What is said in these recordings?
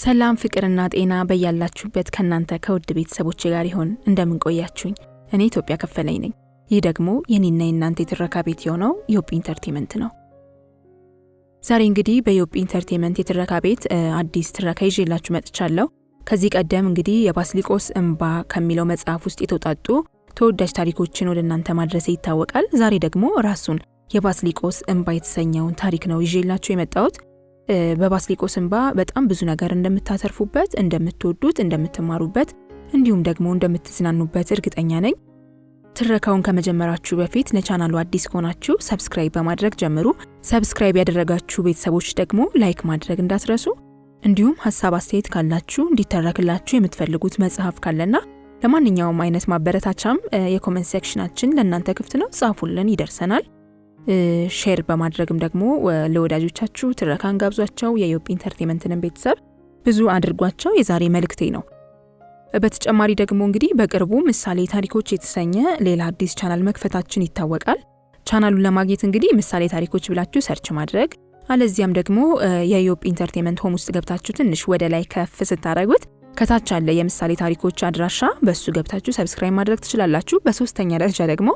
ሰላም ፍቅርና ጤና በያላችሁበት ከናንተ ከውድ ቤተሰቦቼ ጋር ይሁን። እንደምን ቆያችሁኝ? እኔ ኢትዮጵያ ከፈለኝ ነኝ። ይህ ደግሞ የኔና የናንተ የትረካ ቤት የሆነው ዮፒ ኢንተርቴይንመንት ነው። ዛሬ እንግዲህ በዮፒ ኢንተርቴይንመንት የትረካ ቤት አዲስ ትረካ ይዤላችሁ መጥቻለሁ። ከዚህ ቀደም እንግዲህ የባስሊቆስ እንባ ከሚለው መጽሐፍ ውስጥ የተውጣጡ ተወዳጅ ታሪኮችን ወደ እናንተ ማድረሴ ይታወቃል። ዛሬ ደግሞ ራሱን የባስሊቆስ እንባ የተሰኘውን ታሪክ ነው ይዤላችሁ የመጣሁት። በባስሊቆስ እንባ በጣም ብዙ ነገር እንደምታተርፉበት፣ እንደምትወዱት፣ እንደምትማሩበት እንዲሁም ደግሞ እንደምትዝናኑበት እርግጠኛ ነኝ። ትረካውን ከመጀመራችሁ በፊት ለቻናሉ አዲስ ከሆናችሁ ሰብስክራይብ በማድረግ ጀምሩ። ሰብስክራይብ ያደረጋችሁ ቤተሰቦች ደግሞ ላይክ ማድረግ እንዳትረሱ። እንዲሁም ሐሳብ አስተያየት ካላችሁ እንዲተረክላችሁ የምትፈልጉት መጽሐፍ ካለና ለማንኛውም አይነት ማበረታቻም የኮሜንት ሴክሽናችን ለእናንተ ክፍት ነው። ጻፉልን፣ ይደርሰናል። ሼር በማድረግም ደግሞ ለወዳጆቻችሁ ትረካን ጋብዟቸው። የዮፒ ኢንተርቴይንመንትን ቤተሰብ ብዙ አድርጓቸው የዛሬ መልእክቴ ነው። በተጨማሪ ደግሞ እንግዲህ በቅርቡ ምሳሌ ታሪኮች የተሰኘ ሌላ አዲስ ቻናል መክፈታችን ይታወቃል። ቻናሉን ለማግኘት እንግዲህ ምሳሌ ታሪኮች ብላችሁ ሰርች ማድረግ፣ አለዚያም ደግሞ የዮፒ ኢንተርቴይንመንት ሆም ውስጥ ገብታችሁ ትንሽ ወደ ላይ ከፍ ስታደርጉት ከታች አለ የምሳሌ ታሪኮች አድራሻ፣ በሱ ገብታችሁ ሰብስክራይብ ማድረግ ትችላላችሁ። በሶስተኛ ደረጃ ደግሞ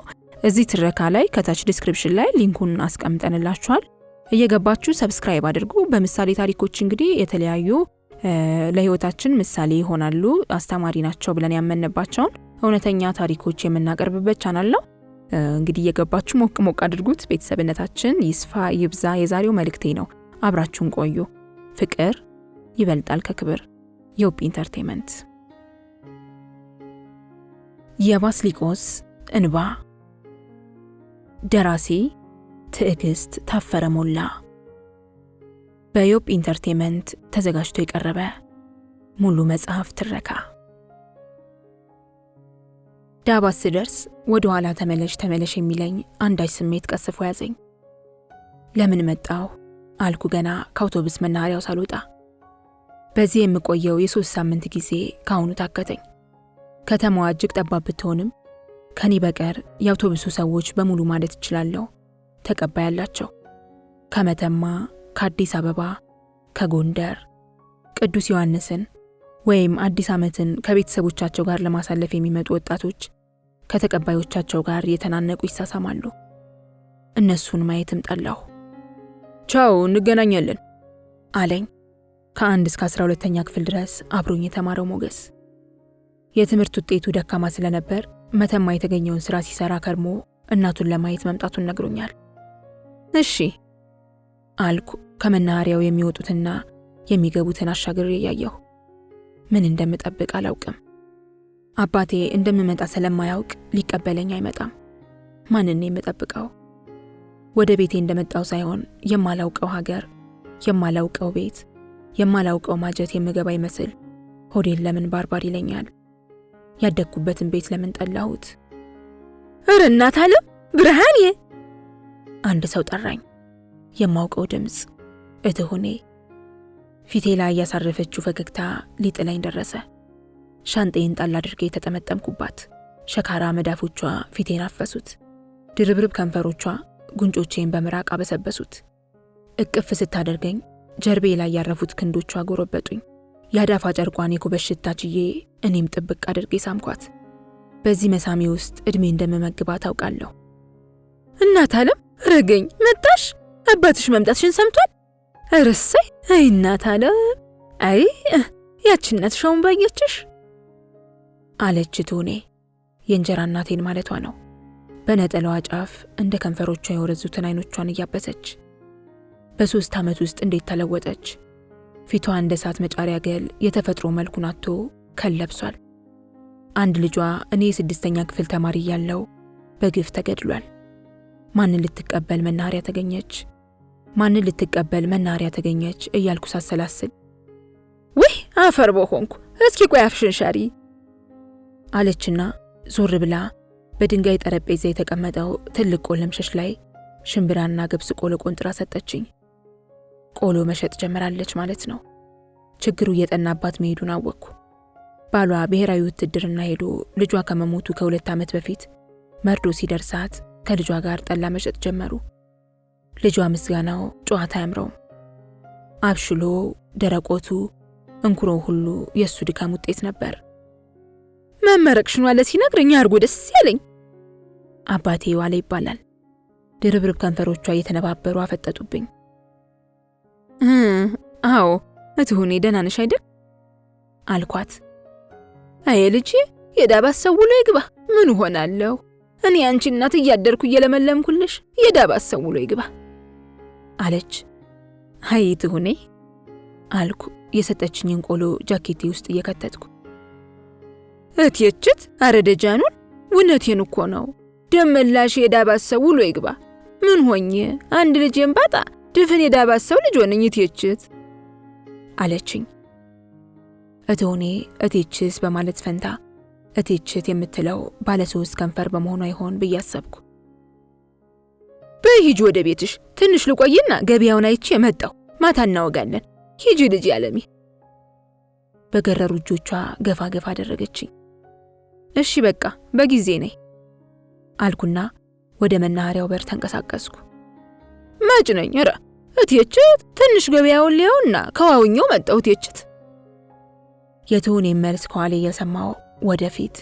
እዚህ ትረካ ላይ ከታች ዲስክሪፕሽን ላይ ሊንኩን አስቀምጠንላችኋል። እየገባችሁ ሰብስክራይብ አድርጉ። በምሳሌ ታሪኮች እንግዲህ የተለያዩ ለህይወታችን ምሳሌ ይሆናሉ፣ አስተማሪ ናቸው ብለን ያመንባቸውን እውነተኛ ታሪኮች የምናቀርብበት ቻናል ነው። እንግዲህ እየገባችሁ ሞቅ ሞቅ አድርጉት። ቤተሰብነታችን ይስፋ ይብዛ የዛሬው መልእክቴ ነው። አብራችሁን ቆዩ። ፍቅር ይበልጣል ከክብር። ዮፒ ኢንተርቴይንመንት። የባስሊቆስ እንባ። ደራሲ ትዕግስት ታፈረ ሞላ። በዮፒ ኢንተርቴይንመንት ተዘጋጅቶ የቀረበ ሙሉ መጽሐፍ ትረካ። ዳባት ስደርስ ወደ ኋላ ተመለሽ የሚለኝ አንዳች ስሜት ቀስፎ ያዘኝ። ለምን መጣሁ አልኩ ገና ከአውቶቡስ መናኸሪያው ሳልወጣ። በዚህ የምቆየው የ3 ሳምንት ጊዜ ካሁኑ ታከተኝ። ከተማዋ እጅግ ጠባብ ብትሆንም ከኔ በቀር የአውቶቡሱ ሰዎች በሙሉ ማለት እችላለሁ ተቀባይ ያላቸው። ከመተማ፣ ከአዲስ አበባ፣ ከጎንደር ቅዱስ ዮሐንስን ወይም አዲስ ዓመትን ከቤተሰቦቻቸው ጋር ለማሳለፍ የሚመጡ ወጣቶች ከተቀባዮቻቸው ጋር የተናነቁ ይሳሳማሉ። እነሱን ማየትም ጠላሁ። ቻው እንገናኛለን አለኝ ከ1 እስከ 12ኛ ክፍል ድረስ አብሮኝ የተማረው ሞገስ። የትምህርት ውጤቱ ደካማ ስለነበር መተማ የተገኘውን ስራ ሲሰራ ከርሞ እናቱን ለማየት መምጣቱን ነግሮኛል። እሺ አልኩ ከመናኸሪያው የሚወጡትና የሚገቡትን አሻግሬ ያየሁ። ምን እንደምጠብቅ አላውቅም። አባቴ እንደምመጣ ስለማያውቅ ሊቀበለኝ አይመጣም። ማንን ነው የምጠብቀው? ወደ ቤቴ እንደመጣው ሳይሆን የማላውቀው ሀገር፣ የማላውቀው ቤት፣ የማላውቀው ማጀት የምገባ ይመስል ሆዴን ለምን ባርባር ይለኛል? ያደግኩበትን ቤት ለምን ጠላሁት? እረ እናት ዓለም ብርሃኔ! አንድ ሰው ጠራኝ። የማውቀው ድምፅ እትሁኔ። ፊቴ ላይ ያሳረፈችው ፈገግታ ሊጥለኝ ደረሰ። ሻንጤን ጣል አድርጌ ተጠመጠምኩባት። ሸካራ መዳፎቿ ፊቴን አፈሱት። ድርብርብ ከንፈሮቿ ጉንጮቼን በምራቅ አበሰበሱት። እቅፍ ስታደርገኝ ጀርቤ ላይ ያረፉት ክንዶቿ ጎረበጡኝ። ያዳፋ ጨርቋን የኩበሽታ ችዬ እኔም ጥብቅ አድርጌ ሳምኳት። በዚህ መሳሜ ውስጥ እድሜ እንደምመግባት አውቃለሁ። እናት ዓለም ረገኝ መጣሽ? አባትሽ መምጣትሽን ሰምቷል? እርሰይ! አይ እናት ዓለም፣ አይ ያቺ እናትሽ አሁን ባየችሽ አለች ቱኔ። የእንጀራ እናቴን ማለቷ ነው። በነጠላዋ ጫፍ እንደ ከንፈሮቿ የወረዙትን አይኖቿን እያበሰች በ3 ዓመት ውስጥ እንዴት ተለወጠች! ፊቷ እንደ እሳት መጫሪያ ገል የተፈጥሮ መልኩን አጥቶ ከለብሷል። አንድ ልጇ እኔ የ6ኛ ክፍል ተማሪ ያለው በግፍ ተገድሏል። ማንን ልትቀበል መናኸሪያ ተገኘች? ማንን ልትቀበል መናኸሪያ ተገኘች እያልኩ ሳሰላስል ውይ አፈር በሆንኩ፣ እስኪ ቆይ አፍሽን ሻሪ አለችና ዞር ብላ በድንጋይ ጠረጴዛ የተቀመጠው ትልቅ ቆለምሸሽ ላይ ሽምብራና ገብስ ቆሎ ቆንጥራ ሰጠችኝ። ቆሎ መሸጥ ጀመራለች ማለት ነው። ችግሩ እየጠናባት መሄዱን አወቅኩ። ባሏ ብሔራዊ ውትድርና ሄዶ ልጇ ከመሞቱ ከ2 ዓመት በፊት መርዶ ሲደርሳት ከልጇ ጋር ጠላ መሸጥ ጀመሩ። ልጇ ምስጋናው ጨዋታ አያምረውም። አብሽሎ ደረቆቱ እንኩሮ ሁሉ የሱ ድካም ውጤት ነበር። መመረቅሽን ዋለ ሲነግረኝ አርጎ ደስ ያለኝ አባቴ ዋለ ይባላል። ድርብርብ ከንፈሮቿ እየተነባበሩ አፈጠጡብኝ። አዎ እትሁኔ ደህና ነሽ አይደል አልኳት። አይ ልጄ የዳባስ ሰው ውሎ ይግባ ምን ሆናለሁ እኔ አንቺ እናት እያደርኩ እየለመለምኩልሽ የዳባስ ሰው ውሎ ይግባ አለች። አይ እትሁኔ አልኩ የሰጠችኝን ቆሎ ጃኬቴ ውስጥ እየከተትኩ። እትየችት አረደጃኑን እውነቴን እኮ ነው ደመላሽ የዳባስ ሰው ውሎ ይግባ ምን ሆኜ አንድ ልጄን ባጣ ድፍን የዳባስ ሰው ልጅ ሆነኝ እትየችት አለችኝ። እትሁኔ እቴችስ በማለት ፈንታ እቴችት የምትለው ባለ 3 ከንፈር በመሆኗ ይሆን ብዬ አሰብኩ። በሂጂ ወደ ቤትሽ ትንሽ ልቆይና ገበያውን አይቼ መጣሁ ማታ እናወጋለን ሂጂ ልጅ ያለሚ በገረሩ እጆቿ ገፋ ገፋ አደረገችኝ። እሺ በቃ በጊዜ ነይ አልኩና ወደ መናኸሪያው በር ተንቀሳቀስኩ። መጭ ነኝ ኧረ እትየችት ትንሽ ገበያውን ሊያውና ከዋውኛው መጣሁ እትየችት። የትሁኔን መልስ ከኋላ እየሰማሁ ወደፊት፣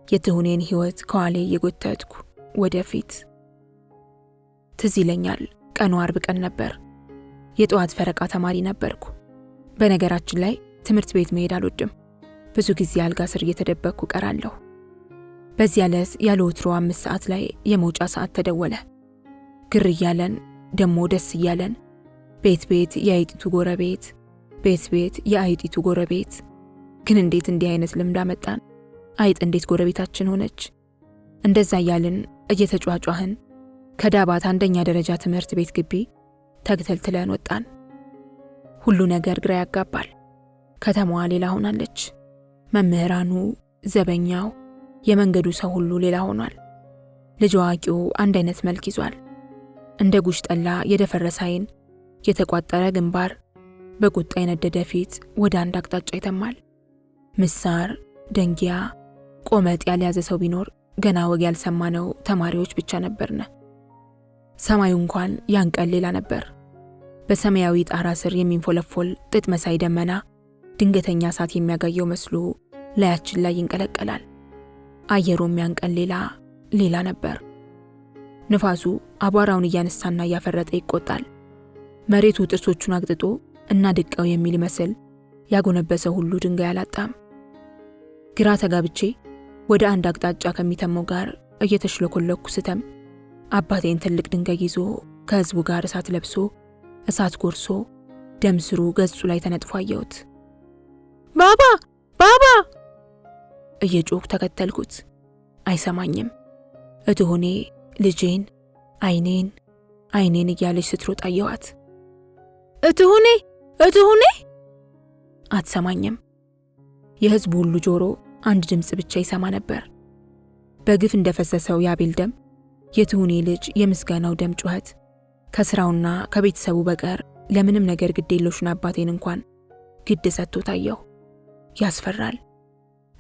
የትሁኔን ሕይወት ከኋላ እየጎተትኩ ወደፊት። ትዝ ይለኛል ቀኑ አርብ ቀን ነበር። የጠዋት ፈረቃ ተማሪ ነበርኩ። በነገራችን ላይ ትምህርት ቤት መሄድ አልወድም። ብዙ ጊዜ አልጋ ስር እየተደበቅኩ ቀራለሁ። በዚያ ዕለት ያለ ወትሮ 5 ሰዓት ላይ የመውጫ ሰዓት ተደወለ። ግር እያለን ደሞ ደስ እያለን ቤት ቤት የአይጢቱ ጎረቤት፣ ቤት ቤት የአይጢቱ ጎረቤት። ግን እንዴት እንዲህ አይነት ልምድ አመጣን? አይጥ እንዴት ጎረቤታችን ሆነች? እንደዛ እያልን እየተጫጫህን ከዳባት አንደኛ ደረጃ ትምህርት ቤት ግቢ ተግተልትለን ወጣን። ሁሉ ነገር ግራ ያጋባል። ከተማዋ ሌላ ሆናለች። መምህራኑ፣ ዘበኛው፣ የመንገዱ ሰው ሁሉ ሌላ ሆኗል። ልጅ አዋቂው አንድ አይነት መልክ ይዟል። እንደ ጉሽ ጠላ የደፈረሰ ዓይን፣ የተቋጠረ ግንባር፣ በቁጣ የነደደ ፊት ወደ አንድ አቅጣጫ ይተማል። ምሳር፣ ደንጊያ፣ ቆመጥ ያልያዘ ሰው ቢኖር ገና ወግ ያልሰማነው ተማሪዎች ብቻ ነበርነ። ሰማዩ እንኳን ያን ቀን ሌላ ነበር። በሰማያዊ ጣራ ስር የሚንፎለፎል ጥጥ መሳይ ደመና ድንገተኛ እሳት የሚያጋየው መስሎ ላያችን ላይ ይንቀለቀላል። አየሩም ያን ቀን ሌላ ነበር። ንፋሱ አቧራውን እያነሳና እያፈረጠ ይቆጣል። መሬቱ ጥርሶቹን አግጥጦ እና ድቀው የሚል መስል ያጎነበሰ ሁሉ ድንጋይ አላጣም። ግራ ተጋብቼ ወደ አንድ አቅጣጫ ከሚተመው ጋር እየተሽለኮለኩ ስተም አባቴን ትልቅ ድንጋይ ይዞ ከህዝቡ ጋር እሳት ለብሶ እሳት ጎርሶ ደም ስሩ ገጹ ላይ ተነጥፎ አየሁት። ባባ ባባ እየጮኩ ተከተልኩት። አይሰማኝም። እትሁኔ ልጄን አይኔን እያለች ስትሮጥ አየኋት። እትሁኔ አትሰማኝም። የህዝቡ ሁሉ ጆሮ አንድ ድምፅ ብቻ ይሰማ ነበር። በግፍ እንደፈሰሰው የአቤል ደም፣ የትሁኔ ልጅ የምስጋናው ደም ጩኸት። ከስራውና ከቤተሰቡ በቀር ለምንም ነገር ግድ የለሹን አባቴን እንኳን ግድ ሰጥቶ ታየው። ያስፈራል።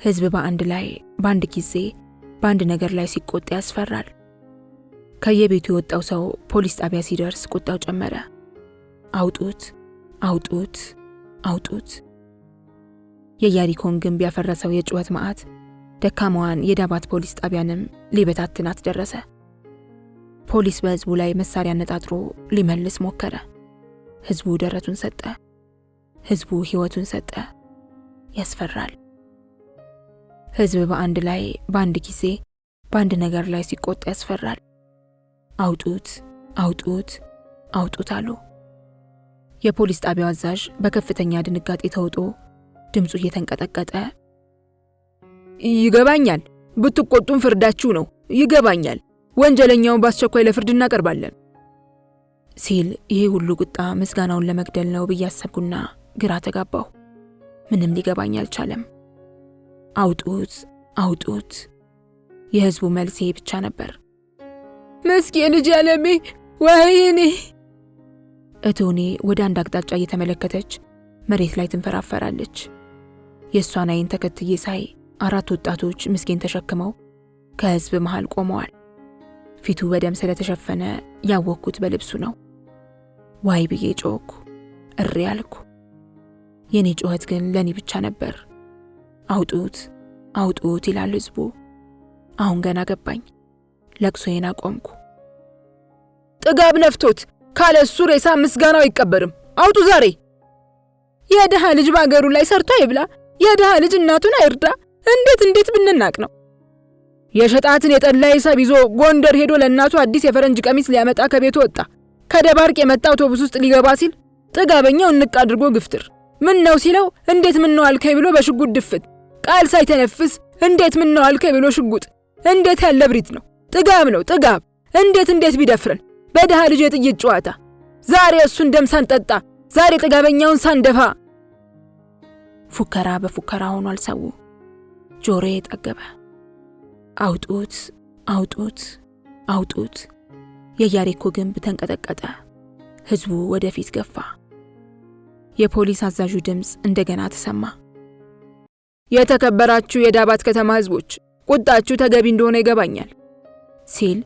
ህዝብ በአንድ ላይ በአንድ ጊዜ በአንድ ነገር ላይ ሲቆጣ ያስፈራል። ከየቤቱ የወጣው ሰው ፖሊስ ጣቢያ ሲደርስ ቁጣው ጨመረ። አውጡት አውጡት አውጡት። የያሪኮን ግንብ ያፈረሰው የጩኸት መዓት ደካማዋን የዳባት ፖሊስ ጣቢያንም ሊበታትናት ደረሰ። ፖሊስ በህዝቡ ላይ መሳሪያ አነጣጥሮ ሊመልስ ሞከረ። ህዝቡ ደረቱን ሰጠ። ህዝቡ ህይወቱን ሰጠ። ያስፈራል። ህዝብ በአንድ ላይ በአንድ ጊዜ በአንድ ነገር ላይ ሲቆጣ ያስፈራል። አውጡት አውጡት አውጡት አሉ። የፖሊስ ጣቢያው አዛዥ በከፍተኛ ድንጋጤ ተውጦ ድምፁ እየተንቀጠቀጠ ይገባኛል፣ ብትቆጡም ፍርዳችሁ ነው፣ ይገባኛል፣ ወንጀለኛውን በአስቸኳይ ለፍርድ እናቀርባለን ሲል ይሄ ሁሉ ቁጣ ምስጋናውን ለመግደል ነው ብዬ አሰብኩና ግራ ተጋባሁ። ምንም ሊገባኝ አልቻለም። አውጡት አውጡት። የህዝቡ መልስ ይሄ ብቻ ነበር። መስኪን ልጅ አለሜ ወይኔ። እትሁኔ ወደ አንድ አቅጣጫ እየተመለከተች መሬት ላይ ትንፈራፈራለች። የእሷን ዓይን ተከትዬ ሳይ 4 ወጣቶች ምስኪን ተሸክመው ከህዝብ መሃል ቆመዋል። ፊቱ በደም ስለተሸፈነ ያወቅኩት በልብሱ ነው። ዋይ ብዬ ጮኩ፣ እሪ አልኩ። የኔ ጩኸት ግን ለኔ ብቻ ነበር። አውጡት አውጡት ይላል ህዝቡ። አሁን ገና ገባኝ። ለቅሶዬን አቆምኩ። ጥጋብ ነፍቶት ካለ እሱ ሬሳ ምስጋናው አይቀበርም። አውጡ ዛሬ። የድሃ ልጅ ባገሩ ላይ ሰርቶ ይብላ። የድሃ ልጅ እናቱን አይርዳ። እንዴት ብንናቅ ነው? የሸጣትን የጠላ ሂሳብ ይዞ ጎንደር ሄዶ ለእናቱ አዲስ የፈረንጅ ቀሚስ ሊያመጣ ከቤቱ ወጣ። ከደባርቅ የመጣ አውቶቡስ ውስጥ ሊገባ ሲል ጥጋበኛው እንቅ አድርጎ ግፍትር ምን ነው ሲለው እንዴት ምን ነው አልከኝ ብሎ በሽጉጥ ድፍት ቃል ሳይተነፍስ እንዴት ምን ነው አልከኝ ብሎ ሽጉጥ። እንዴት ያለ ብሪት ነው! ጥጋብ ነው ጥጋብ! እንዴት ቢደፍረን በድሃ ልጅ የጥይት ጨዋታ። ዛሬ እሱን ደም ሳንጠጣ፣ ዛሬ ጥጋበኛውን ሳንደፋ። ፉከራ በፉከራ ሆኗል ሰው። ጆሮዬ ጠገበ። አውጡት አውጡት አውጡት። የያሪኮ ግንብ ተንቀጠቀጠ። ህዝቡ ወደፊት ገፋ። የፖሊስ አዛዡ ድምፅ እንደገና ተሰማ። የተከበራችሁ የዳባት ከተማ ህዝቦች፣ ቁጣችሁ ተገቢ እንደሆነ ይገባኛል ሲል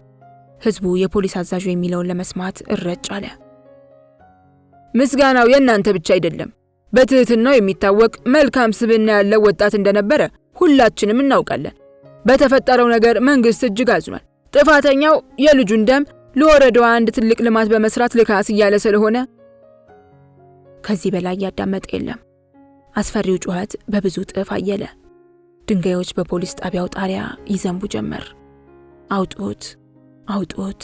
ህዝቡ የፖሊስ አዛዡ የሚለውን ለመስማት እረጭ አለ። ምስጋናው የእናንተ ብቻ አይደለም። በትህትናው የሚታወቅ መልካም ስብዕና ያለው ወጣት እንደነበረ ሁላችንም እናውቃለን። በተፈጠረው ነገር መንግስት እጅግ አዝኗል። ጥፋተኛው የልጁን ደም ለወረዳዋ አንድ ትልቅ ልማት በመስራት ልካስ እያለ ስለሆነ ከዚህ በላይ ያዳመጠ የለም። አስፈሪው ጩኸት በብዙ ጥፍ አየለ። ድንጋዮች በፖሊስ ጣቢያው ጣሪያ ይዘንቡ ጀመር። አውጡት አውጡት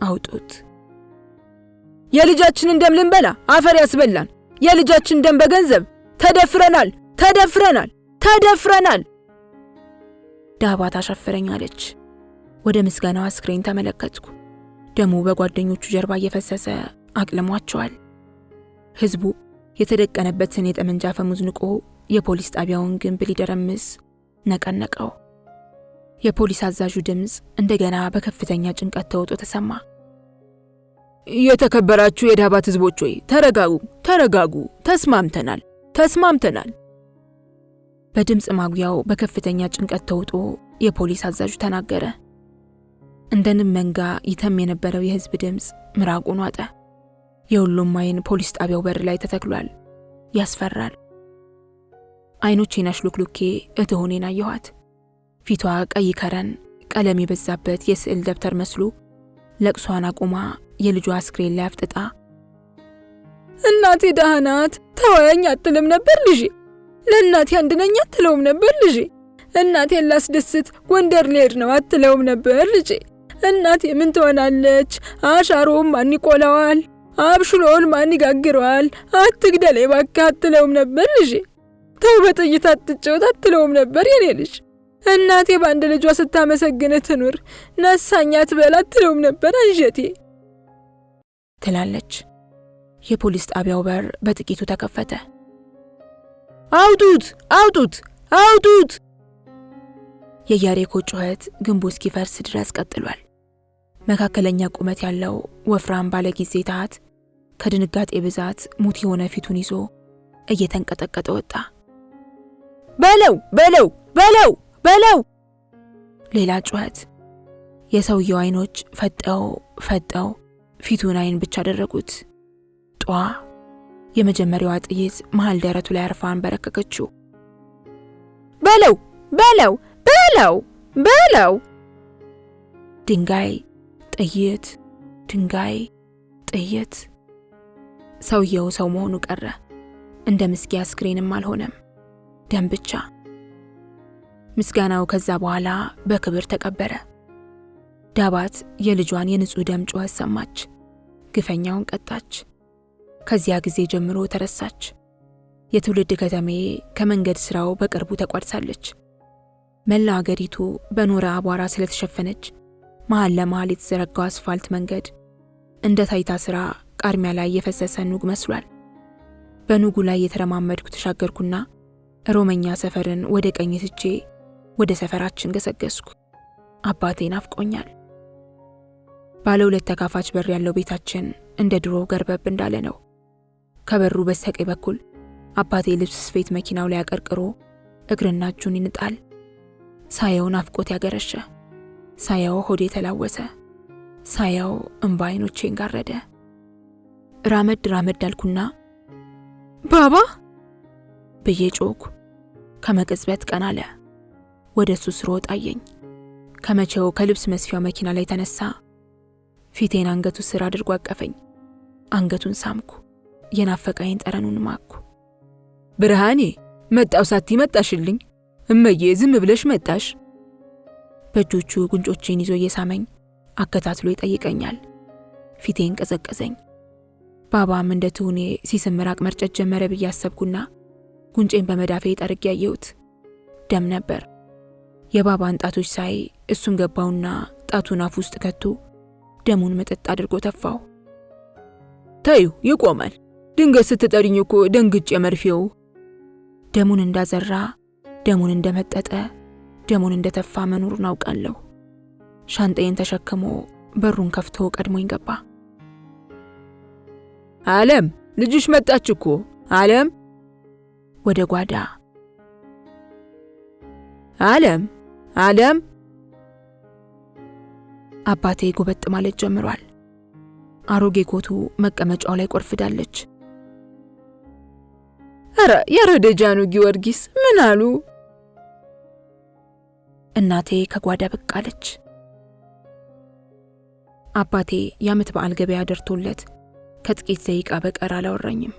አውጡት። የልጃችንን ደም ልንበላ አፈር ያስበላን። የልጃችን ደም በገንዘብ ተደፍረናል። ዳባት አሻፈረኝ አለች። ወደ ምስጋናው አስክሬን ተመለከትኩ። ደሙ በጓደኞቹ ጀርባ እየፈሰሰ አቅልሟቸዋል። ህዝቡ የተደቀነበትን የጠመንጃ ፈሙዝ ንቆ የፖሊስ ጣቢያውን ግንብ ሊደረምስ ነቀነቀው። የፖሊስ አዛዡ ድምፅ እንደገና በከፍተኛ ጭንቀት ተውጦ ተሰማ። የተከበራችሁ የዳባት ህዝቦች ሆይ ተረጋጉ። ተስማምተናል። በድምፅ ማጉያው በከፍተኛ ጭንቀት ተውጦ የፖሊስ አዛዡ ተናገረ። እንደ ንብ መንጋ ይተም የነበረው የህዝብ ድምፅ ምራቁን ዋጠ። የሁሉም አይን ፖሊስ ጣቢያው በር ላይ ተተክሏል። ያስፈራል። አይኖቼን አሽሉክሉኬ እትሆኔን አየኋት። ፊቷ ቀይ ከረን ቀለም የበዛበት የስዕል ደብተር መስሎ ለቅሷን አቁማ የልጇ አስክሬን ላይ አፍጥጣ እናቴ ደህና ናት ተወኝ አትልም ነበር ልጄ። ለእናቴ አንድ ነኝ አትለውም ነበር ልጄ። እናቴን ላስደስት ጎንደር ልሄድ ነው አትለውም ነበር ልጄ። እናቴ ምን ትሆናለች? አሻሮም ማን ይቆላዋል? አብሽሎን ማን ይጋግረዋል? አትግደል እባክህ አትለውም ነበር ልጄ። ተው በጥይት አትጫወት አትለውም ነበር የኔ ልጅ። እናቴ በአንድ ልጇ ስታመሰግንህ ትኑር ነሳኝ አትበል አትለውም ነበር አንጀቴ ትላለች። የፖሊስ ጣቢያው በር በጥቂቱ ተከፈተ። አውጡት! የያሪኮ ጩኸት ግንቡ እስኪፈርስ ድረስ ቀጥሏል። መካከለኛ ቁመት ያለው ወፍራም ባለጊዜ ታት ከድንጋጤ ብዛት ሙት የሆነ ፊቱን ይዞ እየተንቀጠቀጠ ወጣ። በለው! ሌላ ጩኸት። የሰውየው አይኖች ፈጠው ፊቱን አይን ብቻ አደረጉት። ጧ! የመጀመሪያዋ ጥይት መሃል ደረቱ ላይ አርፋ አንበረከከችው። በለው! ድንጋይ ጥይት። ሰውየው ሰው መሆኑ ቀረ። እንደ ምስኪ አስክሬንም አልሆነም፣ ደም ብቻ። ምስጋናው ከዛ በኋላ በክብር ተቀበረ። ዳባት የልጇን የንጹህ ደም ጩኸት ሰማች። ግፈኛውን ቀጣች። ከዚያ ጊዜ ጀምሮ ተረሳች። የትውልድ ከተሜ ከመንገድ ስራው በቅርቡ ተቋድሳለች። መላ አገሪቱ በኖራ አቧራ ስለተሸፈነች መሃል ለመሃል የተዘረጋው አስፋልት መንገድ እንደ ታይታ ስራ ቃርሚያ ላይ የፈሰሰ ኑግ መስሏል። በኑጉ ላይ የተረማመድኩ ተሻገርኩና ሮመኛ ሰፈርን ወደ ቀኝ ትቼ ወደ ሰፈራችን ገሰገስኩ። አባቴ ናፍቆኛል። ባለ ሁለት ተካፋች በር ያለው ቤታችን እንደ ድሮ ገርበብ እንዳለ ነው። ከበሩ በስተቀኝ በኩል አባቴ ልብስ ስፌት መኪናው ላይ አቀርቅሮ እግርና እጁን ይንጣል። ሳየው ናፍቆት ያገረሸ፣ ሳየው ሆዴ ተላወሰ፣ ሳየው እንባ አይኖቼን ጋረደ። ራመድ አልኩና ብዬ ጮኩ። ከመቅጽበት ቀና አለ። ወደሱ ስሮጥ አየኝ። ከመቼው ከልብስ መስፊያው መኪና ላይ ተነሳ። ፊቴን አንገቱ ስር አድርጎ አቀፈኝ። አንገቱን ሳምኩ። የናፈቀኝ ጠረኑን ማኩ። ብርሃኔ መጣው ሳቲ መጣሽልኝ? እመዬ ዝም ብለሽ መጣሽ? በእጆቹ ጉንጮቼን ይዞ እየሳመኝ አከታትሎ ይጠይቀኛል። ፊቴን ቀዘቀዘኝ። ባባም እንደ ትሁኔ ሲስም ምራቅ መርጨት ጀመረ ብዬ አሰብኩና ጉንጬን በመዳፌ ጠርጌ ያየሁት ደም ነበር። የባባን ጣቶች ሳይ እሱን ገባውና ጣቱን አፍ ውስጥ ከቶ ደሙን መጠጥ አድርጎ ተፋው። ታዩ ይቆማል። ድንገት ስትጠሪኝ እኮ ደንግጬ መርፌው ደሙን እንዳዘራ፣ ደሙን እንደመጠጠ፣ ደሙን እንደተፋ መኖሩን አውቃለሁ። ሻንጣዬን ተሸክሞ በሩን ከፍቶ ቀድሞኝ ገባ። ዓለም ልጅሽ መጣች እኮ ዓለም። ወደ ጓዳ ዓለም ዓለም። አባቴ ጎበጥ ማለት ጀምሯል። አሮጌ ኮቱ መቀመጫው ላይ ቆርፍዳለች። አረ ያረደጃኑ ጊዮርጊስ ምን አሉ? እናቴ ከጓዳ ብቅ አለች። አባቴ የዓመት በዓል ገበያ ደርቶለት ከጥቂት ደቂቃ በቀር አላወራኝም።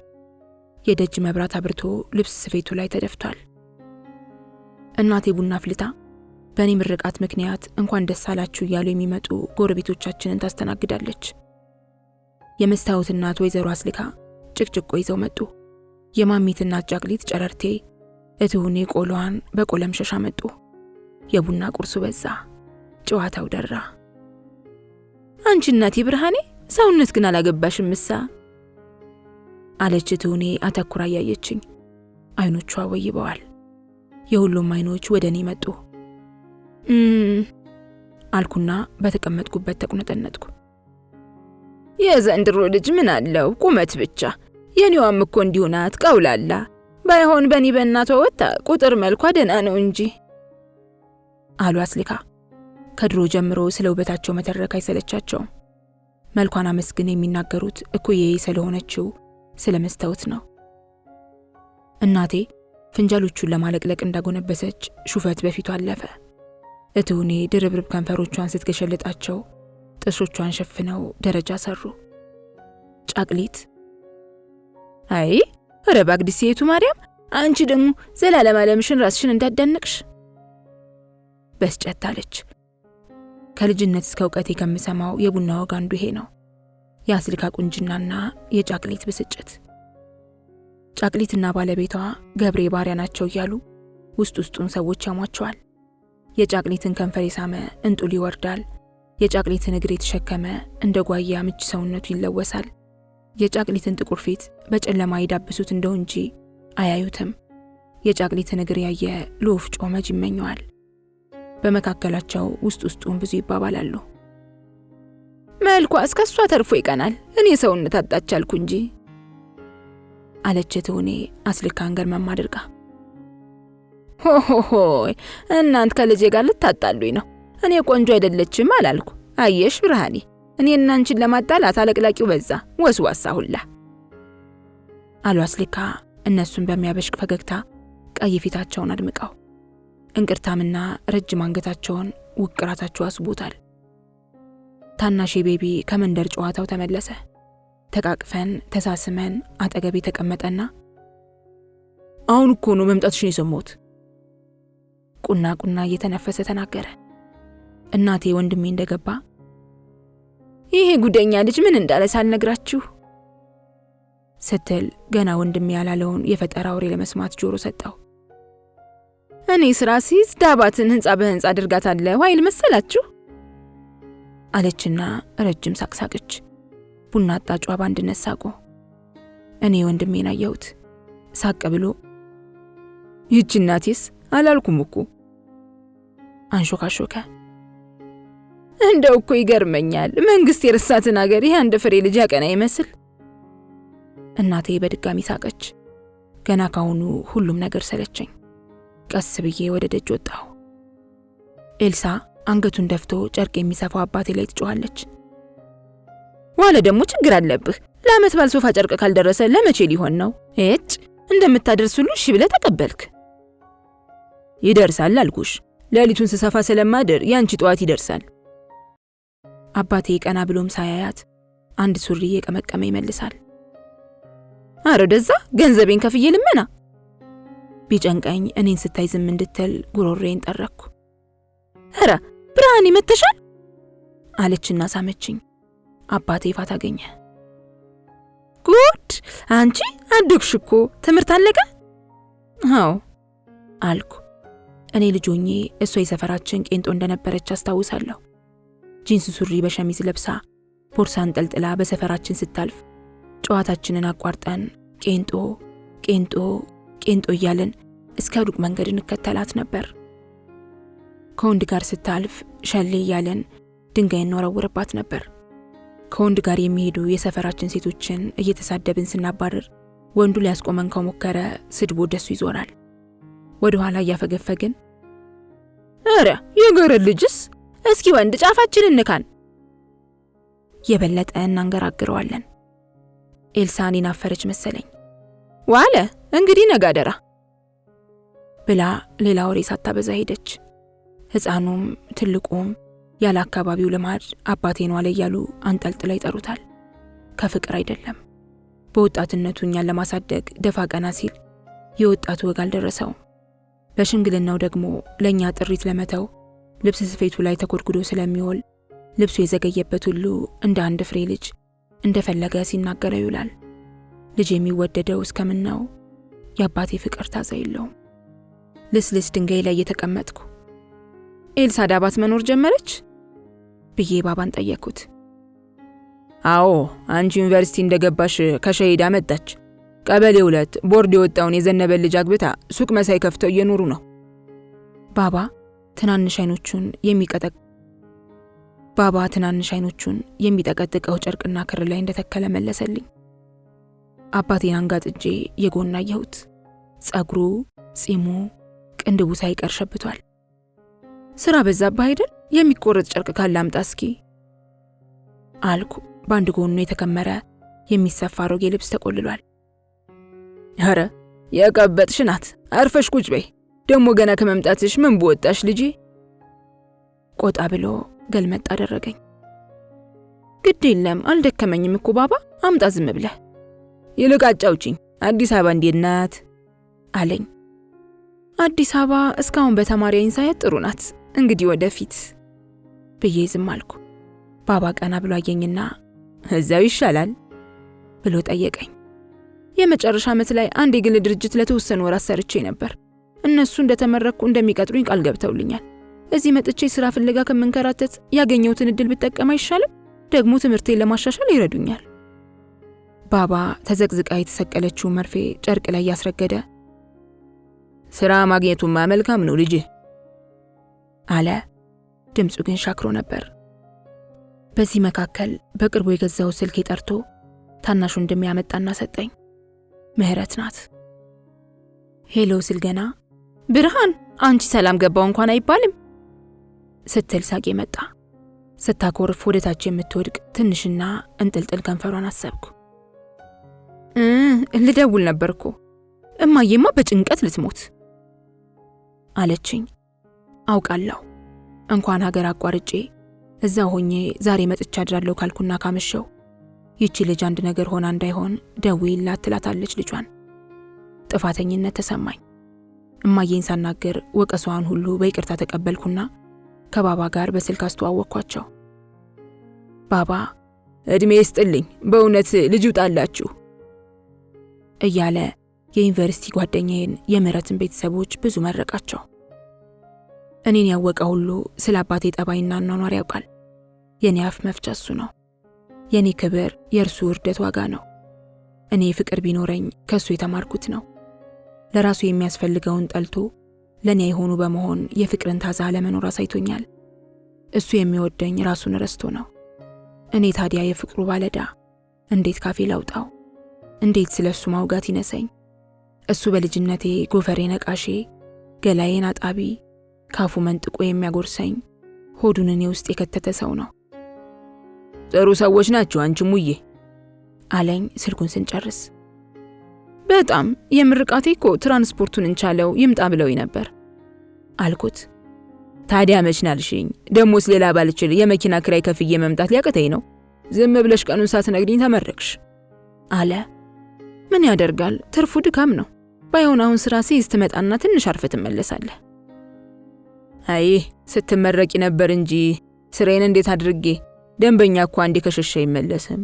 የደጅ መብራት አብርቶ ልብስ ስፌቱ ላይ ተደፍቷል። እናቴ ቡና አፍልታ በእኔ ምርቃት ምክንያት እንኳን ደስ አላችሁ እያሉ የሚመጡ ጎረቤቶቻችንን ታስተናግዳለች። የመስታወት እናት ወይዘሮ አስልካ ጭቅጭቆ ይዘው መጡ። የማሚት እናት ጃቅሊት ጨረርቴ እትሁኔ ቆሎዋን በቆለም ሸሻ መጡ። የቡና ቁርሱ በዛ፣ ጨዋታው ደራ። አንቺ እናቴ ብርሃኔ ሰውነት ግን አላገባሽም ምሳ አለች እትሁኔ አተኩራ ያየችኝ። አይኖቿ ወይበዋል። የሁሉም አይኖች ወደ እኔ መጡ። አልኩና በተቀመጥኩበት ተቁነጠነጥኩ። የዘንድሮ ልጅ ምን አለው ቁመት ብቻ። የኔዋም እኮ እንዲሁ ናት ቀውላላ። ባይሆን በኔ በእናቷ ወጣ ቁጥር መልኳ ደህና ነው እንጂ አሉ አስልካ። ከድሮ ጀምሮ ስለ ውበታቸው መተረክ አይሰለቻቸውም። መልኳን አመስግን የሚናገሩት እኩዬ ስለሆነችው ስለ መስታወት ነው። እናቴ ፍንጃሎቹን ለማለቅለቅ እንዳጎነበሰች ሹፈት በፊቷ አለፈ። እትሁኔ ድርብርብ ከንፈሮቿን ስትገሸልጣቸው ጥርሶቿን ሸፍነው ደረጃ ሰሩ። ጫቅሊት አይ ረባክ ዲሴቱ ማርያም አንቺ ደግሞ ዘላለም ዓለምሽን ራስሽን እንዳደነቅሽ በስጨት አለች። ከልጅነት እስከ እውቀቴ ከምሰማው የቡና ወግ አንዱ ይሄ ነው። የአስልካ ቁንጅናና የጫቅሊት ብስጭት። ጫቅሊትና ባለቤቷ ገብሬ ባሪያ ናቸው እያሉ ውስጥ ውስጡን ሰዎች ያሟቸዋል። የጫቅሊትን ከንፈር የሳመ እንጡል ይወርዳል። የጫቅሊትን እግር የተሸከመ እንደ ጓያ ምች ሰውነቱ ይለወሳል። የጫቅሊትን ጥቁር ፊት በጨለማ ይዳብሱት እንደው እንጂ አያዩትም። የጫቅሊትን እግር ያየ ለወፍጮ መጅ ይመኘዋል። በመካከላቸው ውስጥ ውስጡን ብዙ ይባባላሉ። መልኳ እስከሷ ተርፎ ይቀናል፣ እኔ ሰውነት አጣች አልኩ እንጂ አለች እትሁኔ አስልካን ገርመም አድርጋ። ሆሆሆይ እናንት ከልጄ ጋር ልታጣሉኝ ነው። እኔ ቆንጆ አይደለችም አላልኩ። አየሽ ብርሃኔ፣ እኔና አንቺን ለማጣላት አለቅላቂው በዛ፣ ወስዋሳ ሁላ አሉ አስልካ እነሱን በሚያበሽቅ ፈገግታ ቀይ ፊታቸውን አድምቀው። እንቅርታምና ረጅም አንገታቸውን ውቅራታቸው አስቦታል። ታናሼ ቤቢ ከመንደር ጨዋታው ተመለሰ። ተቃቅፈን ተሳስመን አጠገቤ ተቀመጠና አሁን እኮ ነው መምጣትሽን የሰማሁት ቁና ቁና እየተነፈሰ ተናገረ። እናቴ ወንድሜ እንደገባ ይሄ ጉደኛ ልጅ ምን እንዳለ ሳልነግራችሁ ስትል ገና ወንድሜ ያላለውን የፈጠራ ወሬ ለመስማት ጆሮ ሰጠው። እኔ ስራ ሲይዝ ዳባትን ህንጻ በህንጻ አድርጋታለሁ አይል መሰላችሁ አለችና ረጅም ሳቅሳቅች። ቡና አጣጯ በአንድነት ሳቁ። እኔ ወንድሜን አየሁት። ሳቅ ብሎ ይህች እናቴስ አላልኩም እኮ አንሾካሾከ። እንደው እኮ ይገርመኛል መንግስት የረሳትን አገር ይህ አንድ ፍሬ ልጅ ያቀና ይመስል። እናቴ በድጋሚ ሳቀች። ገና ካሁኑ ሁሉም ነገር ሰለቸኝ። ቀስ ብዬ ወደ ደጅ ወጣሁ። ኤልሳ አንገቱን ደፍቶ ጨርቅ የሚሰፋው አባቴ ላይ ትጮኻለች። ዋለ ደግሞ ችግር አለብህ። ለዓመት ባል ሶፋ ጨርቅ ካልደረሰ ለመቼ ሊሆን ነው? እጭ እንደምታደርሱልኝ እሺ ብለህ ተቀበልክ። ይደርሳል አልኩሽ። ሌሊቱን ስሰፋ ስለማድር ያንቺ ጠዋት ይደርሳል። አባቴ ቀና ብሎም ሳያያት አንድ ሱሪ የቀመቀመ ይመልሳል። አረ ወደዛ ገንዘቤን ከፍዬ ልመና። ቢጨንቀኝ እኔን ስታይ ዝም እንድትል ጉሮሬን ጠረኩ። አረ ብርሃኔ መተሻል አለችና ሳመችኝ። አባቴ ፋታ አገኘ። ጉድ አንቺ አደግሽ እኮ ትምህርት አለቀ? አዎ አልኩ። እኔ ልጅ ሆኜ እሷ የሰፈራችን ቄንጦ እንደነበረች አስታውሳለሁ። ጂንስ ሱሪ በሸሚዝ ለብሳ ቦርሳን ጠልጥላ በሰፈራችን ስታልፍ ጨዋታችንን አቋርጠን ቄንጦ ቄንጦ ቄንጦ እያልን እስከ ሩቅ መንገድ እንከተላት ነበር። ከወንድ ጋር ስታልፍ ሸሌ እያልን ድንጋይ እንወረውርባት ነበር። ከወንድ ጋር የሚሄዱ የሰፈራችን ሴቶችን እየተሳደብን ስናባርር ወንዱ ሊያስቆመን ከሞከረ ስድቡ ደሱ ይዞራል። ወደ ኋላ እያፈገፈግን አረ የገረድ ልጅስ እስኪ ወንድ ጫፋችንን እንካን የበለጠ እናንገራግረዋለን። ኤልሳ እኔን አፈረች መሰለኝ። ዋለ እንግዲህ ነጋደራ ብላ ሌላ ወሬ ሳታበዛ ሄደች። ሕፃኑም ትልቁም ያለ አካባቢው ልማድ አባቴን ዋለ እያሉ አንጠልጥላ ይጠሩታል። ከፍቅር አይደለም። በወጣትነቱ እኛን ለማሳደግ ደፋ ቀና ሲል የወጣቱ ወግ አልደረሰውም። በሽምግልናው ደግሞ ለእኛ ጥሪት ለመተው ልብስ ስፌቱ ላይ ተኮድኩዶ ስለሚውል ልብሱ የዘገየበት ሁሉ እንደ አንድ ፍሬ ልጅ እንደፈለገ ሲናገረው ይውላል። ልጅ የሚወደደው እስከምን ነው? የአባቴ ፍቅር ታዛ የለውም። ልስልስ ድንጋይ ላይ እየተቀመጥኩ ኤልሳ ዳባት መኖር ጀመረች ብዬ ባባን ጠየቅኩት። አዎ አንቺ ዩኒቨርሲቲ እንደገባሽ ከሸሂዳ መጣች። ቀበሌ 2 ቦርድ የወጣውን የዘነበ ልጅ አግብታ ሱቅ መሳይ ከፍተው እየኖሩ ነው። ባባ ትናንሽ አይኖቹን የሚጠቀጥቀው ጨርቅና ክር ላይ እንደተከለ መለሰልኝ። አባቴን አንጋጥጄ የጎን አየሁት። ጸጉሩ፣ ጺሙ፣ ቅንድቡ ሳይቀር ሸብቷል። ስራ በዛብህ አይደል? የሚቆረጥ ጨርቅ ካለ አምጣ እስኪ አልኩ። በአንድ ጎኑ የተከመረ የሚሰፋ አሮጌ ልብስ ተቆልሏል። አረ የቀበጥሽ ናት። አርፈሽ ቁጭ በይ። ደሞ ገና ከመምጣትሽ ምን በወጣሽ ልጄ? ቆጣ ብሎ ገልመጥ አደረገኝ። ግድ የለም አልደከመኝም እኮ ባባ፣ አምጣ ዝም ብለህ። ይልቅ አጫውቺኝ፣ አዲስ አበባ እንዴት ናት አለኝ። አዲስ አበባ እስካሁን በተማሪያኝ ሳያት ጥሩ ናት፣ እንግዲህ ወደፊት ብዬ ዝም አልኩ። ባባ ቀና ብሎ አየኝና እዛው ይሻላል ብሎ ጠየቀኝ። የመጨረሻ ዓመት ላይ አንድ የግል ድርጅት ለተወሰነ ወራት ሰርቼ ነበር። እነሱ እንደተመረኩ እንደሚቀጥሩኝ ቃል ገብተውልኛል። እዚህ መጥቼ ስራ ፍለጋ ከመንከራተት ያገኘሁትን እድል ብጠቀም አይሻልም? ደግሞ ትምህርቴን ለማሻሻል ይረዱኛል። ባባ ተዘቅዝቃ የተሰቀለችው መርፌ ጨርቅ ላይ ያስረገደ ስራ ማግኘቱማ መልካም ነው ልጅ አለ። ድምፁ ግን ሻክሮ ነበር። በዚህ መካከል በቅርቡ የገዛው ስልክ ጠርቶ ታናሹ እንደሚያመጣና ሰጠኝ። ምህረት ናት። ሄሎ ስል ገና ብርሃን አንቺ ሰላም ገባው እንኳን አይባልም ስትል ሳቄ መጣ። ስታኮርፍ ወደ ታች የምትወድቅ ትንሽና እንጥልጥል ከንፈሯን አሰብኩ። ልደውል ነበርኩ እማዬማ በጭንቀት ልትሞት አለችኝ። አውቃለሁ። እንኳን ሀገር አቋርጬ እዛ ሆኜ ዛሬ መጥቻ አድራለሁ ካልኩና ካመሸው ይቺ ልጅ አንድ ነገር ሆና እንዳይሆን ደውይላት ትላታለች ልጇን። ጥፋተኝነት ተሰማኝ። እማዬን ሳናገር ወቀሷን ሁሉ በይቅርታ ተቀበልኩና ከባባ ጋር በስልክ አስተዋወቅኳቸው። ባባ እድሜ ይስጥልኝ፣ በእውነት ልጅ ውጣላችሁ እያለ የዩኒቨርሲቲ ጓደኛዬን የምህረትን ቤተሰቦች ብዙ መረቃቸው። እኔን ያወቀ ሁሉ ስለ አባቴ ጠባይና አኗኗር ያውቃል። የኔ አፍ መፍቻ እሱ ነው። የኔ ክብር የእርሱ ውርደት ዋጋ ነው። እኔ ፍቅር ቢኖረኝ ከሱ የተማርኩት ነው። ለራሱ የሚያስፈልገውን ጠልቶ ለኔ የሆኑ በመሆን የፍቅርን ታዛ ለመኖር አሳይቶኛል። እሱ የሚወደኝ ራሱን ረስቶ ነው። እኔ ታዲያ የፍቅሩ ባለዳ እንዴት ካፌ ላውጣው? እንዴት ስለሱ ማውጋት ይነሰኝ? እሱ በልጅነቴ ጎፈሬ ነቃሼ፣ ገላዬን አጣቢ፣ ካፉ መንጥቆ የሚያጎርሰኝ ሆዱን እኔ ውስጥ የከተተ ሰው ነው። ጥሩ ሰዎች ናቸው አንቺ ሙዬ አለኝ ስልኩን ስንጨርስ። በጣም የምርቃቴ እኮ ትራንስፖርቱን እንቻለው ይምጣ ብለው ነበር አልኩት። ታዲያ መችናልሽኝ? ደሞስ ሌላ ባልችል የመኪና ክራይ ከፍዬ መምጣት ሊያቅተኝ ነው? ዝም ብለሽ ቀኑን ሳትነግሪኝ ተመረቅሽ አለ። ምን ያደርጋል ትርፉ ድካም ነው። ባይሆን አሁን ስራ ሲይዝ ትመጣና ትንሽ አርፈ ትመለሳለህ። አይ ስትመረቂ ነበር እንጂ ስራዬን እንዴት አድርጌ? ደንበኛ እኮ አንዴ ከሸሸ አይመለስም።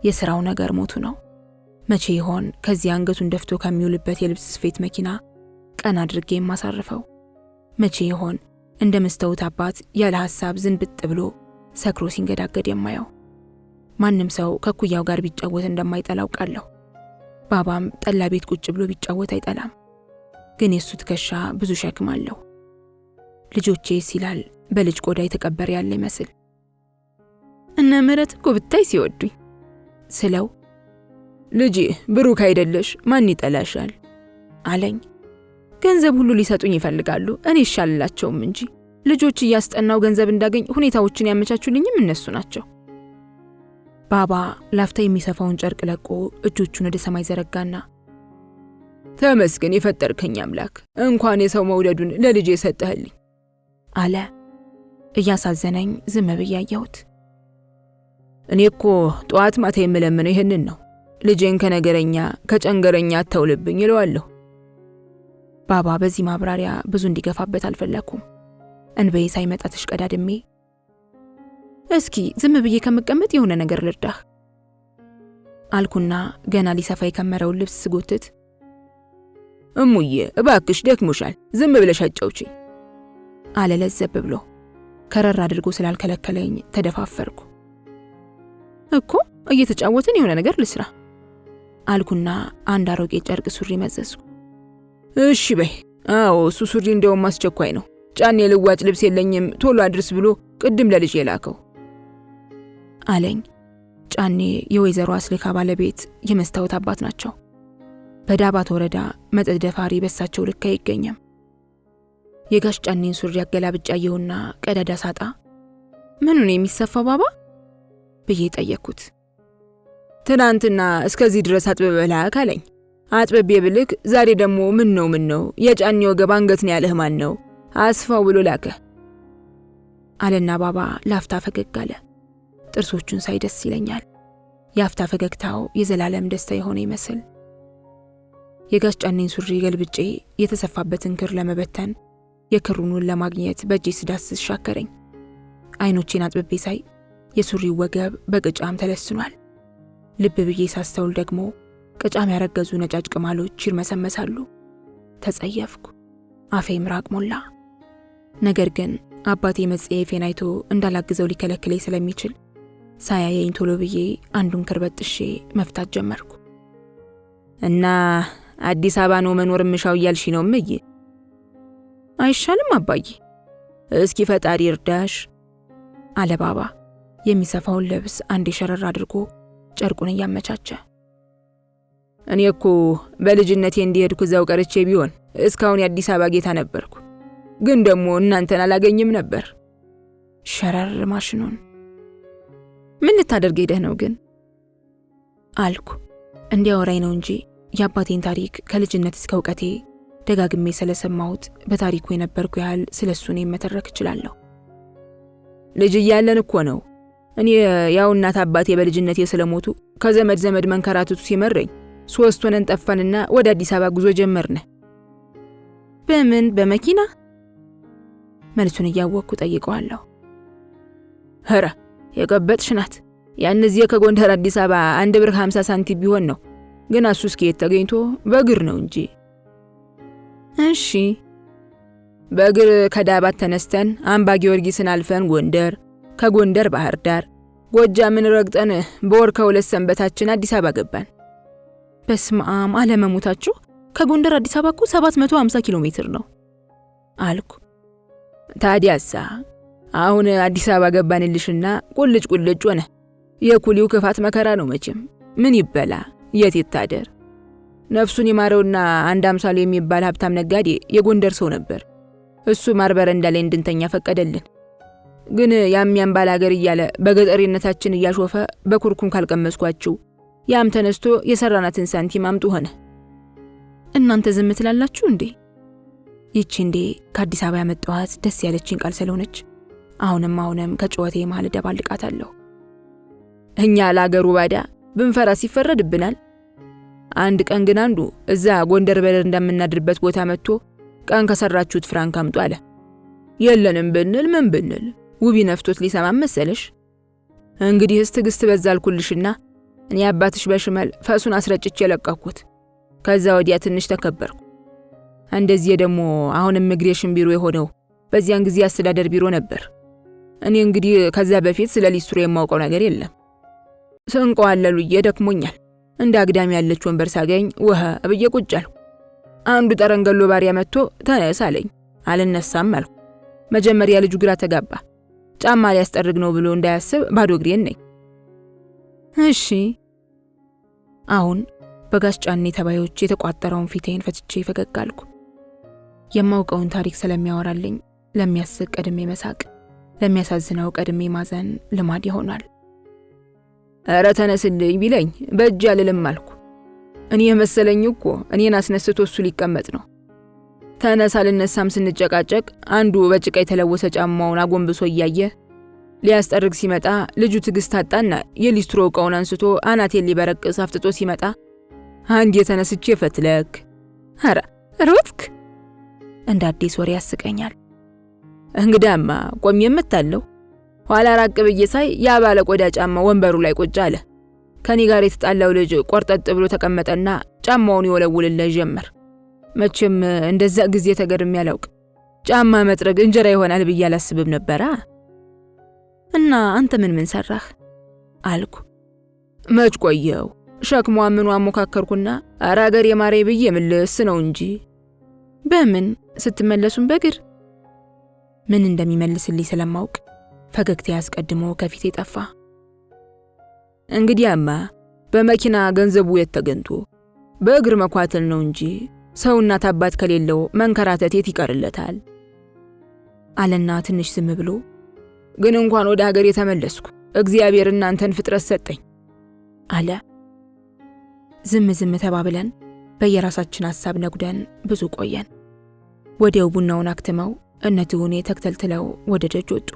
የስራው ነገር ሞቱ ነው። መቼ ይሆን ከዚህ አንገቱን ደፍቶ ከሚውልበት የልብስ ስፌት መኪና ቀን አድርጌ የማሳርፈው? መቼ ይሆን እንደ መስታወት አባት ያለ ሐሳብ ዝንብጥ ብሎ ሰክሮ ሲንገዳገድ የማየው? ማንም ሰው ከኩያው ጋር ቢጫወት እንደማይጠላው ቃለሁ። ባባም ጠላ ቤት ቁጭ ብሎ ቢጫወት አይጠላም። ግን የሱ ትከሻ ብዙ ሸክም አለው። ልጆቼ ሲላል በልጅ ቆዳ የተቀበረ ያለ ይመስል። እነ ምህረት እኮ ብታይ ሲወዱኝ ስለው ልጅ ብሩክ አይደለሽ ማን ይጠላሻል አለኝ። ገንዘብ ሁሉ ሊሰጡኝ ይፈልጋሉ፣ እኔ ይሻልላቸውም እንጂ ልጆች እያስጠናው ገንዘብ እንዳገኝ ሁኔታዎችን ያመቻቹልኝም እነሱ ናቸው። ባባ ላፍታ የሚሰፋውን ጨርቅ ለቆ እጆቹን ወደ ሰማይ ዘረጋና ተመስገን የፈጠርከኝ አምላክ፣ እንኳን የሰው መውደዱን ለልጄ ሰጠህልኝ አለ። እያሳዘነኝ ዝም ብዬ አየሁት። እኔ እኮ ጠዋት ማታ የምለምነው ይህንን ነው፣ ልጄን ከነገረኛ ከጨንገረኛ አታውልብኝ ይለዋለሁ። ባባ በዚህ ማብራሪያ ብዙ እንዲገፋበት አልፈለኩም። እንበይ ሳይመጣ ተሽቀዳድሜ እስኪ ዝም ብዬ ከመቀመጥ የሆነ ነገር ልርዳህ አልኩና ገና ሊሰፋ የከመረውን ልብስ ስጎትት እሙዬ እባክሽ ደክሞሻል፣ ዝም ብለሽ አጫውቺኝ አለ ለዘብ ብሎ። ከረር አድርጎ ስላልከለከለኝ ተደፋፈርኩ። እኮ እየተጫወትን የሆነ ነገር ልስራ አልኩና አንድ አሮጌ ጨርቅ ሱሪ መዘዝኩ። እሺ በይ። አዎ እሱ ሱሪ እንደውም አስቸኳይ ነው፣ ጫኔ ልዋጭ ልብስ የለኝም ቶሎ አድርስ ብሎ ቅድም ለልጅ የላከው አለኝ። ጫኔ የወይዘሮ አስልካ ባለቤት የመስታወት አባት ናቸው። በዳባት ወረዳ መጠጥ ደፋሪ በሳቸው ልክ አይገኝም። የጋሽ ጫኔን ሱሪ አገላብጫ አየሁና ቀዳዳ ሳጣ ምኑን የሚሰፋው ባባ ብዬ ጠየቅኩት። ትናንትና እስከዚህ ድረስ አጥበበላ ካለኝ አጥበቤ ብልክ ዛሬ ደግሞ ምን ነው የጫኔ ወገብ አንገትን ያለህ ማን ነው አስፋው ብሎ ላከ አለና ባባ ላፍታ ፈገግ አለ። ጥርሶቹን ሳይ ደስ ይለኛል። ያፍታ ፈገግታው የዘላለም ደስታ የሆነ ይመስል። የጋሽ ጫኔን ሱሪ ገልብጬ የተሰፋበትን ክር ለመበተን የክሩኑን ለማግኘት በእጄ ስዳስስ ሻከረኝ። አይኖቼን አጥብቤ ሳይ የሱሪው ወገብ በቅጫም ተለስኗል። ልብ ብዬ ሳስተውል ደግሞ ቅጫም ያረገዙ ነጫጭ ቅማሎች ይርመሰመሳሉ። ተጸየፍኩ። አፌ ምራቅ ሞላ። ነገር ግን አባቴ መጸየፌን አይቶ እንዳላግዘው ሊከለክለኝ ስለሚችል ሳያየኝ ቶሎ ብዬ አንዱን ክር በጥሼ መፍታት ጀመርኩ። እና አዲስ አበባ ነው መኖር ምሻው እያልሽ ነው እምዬ? አይሻልም አባዬ? እስኪ ፈጣሪ እርዳሽ አለ ባባ የሚሰፋውን ልብስ አንዴ ሸረር አድርጎ ጨርቁን እያመቻቸ። እኔ እኮ በልጅነቴ እንዲሄድኩ እዛው ቀርቼ ቢሆን እስካሁን የአዲስ አበባ ጌታ ነበርኩ፣ ግን ደግሞ እናንተን አላገኝም ነበር። ሸረር ማሽኑን ምን ልታደርግ ሄደህ ነው ግን አልኩ። እንዲያወራኝ ነው እንጂ የአባቴን ታሪክ ከልጅነት እስከ እውቀቴ ደጋግሜ ስለሰማሁት በታሪኩ የነበርኩ ያህል ስለሱ እኔም መተረክ እችላለሁ። ልጅ እያለን እኮ ነው እኔ ያው እናት አባቴ በልጅነቴ ስለሞቱ ከዘመድ ዘመድ መንከራተቱ ሲመረኝ 3 ሆነን ጠፋንና ወደ አዲስ አበባ ጉዞ ጀመርን። በምን በመኪና? መልሱን እያወቅኩ ጠይቀዋለሁ። ኧረ የቀበጥሽ ናት። ያንዚህ ከጎንደር አዲስ አበባ 1 ብር 50 ሳንቲም ቢሆን ነው፣ ግን እሱስ ከየት ተገኝቶ በእግር ነው እንጂ። እሺ በእግር ከዳባት ተነስተን አምባ ጊዮርጊስን አልፈን ጎንደር፣ ከጎንደር ባህር ዳር፣ ጎጃምን ረግጠን በወር ከ2 ሰንበታችን አዲስ አበባ ገባን። በስማም አለመሞታችሁ! ከጎንደር አዲስ አበባ እኮ 750 ኪሎ ሜትር ነው አልኩ። ታዲያሳ አሁን አዲስ አበባ ገባንልሽና ቁልጭ ሆነ። የኩሊው ክፋት መከራ ነው መቼም። ምን ይበላ የት ይታደር። ነፍሱን ይማረውና አንድ አምሳሉ የሚባል ሀብታም ነጋዴ የጎንደር ሰው ነበር። እሱ ማርበረ እንዳለ እንድንተኛ ፈቀደልን። ግን ያም ባላገር እያለ በገጠሪነታችን እያሾፈ በኩርኩም ካልቀመስኳችሁ ያም ተነስቶ የሰራናትን ሳንቲም አምጡ ሆነ። እናንተ ዝም ትላላችሁ እንዴ? ይቺ እንዴ ከአዲስ አበባ ያመጣኋት ደስ ያለችኝ ቃል ስለሆነች አሁንም ከጨዋታዬ መሃል ደባልቃታለሁ። እኛ ለአገሩ ባዳ ብንፈራ ሲፈረድብናል። አንድ ቀን ግን አንዱ እዛ ጎንደር በደር እንደምናድርበት ቦታ መጥቶ ቀን ከሰራችሁት ፍራንክ አምጡ አለ። የለንም ብንል ምን ብንል ውቢ ነፍቶት ሊሰማም መሰለሽ። እንግዲህስ ትዕግስት በዛልኩልሽና እኔ አባትሽ በሽመል ፈሱን አስረጭቼ የለቀኩት። ከዛ ወዲያ ትንሽ ተከበርኩ። እንደዚህ ደግሞ አሁንም ኢሚግሬሽን ቢሮ የሆነው በዚያን ጊዜ አስተዳደር ቢሮ ነበር። እኔ እንግዲህ ከዛ በፊት ስለ ሊስትሮ የማውቀው ነገር የለም። ስንቆአለሉዬ ደክሞኛል። እንደ አግዳሚ ያለች ወንበር ሳገኝ ወህ ብዬ ቁጭ አልኩ። አንዱ ጠረንገሎ ባሪያ መጥቶ ተነስ አለኝ። አልነሳም አልኩ። መጀመሪያ ልጁ ግራ ተጋባ። ጫማ ሊያስጠርግ ነው ብሎ እንዳያስብ ባዶ እግሬን ነኝ። እሺ። አሁን በጋሽ ጫኔ ተባዮች የተቋጠረውን ፊቴን ፈትቼ ፈገግ አልኩ። የማውቀውን ታሪክ ስለሚያወራልኝ ለሚያስቅ ቀድሜ መሳቅ፣ ለሚያሳዝነው ቀድሜ ማዘን ልማድ ይሆናል። ኧረ ተነስልኝ ቢለኝ በእጅ አልልም አልኩ። እኔ የመሰለኝ እኮ እኔን አስነስቶ እሱ ሊቀመጥ ነው። ተነስ አልነሳም ስንጨቃጨቅ አንዱ በጭቃ የተለወሰ ጫማውን አጎንብሶ እያየ ሊያስጠርግ ሲመጣ ልጁ ትዕግስት አጣና የሊስትሮ ዕቃውን አንስቶ አናቴን ሊበረቅስ አፍጥጦ ሲመጣ አንድ የተነስቼ ፈትለክ። ኧረ ሮጥክ። እንደ አዲስ ወሬ ያስቀኛል። እንግዳማ ቆሜ የምታለው ኋላ ራቅ ብዬ ሳይ ያ ባለ ቆዳ ጫማ ወንበሩ ላይ ቁጭ አለ። ከኔ ጋር የተጣላው ልጅ ቆርጠጥ ብሎ ተቀመጠና ጫማውን ይወለውልልኝ ጀመር። መቼም እንደዛ ጊዜ ተገርም ያላውቅ ጫማ መጥረግ እንጀራ ይሆናል ብዬ አላስብም ነበራ። እና አንተ ምን ሰራህ አልኩ። መች ቆየው ሸክሟ ምኑ አሞካከርኩና አራገር የማሬ ብዬ ምልስ ነው እንጂ። በምን ስትመለሱም በግር? ምን እንደሚመልስልኝ ስለማውቅ ፈገግታ ያስቀድሞ ከፊቴ ጠፋ። እንግዲያማ በመኪና ገንዘቡ የተገንቶ በእግር መኳተል ነው እንጂ ሰው እናት አባት ከሌለው መንከራተት የት ይቀርለታል አለና ትንሽ ዝም ብሎ ግን እንኳን ወደ ሀገር የተመለስኩ እግዚአብሔር እናንተን ፍጥረት ሰጠኝ አለ። ዝም ተባብለን በየራሳችን ሐሳብ ነጉደን ብዙ ቆየን። ወዲያው ቡናውን አክትመው እነትሁኔ ተክተልትለው ወደ ደጅ ወጡ።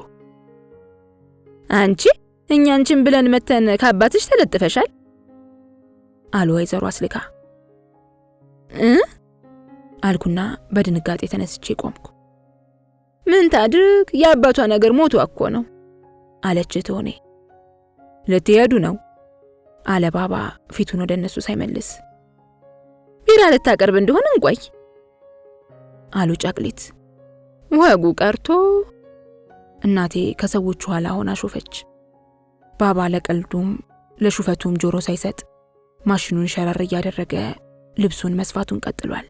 አንቺ እኛንቺን ብለን መተን ከአባትሽ ተለጥፈሻል አሉ ወይዘሮ አስልካ። አልኩና በድንጋጤ ተነስቼ ቆምኩ። ምን ታድርግ የአባቷ ነገር ሞቶ እኮ ነው አለች ትሁኔ። ልትሄዱ ነው አለ ባባ ፊቱን ወደ እነሱ ሳይመልስ። ቢራ ልታቀርብ እንደሆነ እንቆይ አሉ ጫቅሊት። ወጉ ቀርቶ እናቴ ከሰዎቹ ኋላ ሆና ሾፈች። ባባ ለቀልዱም ለሹፈቱም ጆሮ ሳይሰጥ ማሽኑን ሸረር እያደረገ ልብሱን መስፋቱን ቀጥሏል።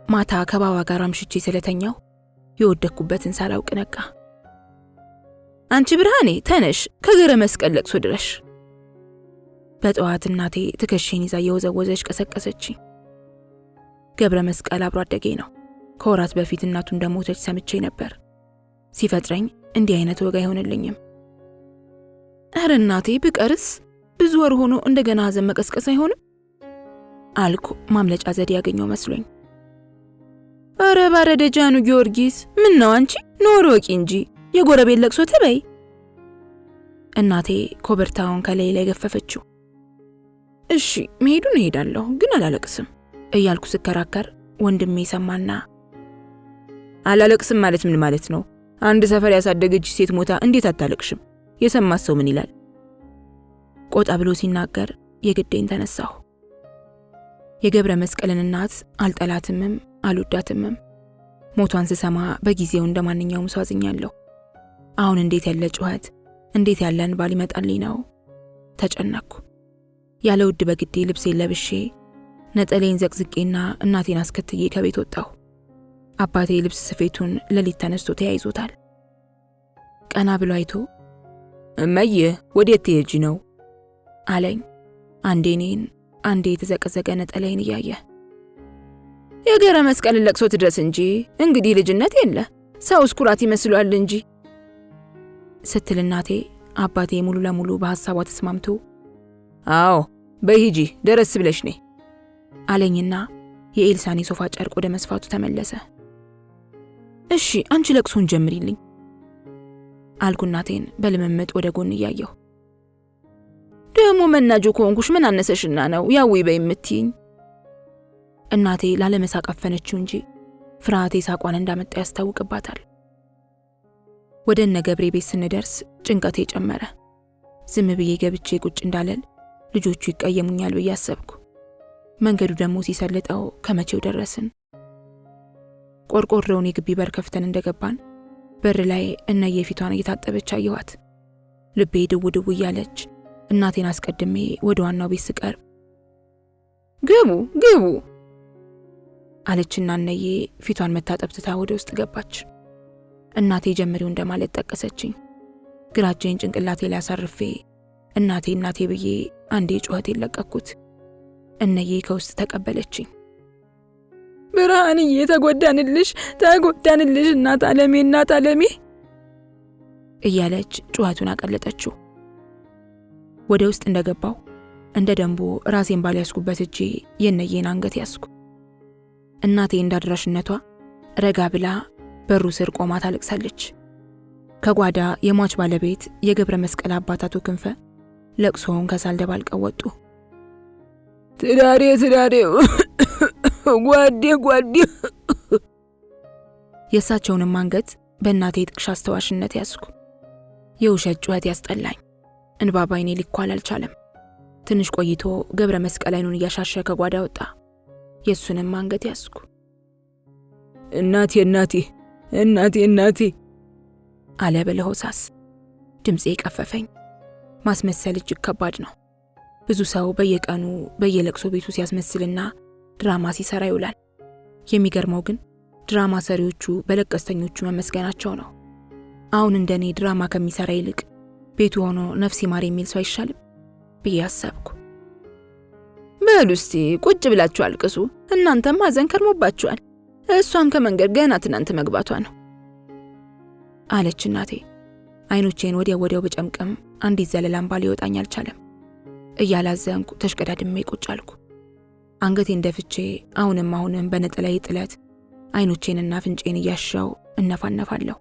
ማታ ከባባ ጋር አምሽቼ ስለተኛው የወደኩበትን ሳላውቅ ነቃ። አንቺ ብርሃኔ ተነሽ ከገረ መስቀል ለቅሶ ድረሽ። በጠዋት እናቴ ትከሼን ይዛ የወዘወዘች ቀሰቀሰችኝ። ገብረ መስቀል አብሮ አደጌ ነው። ከወራት በፊት እናቱ እንደሞተች ሰምቼ ነበር። ሲፈጥረኝ እንዲህ አይነት ወጋ አይሆንልኝም። ኧረ እናቴ ብቀርስ ብዙ ወር ሆኖ እንደገና ሐዘን መቀስቀስ አይሆንም አልኩ ማምለጫ ዘዴ ያገኘው መስሎኝ። ኧረ ባረደጃኑ ጊዮርጊስ ምን ነው አንቺ ኖሮ ወቂ እንጂ የጎረቤት ለቅሶ ተበይ። እናቴ ኮበርታውን ከላይ ላይ ገፈፈችው። እሺ መሄዱን እሄዳለሁ ግን አላለቅስም እያልኩ ስከራከር ወንድሜ ሰማና አላለቅስም ማለት ምን ማለት ነው? አንድ ሰፈር ያሳደገች ሴት ሞታ እንዴት አታለቅሽም? የሰማት ሰው ምን ይላል? ቆጣ ብሎ ሲናገር የግዴን ተነሳሁ። የገብረ መስቀልን እናት አልጠላትምም አልወዳትምም። ሞቷን ስሰማ በጊዜው እንደማንኛውም ሰው አዝኛለሁ። አሁን እንዴት ያለ ጩኸት እንዴት ያለን ባል ይመጣልኝ ነው። ተጨነኩ። ያለ ውድ በግዴ ልብሴን ለብሼ ነጠሌን ዘቅዝቄና እናቴን አስከትዬ ከቤት ወጣሁ። አባቴ ልብስ ስፌቱን ለሊት ተነስቶ ተያይዞታል። ቀና ብሎ አይቶ እመዬ ወዴት ትሄጂ ነው አለኝ። አንዴ እኔን አንዴ የተዘቀዘቀ ነጠላዬን እያየ የገብረ መስቀልን ለቅሶ ትድረስ እንጂ እንግዲህ ልጅነት የለ ሰውስ ኩራት ይመስሏል እንጂ ስትል እናቴ አባቴ ሙሉ ለሙሉ በሐሳቧ ተስማምቶ አዎ በሂጂ ደረስ ብለሽ ነይ አለኝና የኤልሳን ሶፋ ጨርቅ ወደ መስፋቱ ተመለሰ። እሺ አንቺ ለቅሶን ጀምሪልኝ አልኩ እናቴን በልምምጥ ወደ ጎን እያየሁ። ደግሞ መናጆ ከሆንኩሽ ምን አነሰሽና ነው ያው በይምትይኝ? እናቴ ላለመሳቅ አፈነችው እንጂ ፍርሃቴ ሳቋን እንዳመጣ ያስታውቅባታል። ወደ እነ ገብሬ ቤት ስንደርስ ጭንቀቴ ጨመረ። ዝም ብዬ ገብቼ ቁጭ እንዳለል ልጆቹ ይቀየሙኛል ብዬ አሰብኩ። መንገዱ ደግሞ ሲሰልጠው ከመቼው ደረስን። ቆርቆሮውን የግቢ በር ከፍተን እንደገባን በር ላይ እነየ ፊቷን እየታጠበች አየኋት። ልቤ ድው ድው እያለች እናቴን አስቀድሜ ወደ ዋናው ቤት ስቀርብ ግቡ ግቡ አለችና እነየ ፊቷን መታጠብ ትታ ወደ ውስጥ ገባች። እናቴ ጀምሪው እንደማለት ጠቀሰችኝ። ግራ እጄን ጭንቅላቴ ላይ አሳርፌ እናቴ እናቴ ብዬ አንዴ ጩኸቴን ለቀኩት። እነየ ከውስጥ ተቀበለችኝ። ብርሃንዬ ተጎዳንልሽ እናት አለሜ እያለች ጩኸቱን አቀለጠችው። ወደ ውስጥ እንደገባው እንደ ደንቦ ራሴን ባልያዝኩበት እጄ የነየን አንገት ያዝኩ። እናቴ እንዳድራሽነቷ ረጋ ብላ በሩ ስር ቆማ ታለቅሳለች። ከጓዳ የሟች ባለቤት የገብረ መስቀል አባት አቶ ክንፈ ለቅሶውን ከሳል ደባልቀው ወጡ። ትዳሬ ጓዴ የእሳቸውንም አንገት በእናቴ ጥቅሻ አስተዋሽነት ያዝኩ። የውሸት ጩኸት ያስጠላኝ። እንባ ባይኔ ሊኳል አልቻለም። ትንሽ ቆይቶ ገብረ መስቀል አይኑን እያሻሸ ከጓዳ ወጣ። የሱንም አንገት ያዝኩ። እናቴ አለ በለሆሳስ። ድምጼ ቀፈፈኝ። ማስመሰል እጅግ ከባድ ነው። ብዙ ሰው በየቀኑ በየለቅሶ ቤቱ ሲያስመስልና ድራማ ሲሰራ ይውላል። የሚገርመው ግን ድራማ ሰሪዎቹ በለቀስተኞቹ መመስገናቸው ነው። አሁን እንደኔ ድራማ ከሚሰራ ይልቅ ቤቱ ሆኖ ነፍስ ይማር የሚል ሰው አይሻልም ብዬ አሰብኩ። በሉ እስቲ ቁጭ ብላችሁ አልቅሱ፣ እናንተም ሐዘን ከርሞባችኋል። እሷም ከመንገድ ገና ትናንት መግባቷ ነው አለች እናቴ። አይኖቼን ወዲያው በጨምቀም አንዲት ዘለላም ባል ይወጣኝ አልቻለም። እያላዘንኩ ተሽቀዳድሜ ቁጭ አልኩ። አንገቴን ደፍቼ አሁንም በነጠላዬ ጥለት አይኖቼንና ፍንጬን እያሻው እነፋነፋለሁ።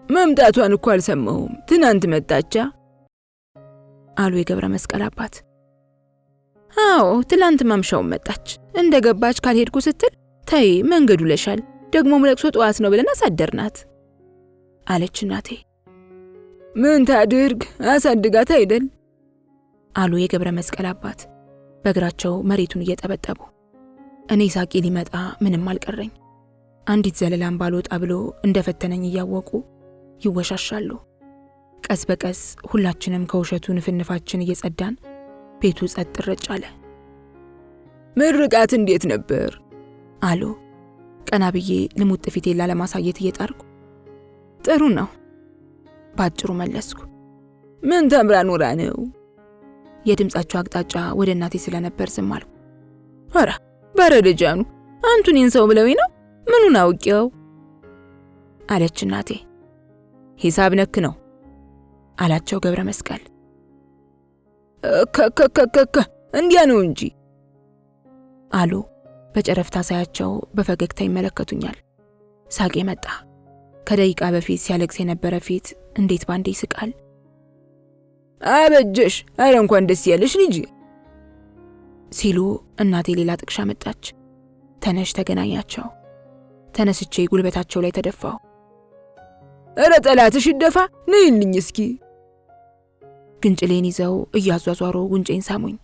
መምጣቷን እኮ አልሰማሁም፣ ትናንት መጣቻ አሉ የገብረ መስቀል አባት። አዎ ትላንት ማምሻውን መጣች። እንደገባች ካልሄድኩ ስትል ተይ መንገዱ ለሻል ደግሞ ለቅሶ ጠዋት ነው ብለን አሳደርናት አለች እናቴ። ምን ታድርግ አሳድጋት አይደል አሉ የገብረ መስቀል አባት በእግራቸው መሬቱን እየጠበጠቡ። እኔ ሳቂ ሊመጣ ምንም አልቀረኝ። አንዲት ዘለላም ባልወጣ ብሎ እንደፈተነኝ እያወቁ ይወሻሻሉ። ቀስ በቀስ ሁላችንም ከውሸቱ ንፍንፋችን እየጸዳን ቤቱ ጸጥ ረጭ አለ። ምርቃት እንዴት ነበር አሉ። ቀና ብዬ ልሙጥ ፊቴን ላለማሳየት እየጣርኩ ጥሩ ነው ባጭሩ መለስኩ። ምን ተምራ ኖራ ነው? የድምጻቸው አቅጣጫ ወደ እናቴ ስለነበር ዝም አልኩ። ኧረ በረደጃኑ አንቱኔን ሰው ብለውኝ ነው ምኑን አውቄው አለች እናቴ። ሂሳብ ነክ ነው አላቸው ገብረ መስቀል። ከከከከከ እንዲያ ነው እንጂ አሉ። በጨረፍታ ሳያቸው በፈገግታ ይመለከቱኛል። ሳቄ መጣ። ከደቂቃ በፊት ሲያለቅስ የነበረ ፊት እንዴት ባንዴ ይስቃል። አበጀሽ፣ አረ እንኳን ደስ ያለሽ ልጅ ሲሉ እናቴ ሌላ ጥቅሻ መጣች። ተነሽ ተገናኛቸው። ተነስቼ ጉልበታቸው ላይ ተደፋው። አረ ጠላትሽ ይደፋ ነይልኝ እስኪ። ግንጭሌን ይዘው እያዟዟሩ ጉንጬን ሳሙኝ።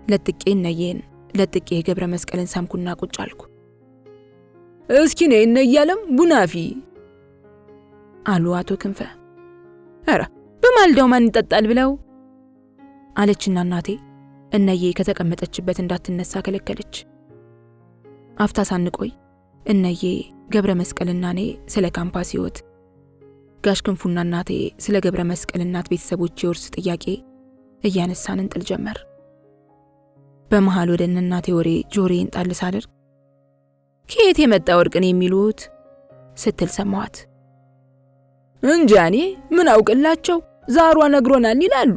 ለጥቄ እነየን ለጥቄ የገብረ መስቀልን ሳምኩና ቁጭ አልኩ። እስኪ ነይ እነያለም ቡናፊ አሉ አቶ ክንፈ። አረ በማልዳው ማን ይጠጣል ብለው አለችና እናቴ እነየ ከተቀመጠችበት እንዳትነሳ ከለከለች። አፍታ ሳንቆይ እነየ ገብረ መስቀልና እኔ ስለ ካምፓስ ሕይወት፣ ጋሽ ክንፉና እናቴ ስለ ገብረ መስቀል እናት ቤተሰቦች የውርስ ጥያቄ እያነሳን እንጥል ጀመር። በመሃል ወደ እናቴ ወሬ ጆሮዬን ጣል ሳደርግ ከየት የመጣ ወርቅን የሚሉት ስትል ሰማኋት። እንጃኔ ምን አውቅላቸው ዛሯ ነግሮናል ይላሉ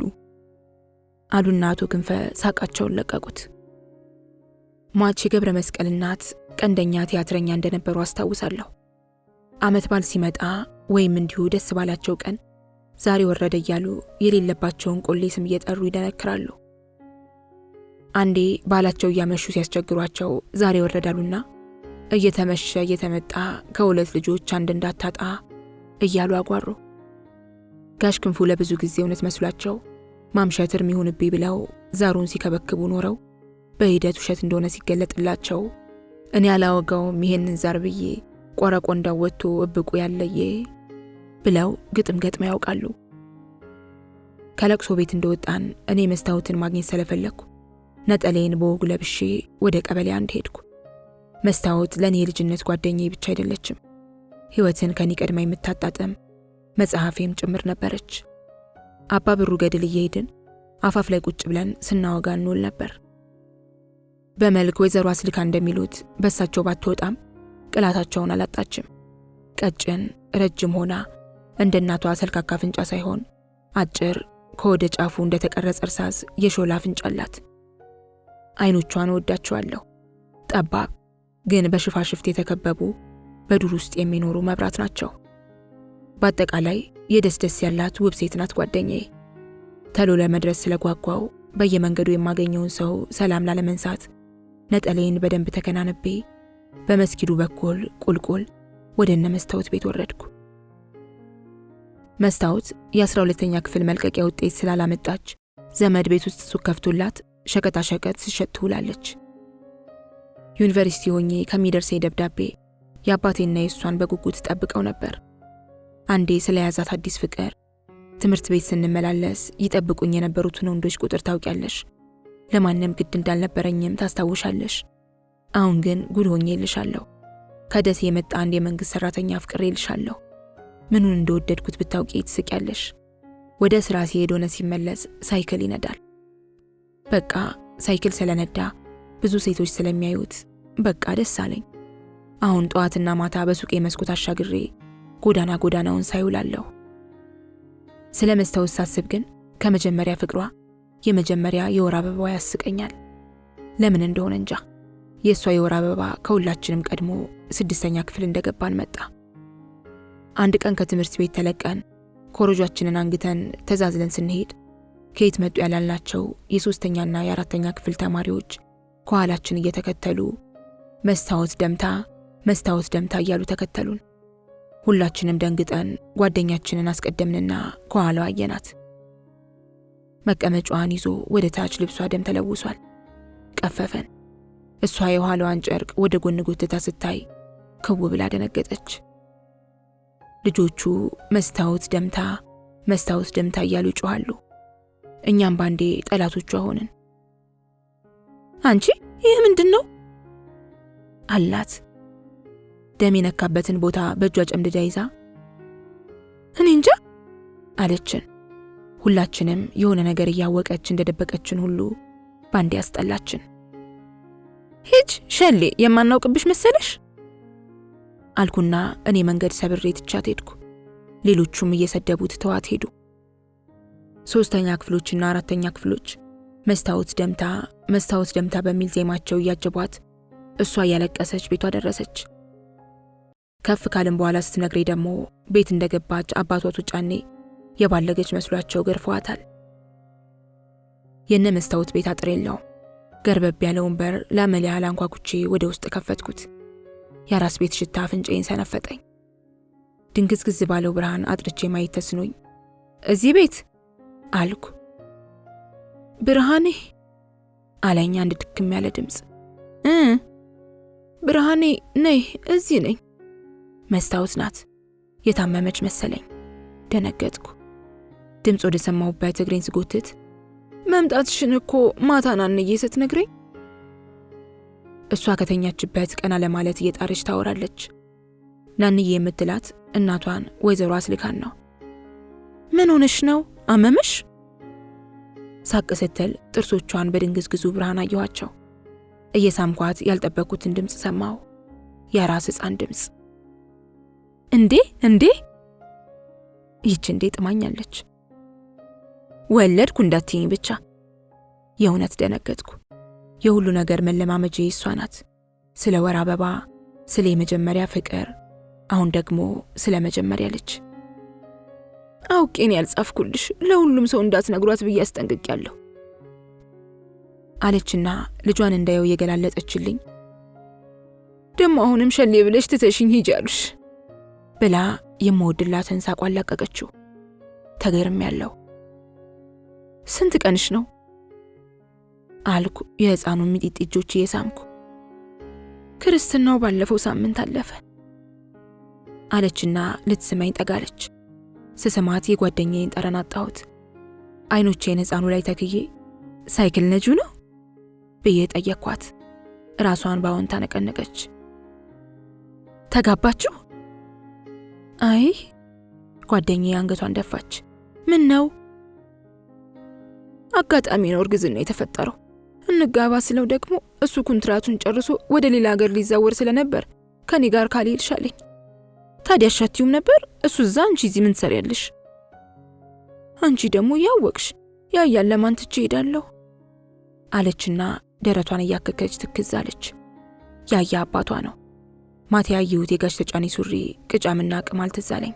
አሉና አቶ ክንፈ ሳቃቸውን ለቀቁት። ሟች የገብረ መስቀል እናት ቀንደኛ ቲያትረኛ እንደነበሩ አስታውሳለሁ። ዓመት በዓል ሲመጣ ወይም እንዲሁ ደስ ባላቸው ቀን ዛሬ ወረደ እያሉ የሌለባቸውን ቆሌ ስም እየጠሩ ይደነክራሉ። አንዴ ባላቸው እያመሹ ሲያስቸግሯቸው ዛሬ ወረዳሉና እየተመሸ እየተመጣ ከሁለት ልጆች አንድ እንዳታጣ እያሉ አጓሩ። ጋሽ ክንፉ ለብዙ ጊዜ እውነት መስሏቸው ማምሸት እርም ይሁንብኝ ብለው ዛሩን ሲከበክቡ ኖረው በሂደት ውሸት እንደሆነ ሲገለጥላቸው እኔ አላወጋውም ይሄንን ዛር ብዬ ቆረቆንዳው ወጥቶ እብቁ ያለየ ብለው ግጥም ገጥመው ያውቃሉ። ከለቅሶ ቤት እንደወጣን እኔ መስታወትን ማግኘት ስለፈለኩ ነጠሌን በወጉ ለብሼ ወደ ቀበሌ አንድ ሄድኩ። መስታወት ለእኔ የልጅነት ጓደኛዬ ብቻ አይደለችም፣ ሕይወትን ከኔ ቀድማ የምታጣጥም መጽሐፌም ጭምር ነበረች። አባ ብሩ ገድል እየሄድን አፋፍ ላይ ቁጭ ብለን ስናወጋ እንውል ነበር። በመልክ ወይዘሮ አስልካ እንደሚሉት በሳቸው ባትወጣም ቅላታቸውን አላጣችም። ቀጭን ረጅም ሆና እንደ እናቷ ሰልካካ አፍንጫ ሳይሆን አጭር ከወደ ጫፉ እንደተቀረጸ እርሳስ የሾላ አፍንጫ አላት። አይኖቿን ወዳቸዋለሁ። ጠባብ ግን በሽፋሽፍት የተከበቡ በዱር ውስጥ የሚኖሩ መብራት ናቸው። በአጠቃላይ የደስ ያላት ውብ ሴት ናት ጓደኛዬ። ተሎ ለመድረስ ስለጓጓው በየመንገዱ የማገኘውን ሰው ሰላም ላለመንሳት ነጠሌን በደንብ ተከናንቤ በመስጊዱ በኩል ቁልቁል ወደ እነ መስታወት ቤት ወረድኩ። መስታወት የ12ኛ ክፍል መልቀቂያ ውጤት ስላላመጣች ዘመድ ቤት ውስጥ ሱቅ ከፍቶላት ሸቀጣ ሸቀጥ ስትሸጥ ትውላለች። ዩኒቨርሲቲ ሆኜ ከሚደርሰኝ ደብዳቤ የአባቴና የእሷን በጉጉት ጠብቀው ነበር። አንዴ ስለያዛት አዲስ ፍቅር ትምህርት ቤት ስንመላለስ ይጠብቁኝ የነበሩትን ወንዶች ቁጥር ታውቂያለሽ። ለማንም ግድ እንዳልነበረኝም ታስታውሻለሽ። አሁን ግን ጉድ ሆኜልሻለሁ። ከደሴ የመጣ አንድ የመንግስት ሰራተኛ አፍቅሬልሻለሁ። ምኑን እንደወደድኩት ብታውቂ ትስቂያለሽ። ወደ ስራ ሲሄድ ሆነ ሲመለስ ሳይክል ይነዳል። በቃ ሳይክል ስለነዳ ብዙ ሴቶች ስለሚያዩት በቃ ደስ አለኝ። አሁን ጠዋትና ማታ በሱቄ መስኮት አሻግሬ ጎዳና ጎዳናውን ሳይውላለሁ። ስለ መስታወት ሳስብ ግን ከመጀመሪያ ፍቅሯ የመጀመሪያ የወር አበባዋ ያስቀኛል። ለምን እንደሆነ እንጃ። የእሷ የወር አበባ ከሁላችንም ቀድሞ 6ኛ ክፍል እንደገባን መጣ። አንድ ቀን ከትምህርት ቤት ተለቀን ኮረጆአችንን አንግተን ተዛዝለን ስንሄድ ከየት መጡ ያላልናቸው የ3ኛና የ4ኛ ክፍል ተማሪዎች ከኋላችን እየተከተሉ መስታወት ደምታ እያሉ ተከተሉን። ሁላችንም ደንግጠን ጓደኛችንን አስቀደምንና ከኋላዋ አየናት። መቀመጫዋን ይዞ ወደ ታች ልብሷ ደም ተለውሷል። ቀፈፈን። እሷ የኋላዋን ጨርቅ ወደ ጎን ጎትታ ስታይ ክው ብላ ደነገጠች። ልጆቹ መስታወት ደምታ እያሉ ይጮኻሉ። እኛም ባንዴ ጠላቶቿ ሆንን። አንቺ ይህ ምንድነው አላት። ደም የነካበትን ቦታ በእጇ ጨምድዳ ይዛ እኔ እንጃ አለችን። ሁላችንም የሆነ ነገር እያወቀች እንደደበቀችን ሁሉ ባንዴ አስጠላችን። ሂጅ ሸሌ የማናውቅብሽ መሰለሽ አልኩና እኔ መንገድ ሰብሬ ትቻት ሄድኩ። ሌሎቹም እየሰደቡት ተዋት ሄዱ። 3ኛ ክፍሎችና 4ኛ ክፍሎች መስታወት ደምታ በሚል ዜማቸው እያጀቧት እሷ እያለቀሰች ቤቷ ደረሰች። ከፍ ካልን በኋላ ስትነግሬ ደግሞ ቤት እንደገባች አባቷ ጫኔ የባለገች መስሏቸው ገርፈዋታል። የነ መስታወት ቤት አጥር የለውም። ገርበብ ያለ ወንበር ለአመል ያህል አንኳኩቼ ወደ ውስጥ ከፈትኩት። የአራስ ቤት ሽታ አፍንጫዬን ሰነፈጠኝ። ድንግዝግዝ ባለው ብርሃን አጥርቼ ማየት ተስኖኝ እዚህ ቤት አልኩ። ብርሃኔ አለኝ አንድ ድክም ያለ ድምፅ። ብርሃኔ ነይ እዚህ ነኝ። መስታወት ናት። የታመመች መሰለኝ። ደነገጥኩ። ድምፅ ወደ ሰማሁበት እግሬን ስጎትት መምጣትሽን እኮ ማታ ናንዬ ስትነግረኝ። እሷ ከተኛችበት ቀና ለማለት እየጣረች ታወራለች። ናንዬ የምትላት እናቷን ወይዘሮ አስልካን ነው። ምን ሆነሽ ነው አመመሽ? ሳቅ ስትል ጥርሶቿን በድንግዝግዙ ብርሃን አየኋቸው። እየሳምኳት ያልጠበቅኩትን ድምፅ ሰማሁ። የራስ ሕፃን ድምፅ። እንዴ ይች እንዴ ጥማኛለች። ወለድኩ እንዳትይኝ ብቻ የእውነት ደነገጥኩ። የሁሉ ነገር መለማመጄ እሷ ናት። ስለ ወር አበባ፣ ስለ የመጀመሪያ ፍቅር፣ አሁን ደግሞ ስለ መጀመሪያ ልጅ። አውቄን ያልጻፍኩልሽ ለሁሉም ሰው እንዳትነግሯት ብዬ አስጠንቅቄያለሁ አለችና ልጇን እንዳየው የገላለጠችልኝ ደሞ አሁንም ሸሌ ብለሽ ትተሽኝ ሂጂ አሉሽ ብላ የምወድላትን ሳቋን ለቀቀችው። ተገርሜያለሁ። ስንት ቀንሽ ነው አልኩ የሕፃኑን ሚጢጢ እጆች እየሳምኩ። ክርስትናው ባለፈው ሳምንት አለፈ አለችና ልትስመኝ ጠጋለች። ስስማት የጓደኛዬን ጠረን አጣሁት። አይኖቼን ሕፃኑ ላይ ተክዬ ሳይክል ነጁ ነው ብዬ ጠየኳት። ራሷን ባወንታ ነቀነቀች። ተጋባችሁ? አይ ጓደኛዬ አንገቷን ደፋች። ምን ነው? አጋጣሚ ነው እርግዝና የተፈጠረው። እንጋባ ስለው ደግሞ እሱ ኮንትራቱን ጨርሶ ወደ ሌላ ሀገር ሊዛወር ስለነበር ከኔ ጋር ካልሄድሽ አለኝ። ታዲያ አሻቲውም ነበር? እሱ እዛ፣ አንቺ እዚህ ምን ትሰሪያለሽ? አንቺ ደግሞ ያወቅሽ ያያለ ማን ትቼ ሄዳለሁ አለችና ደረቷን እያከከች ትክዝ አለች። ያያ አባቷ ነው። ማታ ያየሁት የጋሽ ተጫኒ ሱሪ ቅጫምና ቅማል ትዝ አለኝ።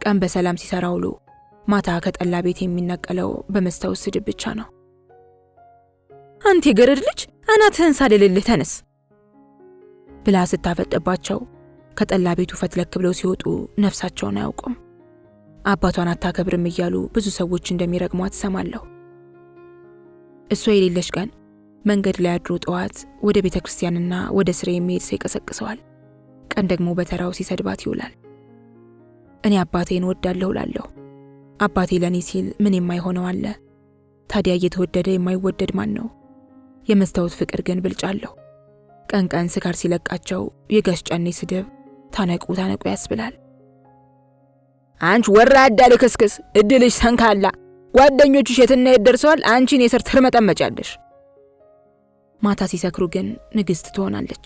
ቀን በሰላም ሲሰራ ውሎ ማታ ከጠላ ቤት የሚነቀለው በመስታወት ስድብ ብቻ ነው። አንተ የገረድ ልጅ አናትህን ሳልልልህ ተነስ ብላ ስታፈጥባቸው ከጠላ ቤቱ ፈትለክ ብለው ሲወጡ ነፍሳቸውን አያውቁም። አባቷን አታከብርም እያሉ ብዙ ሰዎች እንደሚረግሟት ሰማለሁ። እሷ የሌለች ቀን መንገድ ላይ አድሮ ጠዋት ወደ ቤተ ክርስቲያንና ወደ ስራ የሚሄድ ሰው ይቀሰቅሰዋል። ቀን ደግሞ በተራው ሲሰድባት ይውላል። እኔ አባቴን ወዳለሁ እላለሁ። አባቴ ለኔ ሲል ምን የማይሆነው አለ? ታዲያ እየተወደደ የማይወደድ ማን ነው? የመስታወት ፍቅር ግን ብልጫለሁ። ቀን ቀን ስካር ሲለቃቸው የጋሽ ጫኔ ስድብ ታነቁ ታነቁ ያስብላል። አንቺ ወራዳ ልክስክስ፣ እድልሽ ሰንካላ፣ ጓደኞችሽ የትና የት ደርሰዋል፣ አንቺን የስር ትርመጠመጫለሽ። ማታ ሲሰክሩ ግን ንግስት ትሆናለች።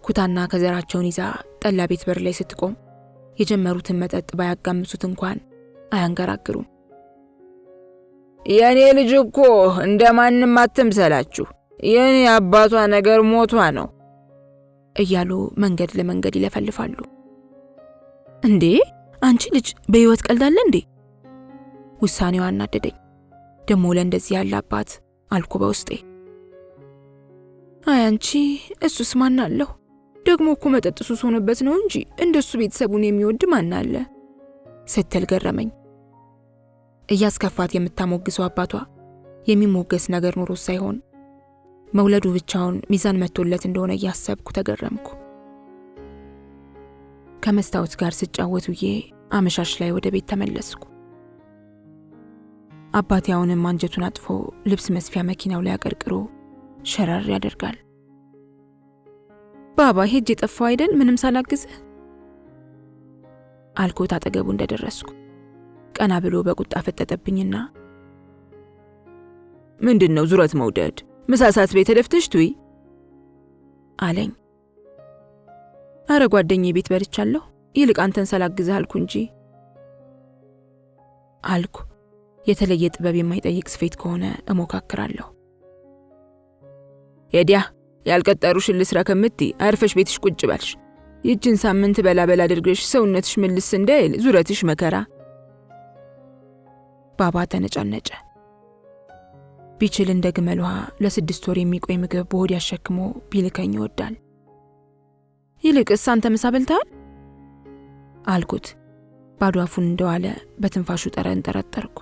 ኩታና ከዘራቸውን ይዛ ጠላ ቤት በር ላይ ስትቆም የጀመሩትን መጠጥ ባያጋምሱት እንኳን አያንገራግሩም። የኔ ልጅ እኮ እንደማንም አትምሰላችሁ፣ የኔ አባቷ ነገር ሞቷ ነው እያሉ መንገድ ለመንገድ ይለፈልፋሉ። እንዴ አንቺ ልጅ በህይወት ቀልዳለ እንዴ? ውሳኔዋ አናደደኝ። ደሞ ለእንደዚህ ያለ አባት አልኩ በውስጤ። አይ አንቺ እሱስ ማን አለው? ደግሞ እኮ መጠጥ ሱስ ሆነበት ነው እንጂ እንደሱ ቤተሰቡን የሚወድ ማን አለ ስትል ገረመኝ። እያስከፋት የምታሞግሰው አባቷ የሚሞገስ ነገር ኖሮ ሳይሆን መውለዱ ብቻውን ሚዛን መጥቶለት እንደሆነ እያሰብኩ ተገረምኩ። ከመስታወት ጋር ስጫወት ውዬ አመሻሽ ላይ ወደ ቤት ተመለስኩ። አባቴ አሁንም አንጀቱን አጥፎ ልብስ መስፊያ መኪናው ላይ አቀርቅሮ ሸረር ያደርጋል። ባባ ሄጅ የጠፋው አይደል ምንም ሳላግዝህ አልኮት አጠገቡ እንደደረስኩ ቀና ብሎ በቁጣ ፈጠጠብኝና ምንድነው ዙረት መውደድ መሳሳት ቤት ተደፍተሽ ትይ አለኝ። አረ ጓደኛዬ ቤት በልቻለሁ፣ ይልቅ አንተን ሳላግዝህ አልኩ እንጂ አልኩ። የተለየ ጥበብ የማይጠይቅ ስፌት ከሆነ እሞካክራለሁ። ሄዲያ ያልቀጠሩሽን ልስራ ከምትይ አርፈሽ ቤትሽ ቁጭ ባልሽ። ይህችን ሳምንት በላ አድርገሽ ሰውነትሽ መልስ እንዳይል ዙረትሽ መከራ። ባባ ተነጫነጨ። ቢችል እንደ ግመል ውሃ ለ6 ወር የሚቆይ ምግብ በሆድ ያሸክሞ ቢልከኝ ይወዳል። ይልቅስ አንተ ምሳ በልተሃል አልኩት። ባዶ አፉን እንደዋለ በትንፋሹ ጠረን ጠረጠርኩ።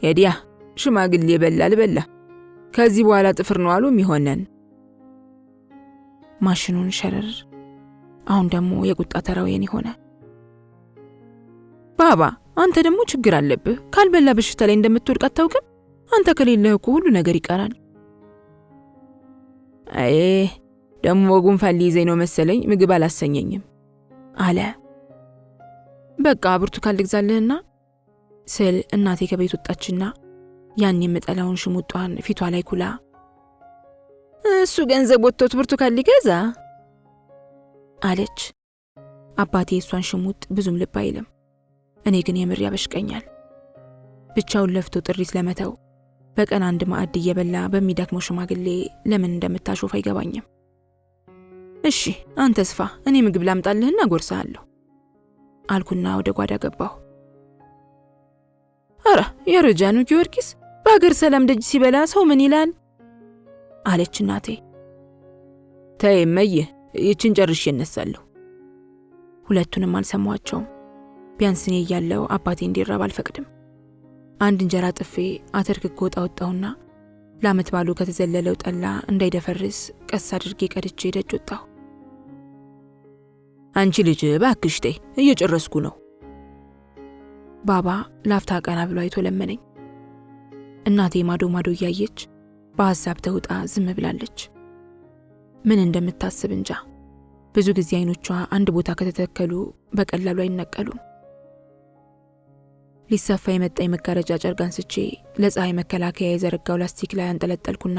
ሄዲያ ሽማግሌ በላ ከዚህ በኋላ ጥፍር ነው አሉ የሚሆነን። ማሽኑን ሸረር። አሁን ደግሞ የቁጣ ተራው የኔ ሆነ። ባባ አንተ ደግሞ ችግር አለብህ። ካልበላ በሽታ ላይ እንደምትወድቅ አታውቅም? አንተ ከሌለህ እኮ ሁሉ ነገር ይቀራል። አይ ደግሞ ጉንፋን ሊይዘኝ ነው መሰለኝ፣ ምግብ አላሰኘኝም አለ። በቃ ብርቱካን ልግዛልህና ስል እናቴ ከቤት ወጣችና ያን የምጠላውን ሽሙጧን ፊቷ ላይ ኩላ እሱ ገንዘብ ወጥቶት ብርቱካን ሊገዛ አለች። አባቴ እሷን ሽሙጥ ብዙም ልብ አይልም። እኔ ግን የምር ያበሽቀኛል። ብቻውን ለፍቶ ጥሪት ለመተው በቀን አንድ ማዕድ እየበላ በሚደክመው ሽማግሌ ለምን እንደምታሾፍ አይገባኝም። እሺ አንተ ስፋ፣ እኔ ምግብ ላምጣልህና ጎርሳለሁ አልኩና ወደ ጓዳ ገባሁ። አረ የረጃኑ ጊዮርጊስ በአገር ሰላም ደጅ ሲበላ ሰው ምን ይላል አለች እናቴ። ተይ እመዬ፣ ይችን ጨርሼ እነሳለሁ። ሁለቱንም አልሰማቸውም። ቢያንስ እኔ እያለሁ አባቴ እንዲራብ አልፈቅድም። አንድ እንጀራ ጥፌ አተርክኮ ወጣውና ለዓመት ባሉ ከተዘለለው ጠላ እንዳይደፈርስ ቀስ አድርጌ ቀድቼ ደጅ ወጣሁ። አንቺ ልጅ እባክሽ ተይ፣ እየጨረስኩ ነው። ባባ ላፍታ ቀና ብሎ አይቶ ለመነኝ። እናቴ ማዶ ማዶ እያየች በሐሳብ ተውጣ ዝም ብላለች። ምን እንደምታስብ እንጃ። ብዙ ጊዜ አይኖቿ አንድ ቦታ ከተተከሉ በቀላሉ አይነቀሉም። ሊሰፋ የመጣ የመጋረጃ ጨርቅ አንስቼ ለፀሐይ መከላከያ የዘረጋው ላስቲክ ላይ አንጠለጠልኩና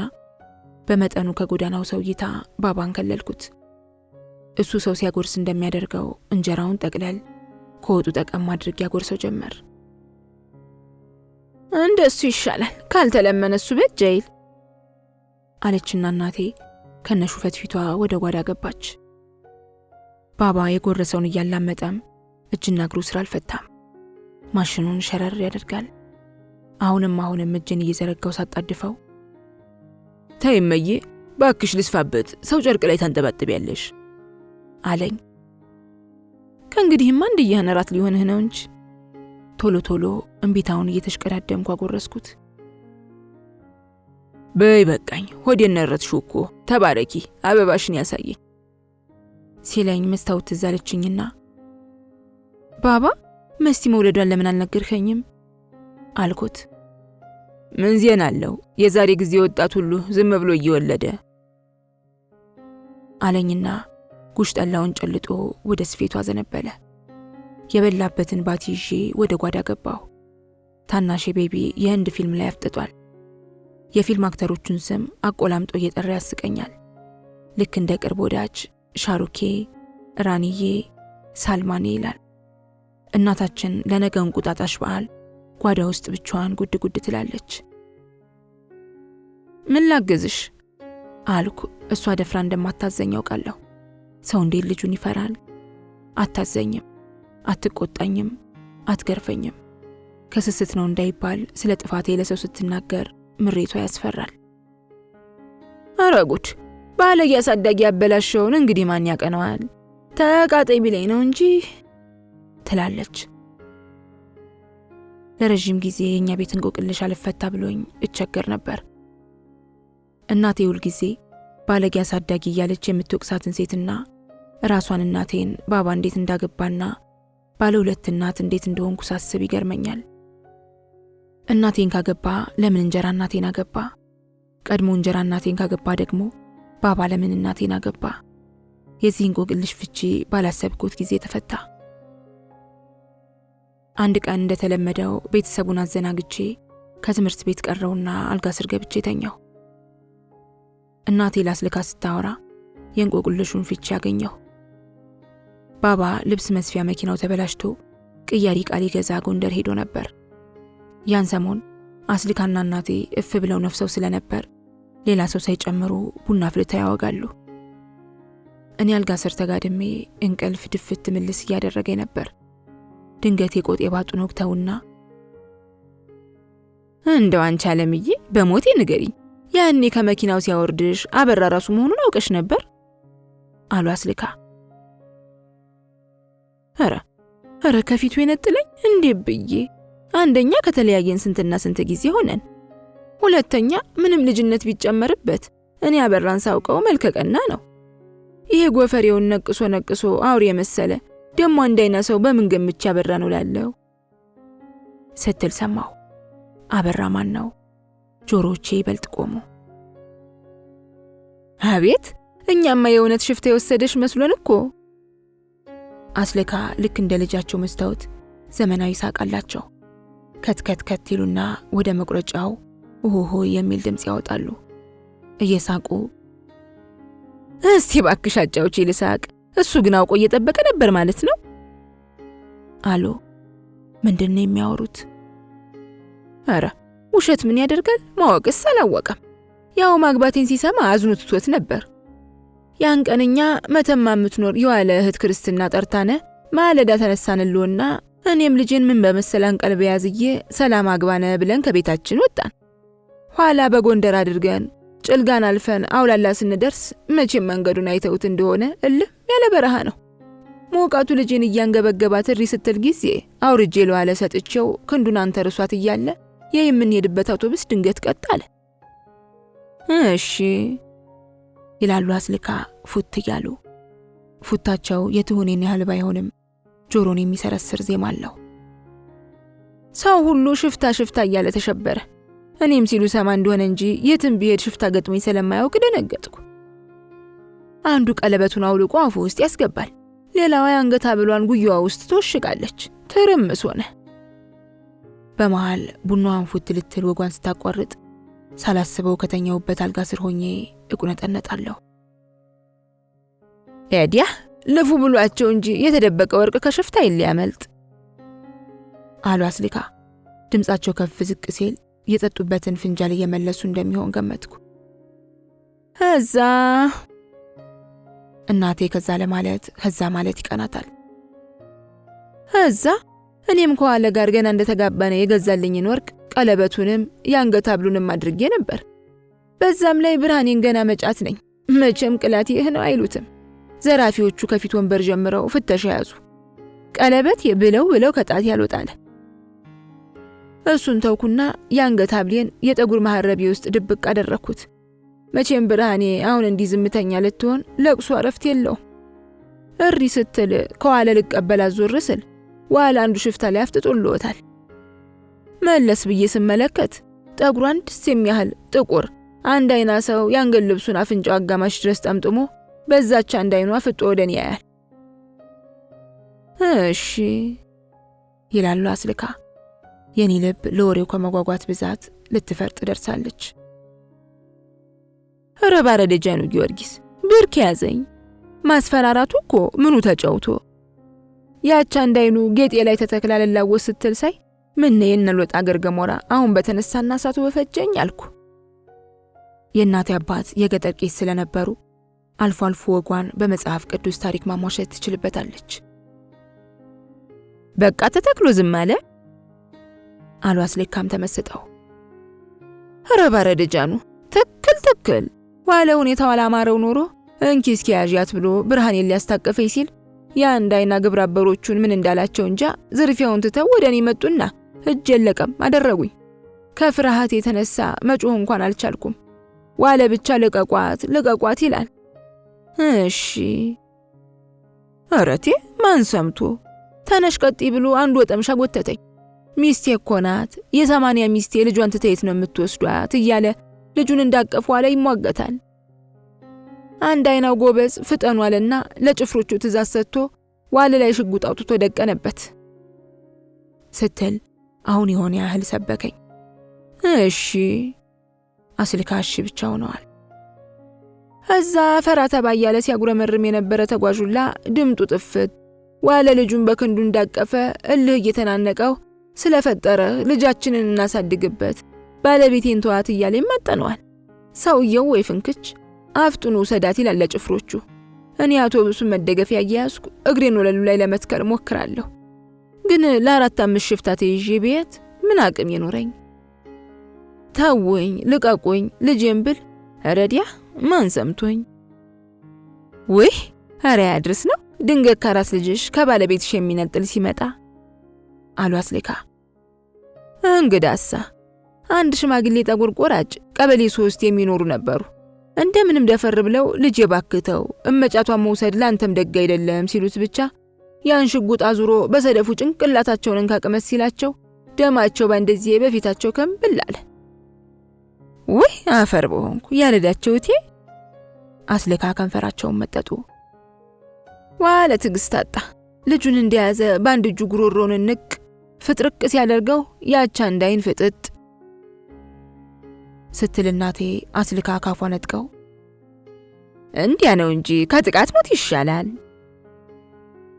በመጠኑ ከጎዳናው ሰው እይታ ባባን ከለልኩት። እሱ ሰው ሲያጎርስ እንደሚያደርገው እንጀራውን ጠቅለል ከወጡ ጠቀም አድርጌ ያጎርሰው ጀመር። እንደሱ ይሻላል ካልተለመነ እሱ በጀይል አለችና እናቴ ከነሹፈት ፊቷ ወደ ጓዳ ገባች። ባባ የጎረሰውን እያላመጠም እጅና እግሩ ስራ አልፈታም። ማሽኑን ሸረር ያደርጋል። አሁንም እጅን እየዘረጋው ሳጣድፈው ተይ እመዬ ባክሽ ልስፋበት፣ ሰው ጨርቅ ላይ ታንጠባጥቢያለሽ አለኝ። ከእንግዲህማ እንዲያህን ራት ሊሆንህ ነው እንጂ። ቶሎ እምቢታውን እየተሽቀዳደምኩ አጎረስኩት። በይ በቃኝ፣ ሆዴን ነረትሽው እኮ ተባረኪ፣ አበባሽን ያሳየኝ ሲለኝ መስታወት ትዝ አለችኝና ባባ መስቲ መውለዷን ለምን አልነገርከኝም አልኩት። ምን ዜና አለው? የዛሬ ጊዜ ወጣት ሁሉ ዝም ብሎ እየወለደ አለኝና ጉሽ ጠላውን ጨልጦ ወደ ስፌቱ አዘነበለ። የበላበትን ባቲ ይዤ ወደ ጓዳ ገባሁ። ታናሼ ቤቢ የህንድ ፊልም ላይ አፍጥጧል። የፊልም አክተሮቹን ስም አቆላምጦ እየጠራ ያስቀኛል። ልክ እንደ ቅርብ ወዳጅ ሻሩኬ፣ ራኒዬ፣ ሳልማኔ ይላል። እናታችን ለነገ እንቁጣጣሽ በዓል ጓዳ ውስጥ ብቻዋን ጉድ ጉድ ትላለች። ምን ላገዝሽ አልኩ። እሷ ደፍራ እንደማታዘኝ ያውቃለሁ። ሰው እንዴት ልጁን ይፈራል? አታዘኝም፣ አትቆጣኝም፣ አትገርፈኝም። ከስስት ነው እንዳይባል ስለ ጥፋቴ ለሰው ስትናገር ምሬቷ ያስፈራል። ኧረ ጉድ! ባለጌ አሳዳጊ ያበላሸውን እንግዲህ ማን ያቀነዋል? ተቃጣይ ቢለኝ ነው እንጂ ትላለች። ለረጅም ጊዜ የኛ ቤት እንቆቅልሽ አልፈታ ብሎኝ እቸገር ነበር። እናቴ ሁል ጊዜ ባለጌ አሳዳጊ እያለች የምትወቅሳትን ሴትና ራሷን እናቴን ባባ እንዴት እንዳገባና ባለ ሁለት እናት እንዴት እንደሆንኩ ሳስብ ይገርመኛል። እናቴን ካገባ ለምን እንጀራ እናቴን አገባ? ቀድሞ እንጀራ እናቴን ካገባ ደግሞ ባባ ለምን እናቴን አገባ? የዚህ እንቆቅልሽ ፍቺ ባላሰብኩት ጊዜ ተፈታ። አንድ ቀን እንደተለመደው ቤተሰቡን አዘናግቼ ከትምህርት ቤት ቀረውና አልጋ ስር ገብቼ ተኛሁ። እናቴ ላስልካ ስታወራ የእንቆቅልሹን ፍቺ ያገኘሁ። ባባ ልብስ መስፊያ መኪናው ተበላሽቶ ቅያሪ ቃል ሊገዛ ጎንደር ሄዶ ነበር። ያን ሰሞን አስልካና እናቴ እፍ ብለው ነፍሰው ስለነበር ሌላ ሰው ሳይጨምሩ ቡና አፍልተው ያወጋሉ። እኔ አልጋ ስር ተጋድሜ እንቅልፍ ድፍት ምልስ እያደረገኝ ነበር። ድንገት የቆጥ የባጡን ወቅተውና እንደው አንቺ አለምዬ በሞቴ ንገሪኝ፣ ያኔ ከመኪናው ሲያወርድሽ አበራ ራሱ መሆኑን አውቀሽ ነበር አሉ አስልካ። ኧረ ከፊቱ የነጥለኝ እንዴ ብዬ፣ አንደኛ ከተለያየን ስንትና ስንት ጊዜ ሆነን፣ ሁለተኛ ምንም ልጅነት ቢጨመርበት እኔ አበራን ሳውቀው መልከቀና ነው። ይሄ ጎፈሬውን ነቅሶ አውሬ የመሰለ ደሞ አንዳይና ሰው በምን ገምቻ አበራ ነው ላለው ስትል ሰማሁ። አበራ ማን ነው? ጆሮቼ ይበልጥ ቆሙ። አቤት እኛማ የእውነት ሽፍታ የወሰደሽ መስሎን እኮ። አስልካ ልክ እንደ ልጃቸው መስታወት ዘመናዊ ሳቃላቸው። ከትከት ይሉና ወደ መቁረጫው ኦሆ የሚል ድምጽ ያወጣሉ። እየሳቁ እስቲ ባክሽ አጫውጪ ልሳቅ፣ እሱ ግን አውቆ እየጠበቀ ነበር ማለት ነው አሉ። ምንድነው የሚያወሩት? ኧረ ውሸት ምን ያደርጋል? ማወቅስ አላወቀም። ያው ማግባቴን ሲሰማ አዝኖ ትቶት ነበር። ያን ቀንኛ መተማ የምትኖር የዋለ እህት ክርስትና ጠርታነ ማለዳ ተነሳንልውና እኔም ልጄን ምን በመሰላን ቀልብ ያዝዬ ሰላም አግባነ ብለን ከቤታችን ወጣን። ኋላ በጎንደር አድርገን ጭልጋን አልፈን አውላላ ስንደርስ መቼም መንገዱን አይተውት እንደሆነ እልም ያለ በረሃ ነው። ሞቃቱ ልጄን እያንገበገባት እሪ ስትል ጊዜ አውርጄ ለዋለ ሰጥቼው ክንዱን አንተርሷት እያለ የምንሄድበት አውቶቡስ ድንገት ቀጥ አለ። እሺ ይላሉ አስልካ ፉት እያሉ። ፉታቸው የትሁኔን ያህል ባይሆንም ጆሮን የሚሰረስር ዜማ አለው። ሰው ሁሉ ሽፍታ ሽፍታ እያለ ተሸበረ። እኔም ሲሉ ሰማ እንደሆነ እንጂ የትም ብሄድ ሽፍታ ገጥሞኝ ስለማያውቅ ደነገጥኩ። አንዱ ቀለበቱን አውልቆ አፉ ውስጥ ያስገባል፣ ሌላዋ የአንገት ሐብሏን ጉያዋ ውስጥ ትወሽቃለች። ትርምስ ሆነ። በመሃል ቡናዋን ፉት ልትል ወጓን ስታቋርጥ ሳላስበው ከተኛውበት አልጋ ስር ሆኜ እቁነጠነጣለሁ። ኤዲያ ልፉ ብሏቸው እንጂ የተደበቀ ወርቅ ከሽፍታ ይሊያመልጥ አሉ አስልካ። ድምጻቸው ከፍ ዝቅ ሲል የጠጡበትን ፍንጃል እየመለሱ እንደሚሆን ገመትኩ። እዛ እናቴ ከዛ ለማለት ከዛ ማለት ይቀናታል። እዛ እኔም ከዋለ ጋር ገና እንደተጋባነ የገዛልኝን ወርቅ ቀለበቱንም የአንገት ሐብሉንም አድርጌ ነበር። በዛም ላይ ብርሃኔን ገና መጫት ነኝ። መቼም ቅላት ይህ ነው አይሉትም። ዘራፊዎቹ ከፊት ወንበር ጀምረው ፍተሻ ያዙ። ቀለበት ብለው ከጣት ያልወጣለ። እሱን ተውኩና የአንገት ሐብሌን የጠጉር መሐረቤ ውስጥ ድብቅ አደረኩት። መቼም ብርሃኔ አሁን እንዲህ ዝምተኛ ልትሆን ለቅሶ አረፍት የለውም። እሪ ስትል ከዋለ ልቀበላት ዞር ስል ዋለ አንዱ ሽፍታ ላይ አፍጥጦልዎታል። መለስ ብዬ ስመለከት ጠጉሯን ደስ የሚያህል ጥቁር አንድ አይና ሰው የአንገት ልብሱን አፍንጫው አጋማሽ ድረስ ጠምጥሞ በዛች አንድ አይኗ ፍጦ ወደኔ ያያል። እሺ ይላሉ አስልካ። የኔ ልብ ለወሬው ከመጓጓት ብዛት ልትፈርጥ ደርሳለች። ኧረ ባረደ ጃኑ ጊዮርጊስ ብርክ ያዘኝ። ማስፈራራቱ እኮ ምኑ ተጫውቶ ያቻ አንድ አይኑ ጌጤ ላይ ተተክላ ልላወስ ስትል ሳይ ምን የነሎጥ አገር ገሞራ አሁን በተነሳና ሳቱ በፈጀኝ አልኩ። የእናቴ አባት የገጠር ቄስ ስለነበሩ አልፎ አልፎ ወጓን በመጽሐፍ ቅዱስ ታሪክ ማሟሸት ትችልበታለች። በቃ ተተክሎ ዝም አለ አሉ አስልካም ተመስጠው። ኧረ ባረደ ጃኑ ትክክል ዋለ ሁኔታው አላማረው ኖሮ እንኪ እስኪ ያዣት ብሎ ብርሃኔን ሊያስታቀፈኝ ሲል የአንድ አይና ግብረ አበሮቹን ምን እንዳላቸው እንጃ ዝርፊያውን ትተው ወደኔ መጡና እጅ የለቀም አደረጉኝ። ከፍርሃት የተነሳ መጮህ እንኳን አልቻልኩም። ዋለ ብቻ ልቀቋት ይላል። እሺ አረቴ ማን ሰምቶ ተነሽ ቀጥ ብሎ አንድ ወጠምሻ ጎተተኝ። ሚስቴ እኮ ናት፣ የ80 ሚስቴ ልጇን ትተይት ነው የምትወስዷት እያለ ልጁን እንዳቀፉ ዋለ ይሟገታል። አንድ አይናው ጎበዝ ፍጠኑ አለና ለጭፍሮቹ ትእዛዝ ሰጥቶ ዋለ ላይ ሽጉጥ አውጥቶ ደቀነበት ስትል አሁን የሆነ ያህል ሰበከኝ። እሺ አስልካ እሺ ብቻ ሆነዋል። እዛ ፈራ ተባ እያለ ሲያጉረመርም የነበረ ተጓዡላ ድምጡ ጥፍት ዋለ ልጁን በክንዱ እንዳቀፈ እልህ እየተናነቀው ስለፈጠረ ልጃችንን እናሳድግበት ባለቤቴን ተዋት እያለ ይመጠነዋል። ሰውየው ወይ ፍንክች አፍጡኑ ሰዳት ይላል ለጭፍሮቹ። እኔ አውቶቡሱን መደገፊያ እያያዝኩ እግሬን ወለሉ ላይ ለመትከል ሞክራለሁ። ግን ለ4-5 ሽፍታ ተይዤ ቤት ምን አቅም ይኖረኝ? ተውኝ ልቀቁኝ ልጄን ብል ረዲያ ማን ሰምቶኝ? ወይ ኧረ ያድርስ ነው ድንገት ከራስ ልጅሽ ከባለቤትሽ የሚነጥል ሲመጣ አሉ አስልካ። እንግዳሳ አንድ ሽማግሌ ጠጉር ቆራጭ ቀበሌ 3 የሚኖሩ ነበሩ። እንደምንም ደፈር ብለው ልጅ የባክተው እመጫቷን መውሰድ ላንተም ደግ አይደለም ሲሉት ብቻ ያን ሽጉጥ አዙሮ በሰደፉ ጭንቅላታቸውን እንካቀመስ ሲላቸው ደማቸው ባንደዚህ በፊታቸው ከምብል አለ። ወይ አፈር በሆንኩ ያለዳቸው እቴ አስልካ ከንፈራቸውን መጠጡ። ዋለ ትግስት አጣ። ልጁን እንደያዘ ባንድ እጁ ጉሮሮን ንቅ ፍጥርቅ ሲያደርገው ያቻ እንዳይን ፍጥጥ ስትል እናቴ አስልካ ካፏ ነጥቀው እንዲያ ነው እንጂ ከጥቃት ሞት ይሻላል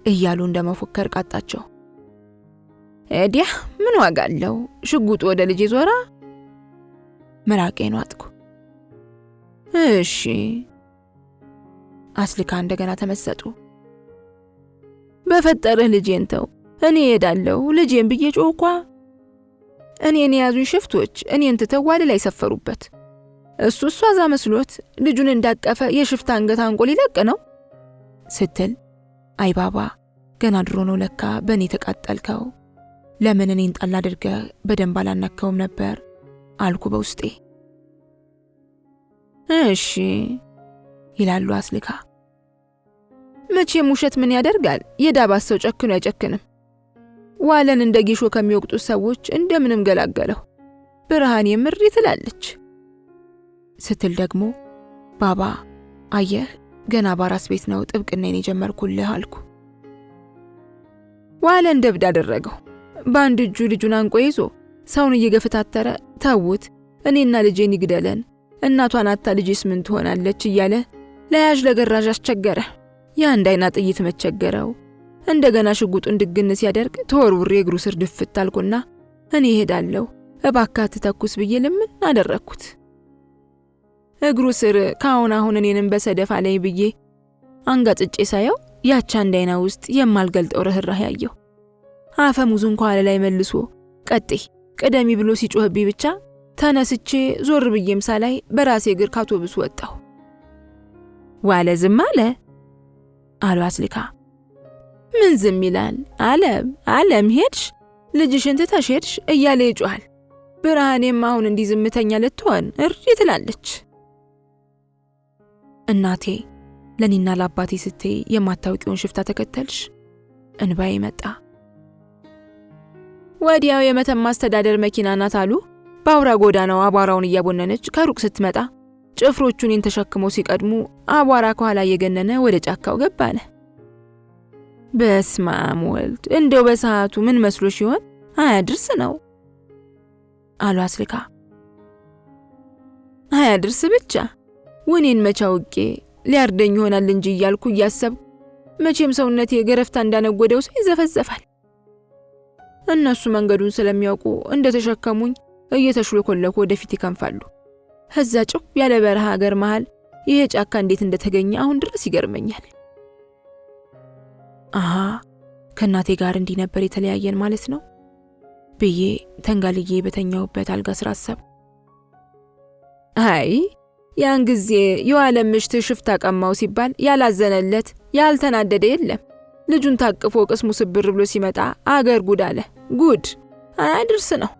እያሉ እንደመፎከር ቃጣቸው። ኤዲያ ምን ዋጋ አለው ሽጉጡ ወደ ልጅ ዞራ ምራቄን ዋጥኩ። እሺ አስልካ እንደገና ተመሰጡ። በፈጠረህ ልጄን ተው፣ እኔ ሄዳለሁ ልጄን ብዬ ጮኳ። እኔን የያዙኝ ሽፍቶች እኔን ትተው ዋል ላይ ሰፈሩበት። እሱ አዛ መስሎት ልጁን እንዳቀፈ የሽፍታ አንገት አንቆ ሊለቅ ነው ስትል አይ ባባ ገና ድሮ ነው ለካ በእኔ ተቃጠልከው። ለምን እኔን ጣል አድርገህ በደንብ አላነከውም ነበር አልኩ በውስጤ። እሺ ይላሉ አስልካ። መቼም ውሸት ምን ያደርጋል፣ የዳባስ ሰው ጨክኖ አይጨክንም። ዋለን እንደ ጌሾ ከሚወቅጡት ሰዎች እንደምንም ገላገለው። ብርሃን የምሪ ትላለች ስትል ደግሞ ባባ አየህ ገና ባራስ ቤት ነው ጥብቅናዬን የጀመርኩልህ አልኩ። ዋለን ደብድ አደረገው። በአንድ እጁ ልጁን አንቆ ይዞ ሰውን እየገፈታተረ ተውት እኔና ልጄን ይግደለን፣ እናቷን አታ ልጄስ ምን ትሆናለች እያለ ለያዥ ለገራዥ አስቸገረ። የአንድ አይና ጥይት መቸገረው። እንደገና ሽጉጡን ድግን ሲያደርግ ተወርውሬ እግሩ ስር ድፍት አልኩና እኔ ሄዳለሁ እባክህ ተተኩስ ብዬ ለምን አደረኩት። እግሩ ስር ካሁን እኔንም በሰደፍ አለኝ ብዬ አንጋጥጬ ሳየው ያቻ አንድ አይና ውስጥ የማልገልጠው ርህራህ ያየው። አፈሙዙን ከኋላ ላይ መልሶ ቀጤ ቀደሚ ብሎ ሲጮህብኝ ብቻ ተነስቼ ዞር ብዬም ሳላይ በራሴ እግር ካውቶቡስ ወጣሁ። ዋለ ዝም አሉ አስልካ። ምን ዝም ይላል? ዓለም ሄድሽ ልጅሽን ትተሽ ሄድሽ እያለ ይጮሃል። ብርሃኔም አሁን እንዲህ ዝምተኛ ልትሆን እሪ ትላለች። እናቴ ለኔና ለአባቴ ስትይ የማታውቂውን ሽፍታ ተከተልሽ? እንባዬ መጣ። ወዲያው የመተማ አስተዳደር መኪና ናት አሉ። በአውራ ጎዳናው አቧራውን እያቦነነች ከሩቅ ስትመጣ ጭፍሮቹን እኔን ተሸክመው ሲቀድሙ አቧራ ከኋላ እየገነነ ወደ ጫካው ገባነ። በስመ አብ ወልድ፣ እንደው በሰዓቱ ምን መስሎሽ ይሆን? አያድርስ ነው አሉ አስልካ። አያድርስ ብቻ ወኔን መቻውቄ ሊያርደኝ ይሆናል እንጂ እያልኩ እያሰብኩ መቼም ሰውነቴ ገረፍታ እንዳነጎደው ሰው ይዘፈዘፋል። እነሱ መንገዱን ስለሚያውቁ እንደተሸከሙኝ እየተሽለኮለኩ ወደፊት ይከንፋሉ። እዛ ጭው ያለ በረሃ ሀገር መሃል ይሄ ጫካ እንዴት እንደተገኘ አሁን ድረስ ይገርመኛል። አሃ ከእናቴ ጋር እንዲህ ነበር የተለያየን ማለት ነው ብዬ ተንጋልዬ በተኛውበት አልጋ ስራ አሰብኩ። አይ ያን ጊዜ የዋለም ምሽት ሽፍታ ቀማው ሲባል ያላዘነለት ያልተናደደ የለም። ልጁን ታቅፎ ቅስሙ ስብር ብሎ ሲመጣ አገር ጉድ አለ። ጉድ አያድርስ ነው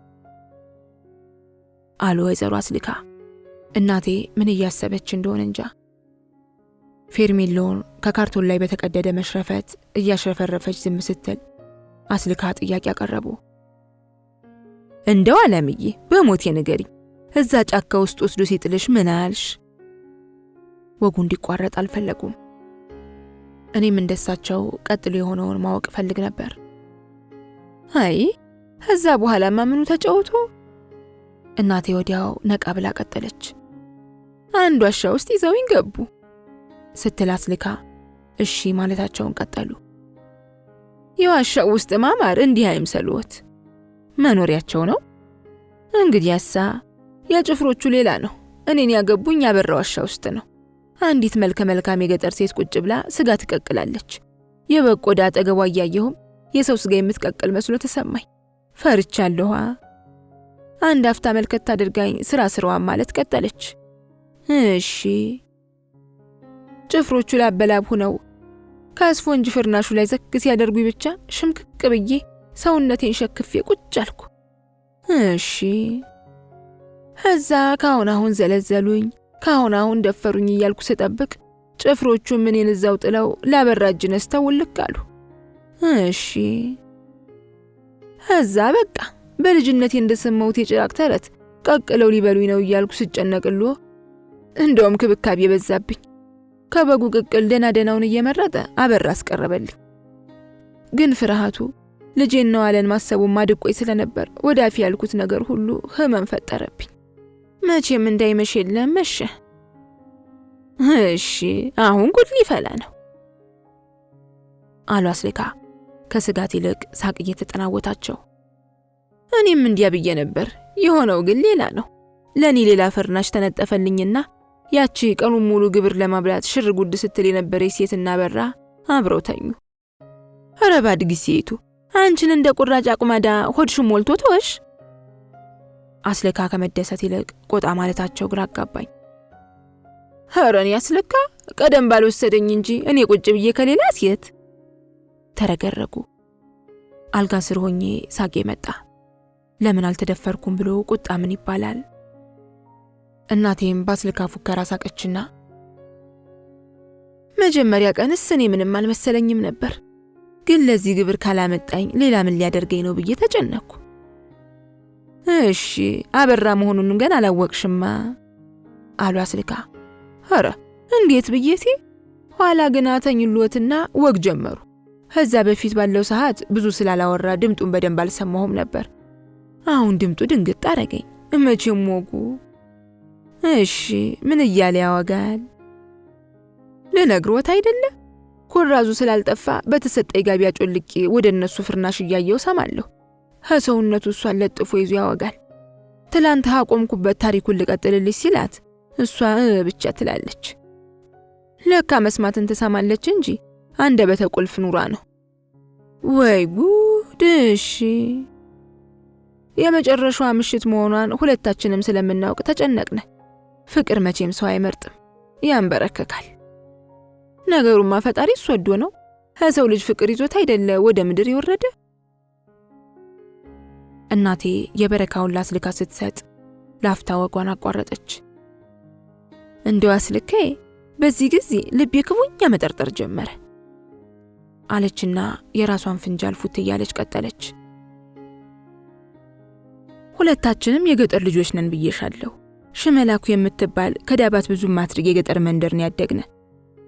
አሉ ወይዘሮ አስልካ። እናቴ ምን እያሰበች እንደሆነ እንጃ። ፌርሜሎን ከካርቶን ላይ በተቀደደ መሽረፈት እያሽረፈረፈች ዝም ስትል አስልካ ጥያቄ አቀረቡ። እንደው ዓለምዬ በሞቴ ንገሪኝ፣ እዛ ጫካ ውስጥ ወስዶ ሲጥልሽ ምን አልሽ? ወጉ እንዲቋረጥ አልፈለጉም። እኔም እንደሳቸው ቀጥሎ የሆነውን ማወቅ ፈልግ ነበር። አይ እዛ በኋላማ ምኑ ተጫውቶ? እናቴ ወዲያው ነቃ ብላ ቀጠለች። አንድ ዋሻ ውስጥ ይዘውኝ ገቡ ስትል አስልካ እሺ ማለታቸውን ቀጠሉ። የዋሻው ውስጥ ማማር እንዲህ አይምሰልዎት፣ መኖሪያቸው ነው። እንግዲያሳ የጭፍሮቹ ሌላ ነው። እኔን ያገቡኝ ያበራ ዋሻ ውስጥ ነው። አንዲት መልከ መልካም የገጠር ሴት ቁጭ ብላ ስጋ ትቀቅላለች። የበቆዳ አጠገቧ እያየሁም የሰው ስጋ የምትቀቅል መስሎ ተሰማኝ። ፈርቻለሁ። አንድ አፍታ መልከት አድርጋኝ ስራዋን ማለት ቀጠለች። እሺ ጭፍሮቹ ላበላብ ሆነው ከስፎንጅ ፍርናሹ ላይ ዘግ ሲያደርጉኝ ብቻ ሽምክክ ብዬ ሰውነቴን ሸክፌ ቁጭ አልኩ። እሺ እዛ ካሁን ዘለዘሉኝ፣ ካሁን ደፈሩኝ እያልኩ ስጠብቅ ጭፍሮቹ ምንን እዛው ጥለው ላበራጅ ነስተው ልክ አሉ። እሺ እዛ በቃ በልጅነቴ እንደሰማሁት የጭራቅ ተረት ቀቅለው ሊበሉኝ ነው እያልኩ ስጨነቅሎ እንደውም ክብካቤ በዛብኝ። ከበጉ ቅቅል ደናደናውን እየመረጠ አበራ አስቀረበልኝ። ግን ፍርሃቱ ልጄን ነው አለን ማሰቡም አድቆይ ስለነበር ወዳፊ ያልኩት ነገር ሁሉ ህመም ፈጠረብኝ። መቼም እንዳይመሽ የለም መሸ። እሺ አሁን ጉድ ሊፈላ ነው አሉ አስልካ ከስጋት ይልቅ ሳቅ እየተጠናወታቸው። እኔም እንዲያ ብዬ ነበር፣ የሆነው ግን ሌላ ነው። ለኔ ሌላ ፍርናሽ ተነጠፈልኝና ያቺ ቀኑን ሙሉ ግብር ለማብላት ሽር ጉድ ስትል የነበረች ሴትና በራ አብረው ተኙ። ኧረ ባድጊሴቱ አንቺን እንደ ቁራጭ አቁማዳ ሆድሽ ሞልቶ ተወሽ። አስለካ ከመደሰት ይልቅ ቆጣ ማለታቸው ግራ አጋባኝ። ኧረ እኔ አስለካ ቀደም ባልወሰደኝ እንጂ እኔ ቁጭ ብዬ ከሌላ ሴት ተረገረጉ። አልጋ ስር ሆኜ ሳቄ መጣ። ለምን አልተደፈርኩም ብሎ ቁጣ ምን ይባላል? እናቴም ባስልካ ፉከራ ሳቀችና መጀመሪያ ቀንስ እኔ ምንም አልመሰለኝም ነበር፣ ግን ለዚህ ግብር ካላመጣኝ ሌላ ምን ሊያደርገኝ ነው ብዬ ተጨነኩ። እሺ አበራ መሆኑን ግን አላወቅሽማ አሉ አስልካ። ኧረ እንዴት ብዬቴ? ኋላ ግን አተኝሎትና ወግ ጀመሩ። ከዛ በፊት ባለው ሰዓት ብዙ ስላላወራ ድምጡን በደንብ አልሰማሁም ነበር። አሁን ድምጡ ድንግጥ አረገኝ። መቼም ወጉ። እሺ ምን እያለ ያወጋል? ልነግሮት አይደለ? ኩራዙ ስላልጠፋ በተሰጠኝ ጋቢ አጮልቄ ወደ እነሱ ፍርናሽ እያየው ሰማለሁ። ከሰውነቱ እሷን ለጥፎ ይዞ ያወጋል። ትላንት አቆምኩበት ታሪኩን ልቀጥልልሽ ሲላት እሷ ብቻ ትላለች። ለካ መስማትን ትሰማለች እንጂ አንደበተ ቁልፍ ኑሯ ነው። ወይ ጉድ! እሺ የመጨረሻዋ ምሽት መሆኗን ሁለታችንም ስለምናውቅ ተጨነቅነ። ፍቅር መቼም ሰው አይመርጥም፣ ያንበረከካል። ነገሩማ ፈጣሪ ወዶ ነው። ከሰው ልጅ ፍቅር ይዞት አይደለ ወደ ምድር ይወረደ። እናቴ የበረካውን ላስልካ ስትሰጥ ላፍታ ወጓን አቋረጠች። እንደው አስልኬ በዚህ ጊዜ ልቤ ክፉኛ መጠርጠር ጀመረ አለችና የራሷን ፍንጃል ፉት እያለች ቀጠለች። ሁለታችንም የገጠር ልጆች ነን ብዬሻለሁ። ሽመላኩ የምትባል ከዳባት ብዙ ማትሪግ የገጠር መንደርን ያደግነ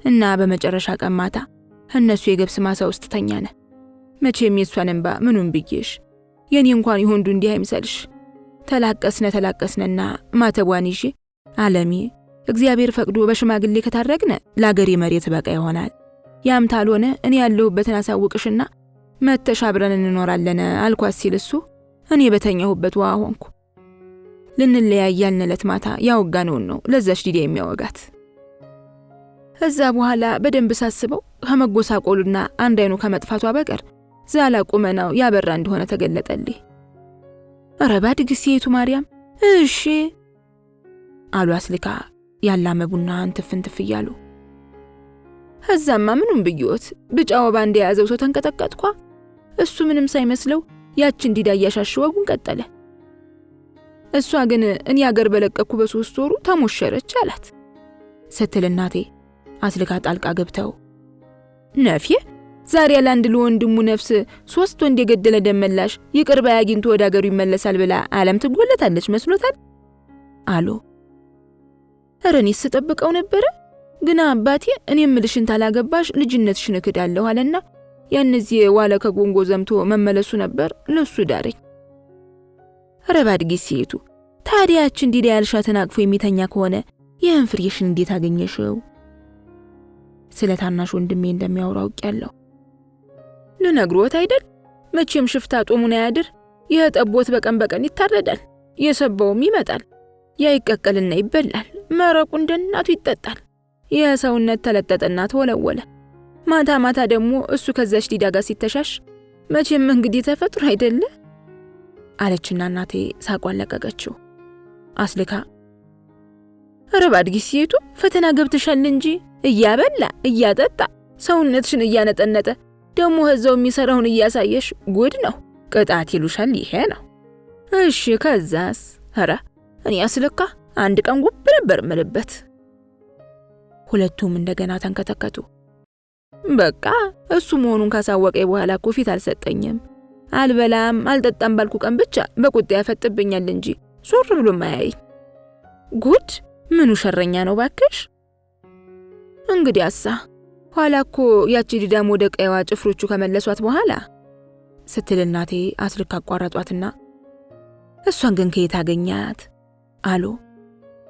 እና በመጨረሻ ቀን ማታ እነሱ የገብስ ማሳ ውስጥ ተኛነ። መቼም የሷን እንባ ምኑን ብዬሽ፣ የኔ እንኳን ይሁንዱ እንዲህ አይምሰልሽ። ተላቀስነና ማተቧን ይዤ ዓለሜ እግዚአብሔር ፈቅዶ በሽማግሌ ከታረግነ ለአገሬ መሬት በቃ ይሆናል። ያም ታልሆነ እኔ ያለሁበትን አሳውቅሽና መተሽ አብረን እንኖራለን አልኳት ሲል እሱ እኔ በተኛሁበት ውሃ ሆንኩ። ልንለያይ ያልንለት ማታ ያወጋነውን ነው ለዛች ዲዳ የሚያወጋት። እዛ በኋላ በደንብ ሳስበው ከመጎሳቆሉና አንድ አይኑ ከመጥፋቷ በቀር ዛላ ቁመናው ያበራ እንደሆነ ተገለጠልኝ። ኧረ ባድጊሴቱ ማርያም እሺ አሉ አስልካ ያላመቡና እንትፍንትፍ እያሉ። ከዛማ ምኑም ብዮት ብጫ ወባ እንደያዘው ሰው ተንቀጠቀጥኳ። እሱ ምንም ሳይመስለው ያችን ዲዳ እያሻሽ ወጉን ቀጠለ። እሷ ግን እኔ አገር በለቀኩ በ3 ወሩ ተሞሸረች አላት ስትል እናቴ አስልካ ጣልቃ ገብተው ነፊ ዛሬ ለአንድ ለወንድሙ ነፍስ 3 ወንድ የገደለ ደመላሽ ይቅር ባይ አግኝቶ ወደ አገሩ ይመለሳል ብላ ዓለም ትጎለታለች መስሎታል አሉ። ኧረ እኔስ ስጠብቀው ነበረ፣ ግን አባቴ እኔ ምልሽን ታላገባሽ ልጅነትሽን እክዳለሁ አለና ያንዚህ ዋለ ከጎንጎ ዘምቶ መመለሱ ነበር ለሱ ዳረኝ። ኧረ ባድጊሴቱ ታዲያችን ዲዳ ያልሻትን አቅፎ የሚተኛ ከሆነ ይህን ፍሬሽን እንዴት አገኘሽው? ስለ ታናሽ ወንድሜ እንደሚያወራው ያለው ልነግሮት አይደል? መቼም ሽፍታ ጦሙን ያድር። የጠቦት በቀን በቀን ይታረዳል፣ የሰባውም ይመጣል። ያይቀቀልና ይበላል፣ መረቁ እንደናቱ ይጠጣል። የሰውነት ተለጠጠና ተወለወለ። ማታ ማታ ደግሞ እሱ ከዛች ዲዳ ጋር ሲተሻሽ መቼም እንግዲህ ተፈጥሮ አይደለ አለችና እናቴ ሳቋን ለቀቀችው። አስልካ ኧረ ባድጊሴቱ ፈተና ገብተሻል እንጂ እያበላ እያጠጣ ሰውነትሽን እያነጠነጠ ደግሞ ህዛው የሚሰራውን እያሳየሽ ጉድ ነው። ቅጣት ይሉሻል ይሄ ነው። እሺ ከዛስ? ኧረ እኔ አስልካ አንድ ቀን ጉብ ነበር ምልበት። ሁለቱም እንደገና ተንከተከቱ። በቃ እሱ መሆኑን ካሳወቀ በኋላ እኮ ፊት አልሰጠኝም። አልበላም አልጠጣም ባልኩ ቀን ብቻ በቁጣ ያፈጥብኛል እንጂ ዞር ብሎ ማያይ። ጉድ ምኑ ሸረኛ ነው ባክሽ። እንግዲህ አሳ ኋላ እኮ ያቺ ዲዳም ወደ ቀይዋ ጭፍሮቹ ከመለሷት በኋላ ስትል እናቴ አስልካ አቋረጧትና እሷን ግን ከየት አገኛት አሉ።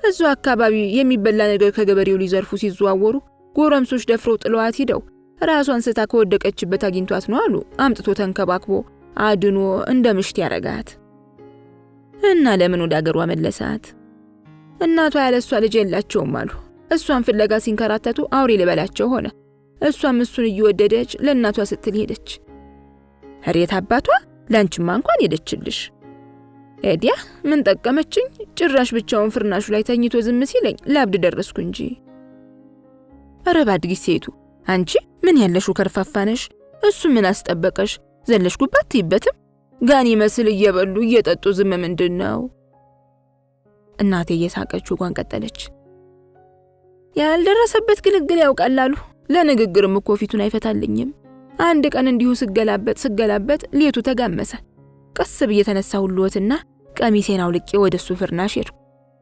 እዛው አካባቢ የሚበላ ነገር ከገበሬው ሊዘርፉ ሲዘዋወሩ ጎረምሶች ደፍረው ጥለዋት ሂደው ራሷን ስታ ከወደቀችበት አግኝቷት ነው አሉ አምጥቶ ተንከባክቦ አድኖ እንደ ምሽት ያረጋት። እና ለምን ወደ አገሯ መለሳት? እናቷ ያለሷ ልጅ የላቸውም አሉ። እሷን ፍለጋ ሲንከራተቱ አውሬ ሊበላቸው ሆነ። እሷም እሱን እየወደደች ለእናቷ ስትል ሄደች። ሬት አባቷ ላንቺማ እንኳን ሄደችልሽ። ኤዲያ ምን ጠቀመችኝ? ጭራሽ ብቻውን ፍርናሹ ላይ ተኝቶ ዝም ሲለኝ ላብድ ደረስኩ እንጂ። ኧረ ባድጊ ሴቱ አንቺ ምን ያለሽው ከርፋፋነሽ? እሱ ምን አስጠበቀሽ? ዘለሽ ጉባት ትይበትም ጋኒ መስል እየበሉ እየጠጡ ዝም ምንድነው? እናቴ እየሳቀች ወጓን ቀጠለች። ያልደረሰበት ግልግል ያውቃላሉ። ለንግግርም እኮ ፊቱን አይፈታልኝም። አንድ ቀን እንዲሁ ስገላበት ሌቱ ተጋመሰ። ቀስ ብዬ ተነሳሁልዎትና ቀሚሴን አውልቄ ወደሱ ፍርናሽ ሄድኩ።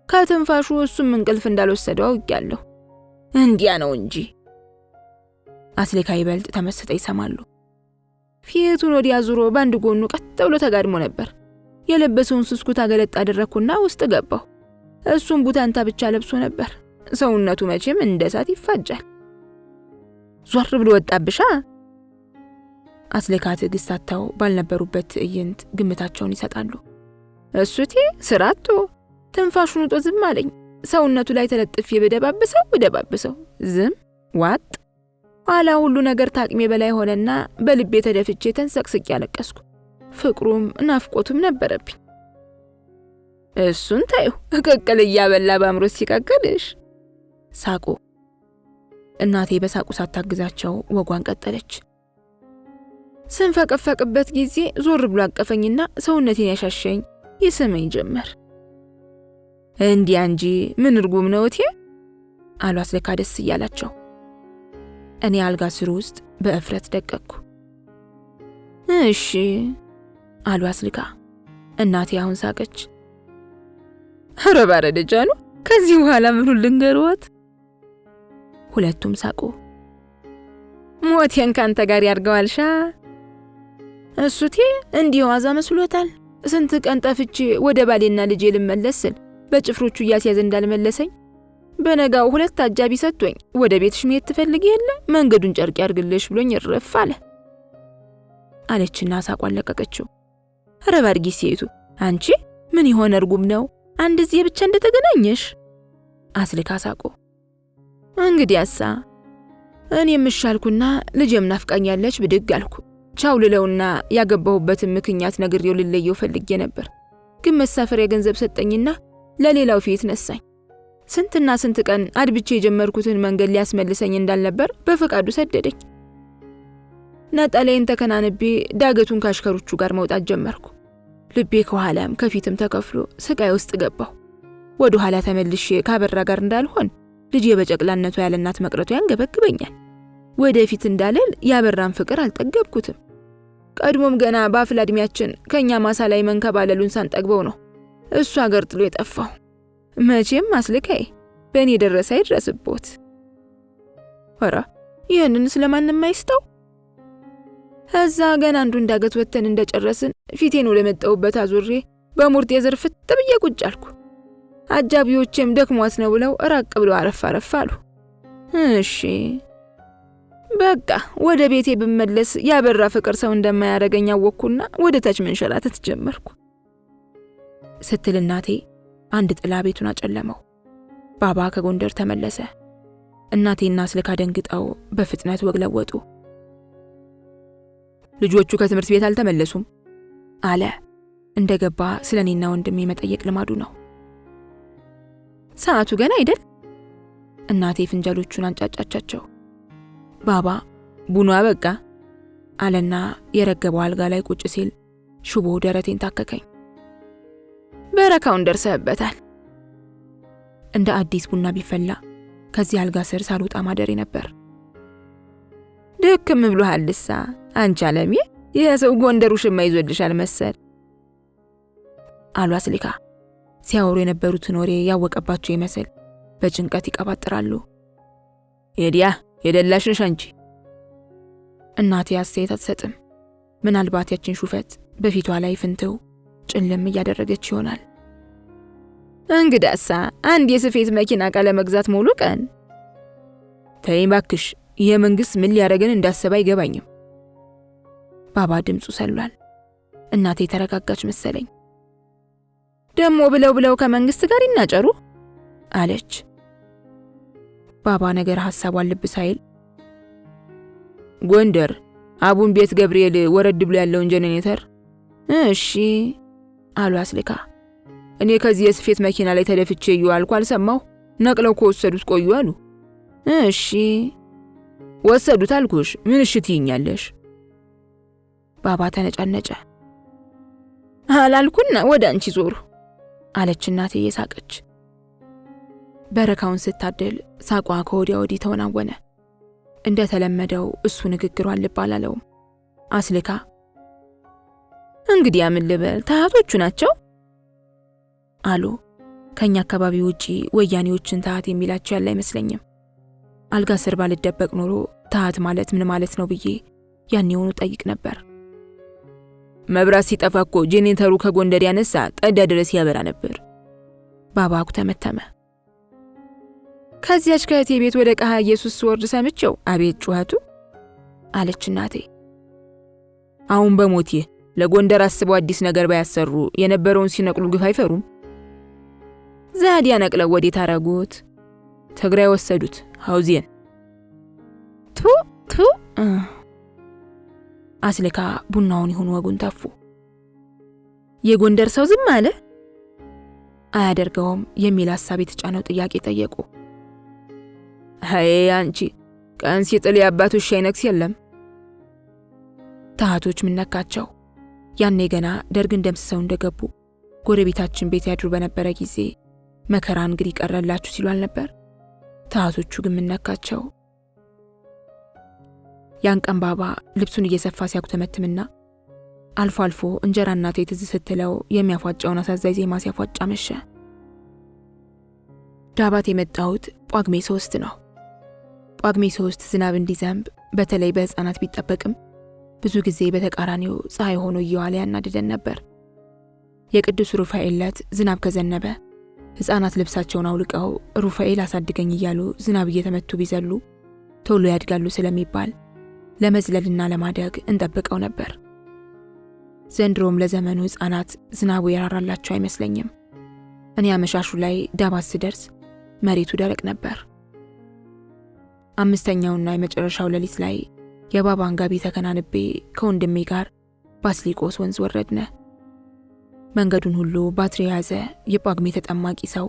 ከትንፋሹ እሱም እንቅልፍ እንዳልወሰደው አውቄያለሁ። እንዲያ ነው እንጂ። አስሌካ ይበልጥ ተመስጠ ይሰማሉ። ፊቱን ወዲያ ዙሮ ባንድ ጎኑ ቀጥ ብሎ ተጋድሞ ነበር። የለበሰውን ስስኩት አገለጥ አደረኩና ውስጥ ገባሁ። እሱም ቡታንታ ብቻ ለብሶ ነበር። ሰውነቱ መቼም እንደ እሳት ይፋጃል። ዞር ብሎ ወጣብሻ። አስሌካ ትዕግስት አጥተው ባልነበሩበት ትዕይንት ግምታቸውን ይሰጣሉ። እሱቴ ስራቶ ትንፋሹን ውጦ ዝም አለኝ። ሰውነቱ ላይ ተለጥፌ በደባብሰው ዝም ዋጥ። ኋላ ሁሉ ነገር ታቅሜ በላይ ሆነና በልቤ ተደፍቼ ተንሰቅስቄ ያለቀስኩ። ፍቅሩም ናፍቆቱም ነበረብኝ። እሱን ታዩ እቀቅል እያበላ ባምሮት ሲቀቅልሽ ሳቁ። እናቴ በሳቁ ሳታግዛቸው ወጓን ቀጠለች። ስንፈቀፈቅበት ጊዜ ዞር ብሎ አቀፈኝና ሰውነቴን ያሻሸኝ ይስመኝ ጀመር። እንዲያ እንጂ ምን እርጉም ነው እቴ አሉ አስሌካ ደስ እያላቸው። እኔ አልጋ ስር ውስጥ በእፍረት ደቀቅኩ። እሺ አሉ አስሌካ። እናቴ አሁን ሳቀች። ኧረ ባረደጃኑ ከዚህ በኋላ ምኑን ልንገርዎት? ሁለቱም ሳቁ። ሞቴን ካንተ ጋር ያርገዋልሻ። እሱቴ እንዲሁ ዋዛ መስሎታል። ስንት ቀን ጠፍቼ ወደ ባሌና ልጄ ልመለስ ስል በጭፍሮቹ እያስያዘ እንዳልመለሰኝ በነጋው 2 አጃቢ ሰጥቶኝ ወደ ቤትሽ መሄድ ትፈልጊ የለ መንገዱን ጨርቅ ያርግልሽ ብሎኝ እረፍ አለ አለችና ሳቋን ለቀቀችው። ኧረ ባርጊ ሴቱ አንቺ ምን ይሆን እርጉም ነው አንድ ዚህ ብቻ እንደተገናኘሽ? አስልካ ሳቁ። እንግዲያሳ እኔም እሻልኩና ልጄም ናፍቃኛለች ብድግ አልኩ። ቻው ልለውና ያገባሁበትን ምክንያት ነግሬው ልለየው ፈልጌ ነበር። ግን መሳፈሪያ ገንዘብ ሰጠኝና ለሌላው ፊት ነሳኝ። ስንትና ስንት ቀን አድብቼ የጀመርኩትን መንገድ ሊያስመልሰኝ እንዳልነበር በፈቃዱ ሰደደኝ። ነጠላዬን ተከናንቤ ዳገቱን ካሽከሮቹ ጋር መውጣት ጀመርኩ። ልቤ ከኋላም ከፊትም ተከፍሎ ስቃይ ውስጥ ገባሁ። ወደ ኋላ ተመልሼ ካበራ ጋር እንዳልሆን ልጄ በጨቅላነቱ ያለ እናት መቅረቱ ያንገበግበኛል። ወደፊት እንዳለል ያበራን ፍቅር አልጠገብኩትም። ቀድሞም ገና በአፍላ እድሜያችን ከኛ ማሳ ላይ መንከባለሉን ሳንጠግበው ነው እሱ አገር ጥሎ የጠፋው። መቼም አስልካዬ በእኔ ደረሰ አይድረስቦት። ኧረ ይህንን ስለማንም አይስተው። እዛ ገና አንዱን ዳገት ወተን እንደጨረስን ፊቴን ወደ መጣሁበት አዙሬ በሙርጤ ዘርፍት ብዬ ቁጭ አልኩ። አጃቢዎቼም ደክሟት ነው ብለው ራቅ ብለው አረፍ አሉ። እሺ በቃ ወደ ቤቴ ብመለስ ያበራ ፍቅር ሰው እንደማያረገኝ አወቅኩና ወደ ታች መንሸራተት ጀመርኩ ስትል እናቴ አንድ ጥላ ቤቱን አጨለመው። ባባ ከጎንደር ተመለሰ። እናቴና አስልካ ደንግጠው በፍጥነት ወግ ለወጡ። ልጆቹ ከትምህርት ቤት አልተመለሱም አለ። እንደገባ ስለኔና ወንድሜ መጠየቅ ልማዱ ነው። ሰዓቱ ገና አይደል? እናቴ ፍንጃሎቹን አንጫጫቻቸው። ባባ ቡና በቃ አለና የረገበው አልጋ ላይ ቁጭ ሲል ሽቦ ደረቴን ታከከኝ። በረካውን ደርሰህበታል። እንደ አዲስ ቡና ቢፈላ ከዚህ አልጋ ስር ሳልወጣ ማደሬ ነበር። ደክም ብሎሃልሳ አንቺ አለሜ፣ ይሄ ሰው ጎንደሩ ሽማ ይዞልሻል መሰል አሉ አስልካ። ሲያወሩ የነበሩትን ወሬ ያወቀባቸው ይመስል በጭንቀት ይቀባጥራሉ። ሄዲያ የደላሽንሽ አንቺ። እናቴ አስተያየት አትሰጥም። ምናልባት ያችን ሹፈት በፊቷ ላይ ፍንተው ጭልም እያደረገች ይሆናል። እንግዳሳ አንድ የስፌት መኪና ቃለ መግዛት ሙሉ ቀን። ተይ ባክሽ፣ የመንግስት ምን ሊያረገን እንዳሰበ አይገባኝም። ባባ ድምፁ ሰሏል። እናቴ ተረጋጋች መሰለኝ። ደሞ ብለው ከመንግስት ጋር ይናጨሩ አለች። ባባ ነገር ሐሳቧን ልብ ሳይል ጎንደር አቡን ቤት ገብርኤል ወረድ ብሎ ያለውን ጀነሬተር እሺ አሉ አስልካ። እኔ ከዚህ የስፌት መኪና ላይ ተደፍቼ ይዋልኩ አልሰማሁ። ነቅለው ከወሰዱት ቆዩ አሉ። እሺ ወሰዱት አልኩሽ። ምን እሺ ትይኛለሽ? ባባ ተነጫነጨ። አላልኩና ወደ አንቺ ዞሩ አለች እናቴ እየሳቀች። በረካውን ስታደል ሳቋ ከወዲያ ወዲህ ተወናወነ። እንደተለመደው እሱ ንግግሯን ልብ አላለውም። አስልካ እንግዲህ ምን ልበል ታህቶቹ ናቸው አሉ። ከኛ አካባቢ ውጪ ወያኔዎችን ታህት የሚላቸው ያለ አይመስለኝም። አልጋ ስር ባልደበቅ ኖሮ ታህት ማለት ምን ማለት ነው ብዬ ያኔውኑ ጠይቅ ነበር። መብራት ሲጠፋ እኮ ጄኔተሩ ከጎንደር ያነሳ ጠዳ ድረስ ያበራ ነበር። ባባኩ ተመተመ። ከዚያች ከእቴ ቤት ወደ ቃሃ ኢየሱስ ወርድ ሰምቼው አቤት ጩኸቱ አለች እናቴ። አሁን በሞቴ ለጎንደር አስበው አዲስ ነገር ባያሰሩ የነበረውን ሲነቅሉ ግፍ አይፈሩም። ዛዲያ ነቅለው ወዴት አረጉት? ትግራይ ወሰዱት ሐውዜን። ቱ አስልካ ቡናውን ይሁን ወጉን ተፉ። የጎንደር ሰው ዝም አለ? አያደርገውም የሚል ሐሳብ የተጫነው ጥያቄ ጠየቁ። አይ አንቺ ቀን ሲጥል ያባቱ ሻይነክስ የለም። ታህቶች ምን ነካቸው? ያኔ ገና ደርግን ደምስሰው እንደገቡ ጎረቤታችን ቤት ያድሩ በነበረ ጊዜ መከራ እንግዲህ ቀረላችሁ ሲሉ አልነበር? ታህቶቹ ግን ምን ነካቸው? ያን ቀን ባባ ልብሱን እየሰፋ ሲያኩተመትምና አልፎ አልፎ እንጀራ እናቴ ትዝ ስትለው የሚያፏጫውን አሳዛኝ ዜማ ሲያፏጫ መሸ። ዳባት የመጣሁት ጳጉሜ 3 ነው። ጳጉሜ 3 ዝናብ እንዲዘንብ በተለይ በሕፃናት ቢጠበቅም ብዙ ጊዜ በተቃራኒው ፀሐይ ሆኖ እየዋለ ያናድደን ነበር። የቅዱስ ሩፋኤል ዕለት ዝናብ ከዘነበ ሕፃናት ልብሳቸውን አውልቀው ሩፋኤል አሳድገኝ እያሉ ዝናብ እየተመቱ ቢዘሉ ቶሎ ያድጋሉ ስለሚባል ለመዝለልና ለማደግ እንጠብቀው ነበር። ዘንድሮም ለዘመኑ ሕፃናት ዝናቡ የራራላቸው አይመስለኝም። እኔ አመሻሹ ላይ ዳባት ስደርስ መሬቱ ደረቅ ነበር። አምስተኛውና የመጨረሻው ሌሊት ላይ የባባን ጋቢ ተከናንቤ ከወንድሜ ጋር ባስሊቆስ ወንዝ ወረድነ። መንገዱን ሁሉ ባትሪ የያዘ የጳጉሜ ተጠማቂ ሰው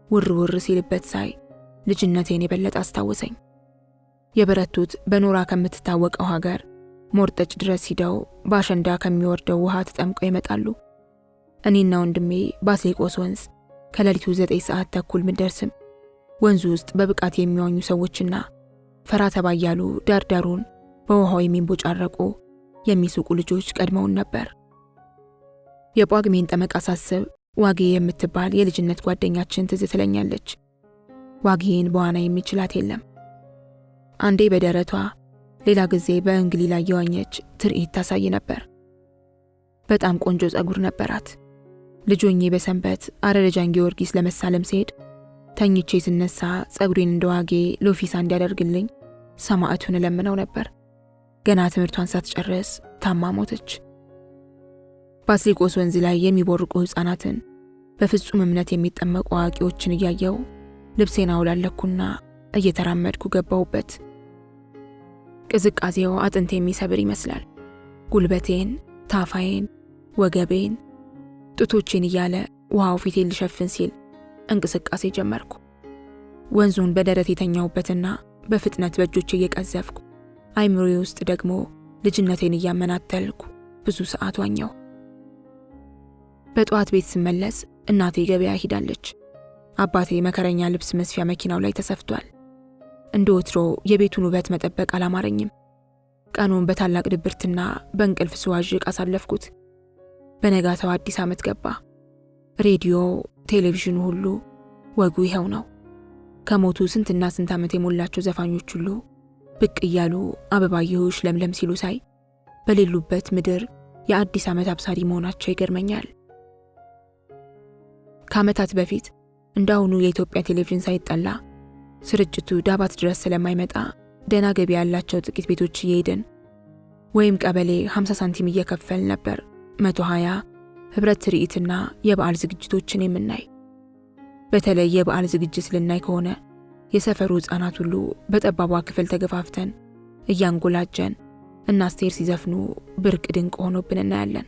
ውር ውር ሲልበት ሳይ ልጅነቴን የበለጠ አስታወሰኝ። የበረቱት በኖራ ከምትታወቀው ሀገር ሞርጠጭ ድረስ ሂደው በአሸንዳ ከሚወርደው ውሃ ተጠምቀው ይመጣሉ። እኔና ወንድሜ ባስሊቆስ ወንዝ ከሌሊቱ 9 ሰዓት ተኩል ምንደርስም ወንዙ ውስጥ በብቃት የሚዋኙ ሰዎችና ፈራ ተባ እያሉ ዳርዳሩን በውሃው የሚንቦጫረቁ የሚስቁ ልጆች ቀድመውን ነበር። የጳጉሜን ጠመቃ ሳስብ ዋጌ የምትባል የልጅነት ጓደኛችን ትዝ ትለኛለች። ዋጌን በዋና የሚችላት የለም። አንዴ በደረቷ ሌላ ጊዜ በእንግሊ ላይ የዋኘች ትርኢት ታሳይ ነበር። በጣም ቆንጆ ጸጉር ነበራት። ልጆኜ በሰንበት አረረጃን ጊዮርጊስ ለመሳለም ሲሄድ ተኝቼ ስነሳ ጸጉሬን እንደ ዋጌ ሎፊሳ እንዲያደርግልኝ ሰማዕቱን ለምነው ነበር። ገና ትምህርቷን ሳትጨርስ ታማ ሞተች። ባስሊቆስ ወንዝ ላይ የሚቦርቁ ሕፃናትን በፍጹም እምነት የሚጠመቁ አዋቂዎችን እያየው ልብሴን አውላለኩና እየተራመድኩ ገባሁበት። ቅዝቃዜው አጥንት የሚሰብር ይመስላል። ጉልበቴን፣ ታፋዬን፣ ወገቤን፣ ጡቶቼን እያለ ውሃው ፊቴን ሊሸፍን ሲል እንቅስቃሴ ጀመርኩ። ወንዙን በደረት የተኛውበትና በፍጥነት በእጆቼ እየቀዘፍኩ አይምሮዬ ውስጥ ደግሞ ልጅነቴን እያመናተልኩ ብዙ ሰዓት ዋኘው። በጠዋት ቤት ስመለስ እናቴ ገበያ ሂዳለች። አባቴ መከረኛ ልብስ መስፊያ መኪናው ላይ ተሰፍቷል። እንደ ወትሮ የቤቱን ውበት መጠበቅ አላማረኝም። ቀኑን በታላቅ ድብርትና በእንቅልፍ ስዋዥቅ አሳለፍኩት። በነጋታው አዲስ ዓመት ገባ። ሬዲዮ፣ ቴሌቪዥኑ ሁሉ ወጉ ይኸው ነው። ከሞቱ ስንትና ስንት ዓመት የሞላቸው ዘፋኞች ሁሉ ብቅ እያሉ አበባየሁሽ ለምለም ሲሉ ሳይ በሌሉበት ምድር የአዲስ ዓመት አብሳሪ መሆናቸው ይገርመኛል። ከዓመታት በፊት እንዳሁኑ የኢትዮጵያ ቴሌቪዥን ሳይጠላ ስርጭቱ ዳባት ድረስ ስለማይመጣ ደና ገቢ ያላቸው ጥቂት ቤቶች እየሄድን ወይም ቀበሌ 50 ሳንቲም እየከፈል ነበር 120 ህብረት ትርኢትና የበዓል ዝግጅቶችን የምናይ። በተለይ የበዓል ዝግጅት ልናይ ከሆነ የሰፈሩ ሕፃናት ሁሉ በጠባቧ ክፍል ተገፋፍተን እያንጎላጀን እና አስቴር ሲዘፍኑ ብርቅ ድንቅ ሆኖብን እናያለን።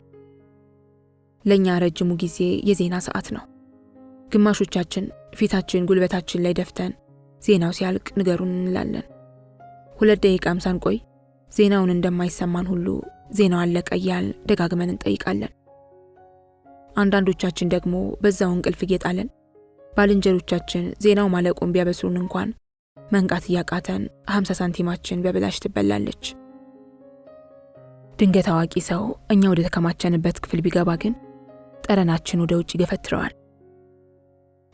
ለእኛ ረጅሙ ጊዜ የዜና ሰዓት ነው። ግማሾቻችን ፊታችን ጉልበታችን ላይ ደፍተን ዜናው ሲያልቅ ንገሩን እንላለን። 2 ደቂቃም ሳንቆይ ዜናውን እንደማይሰማን ሁሉ ዜናው አለቀ እያልን ደጋግመን እንጠይቃለን። አንዳንዶቻችን ደግሞ በዛው እንቅልፍ እየጣለን ባልንጀሮቻችን ዜናው ማለቁን ቢያበስሩን እንኳን መንቃት እያቃተን 50 ሳንቲማችን በብላሽ ትበላለች። ድንገት አዋቂ ሰው እኛ ወደ ተከማቸንበት ክፍል ቢገባ ግን ጠረናችን ወደ ውጭ ይገፈትረዋል።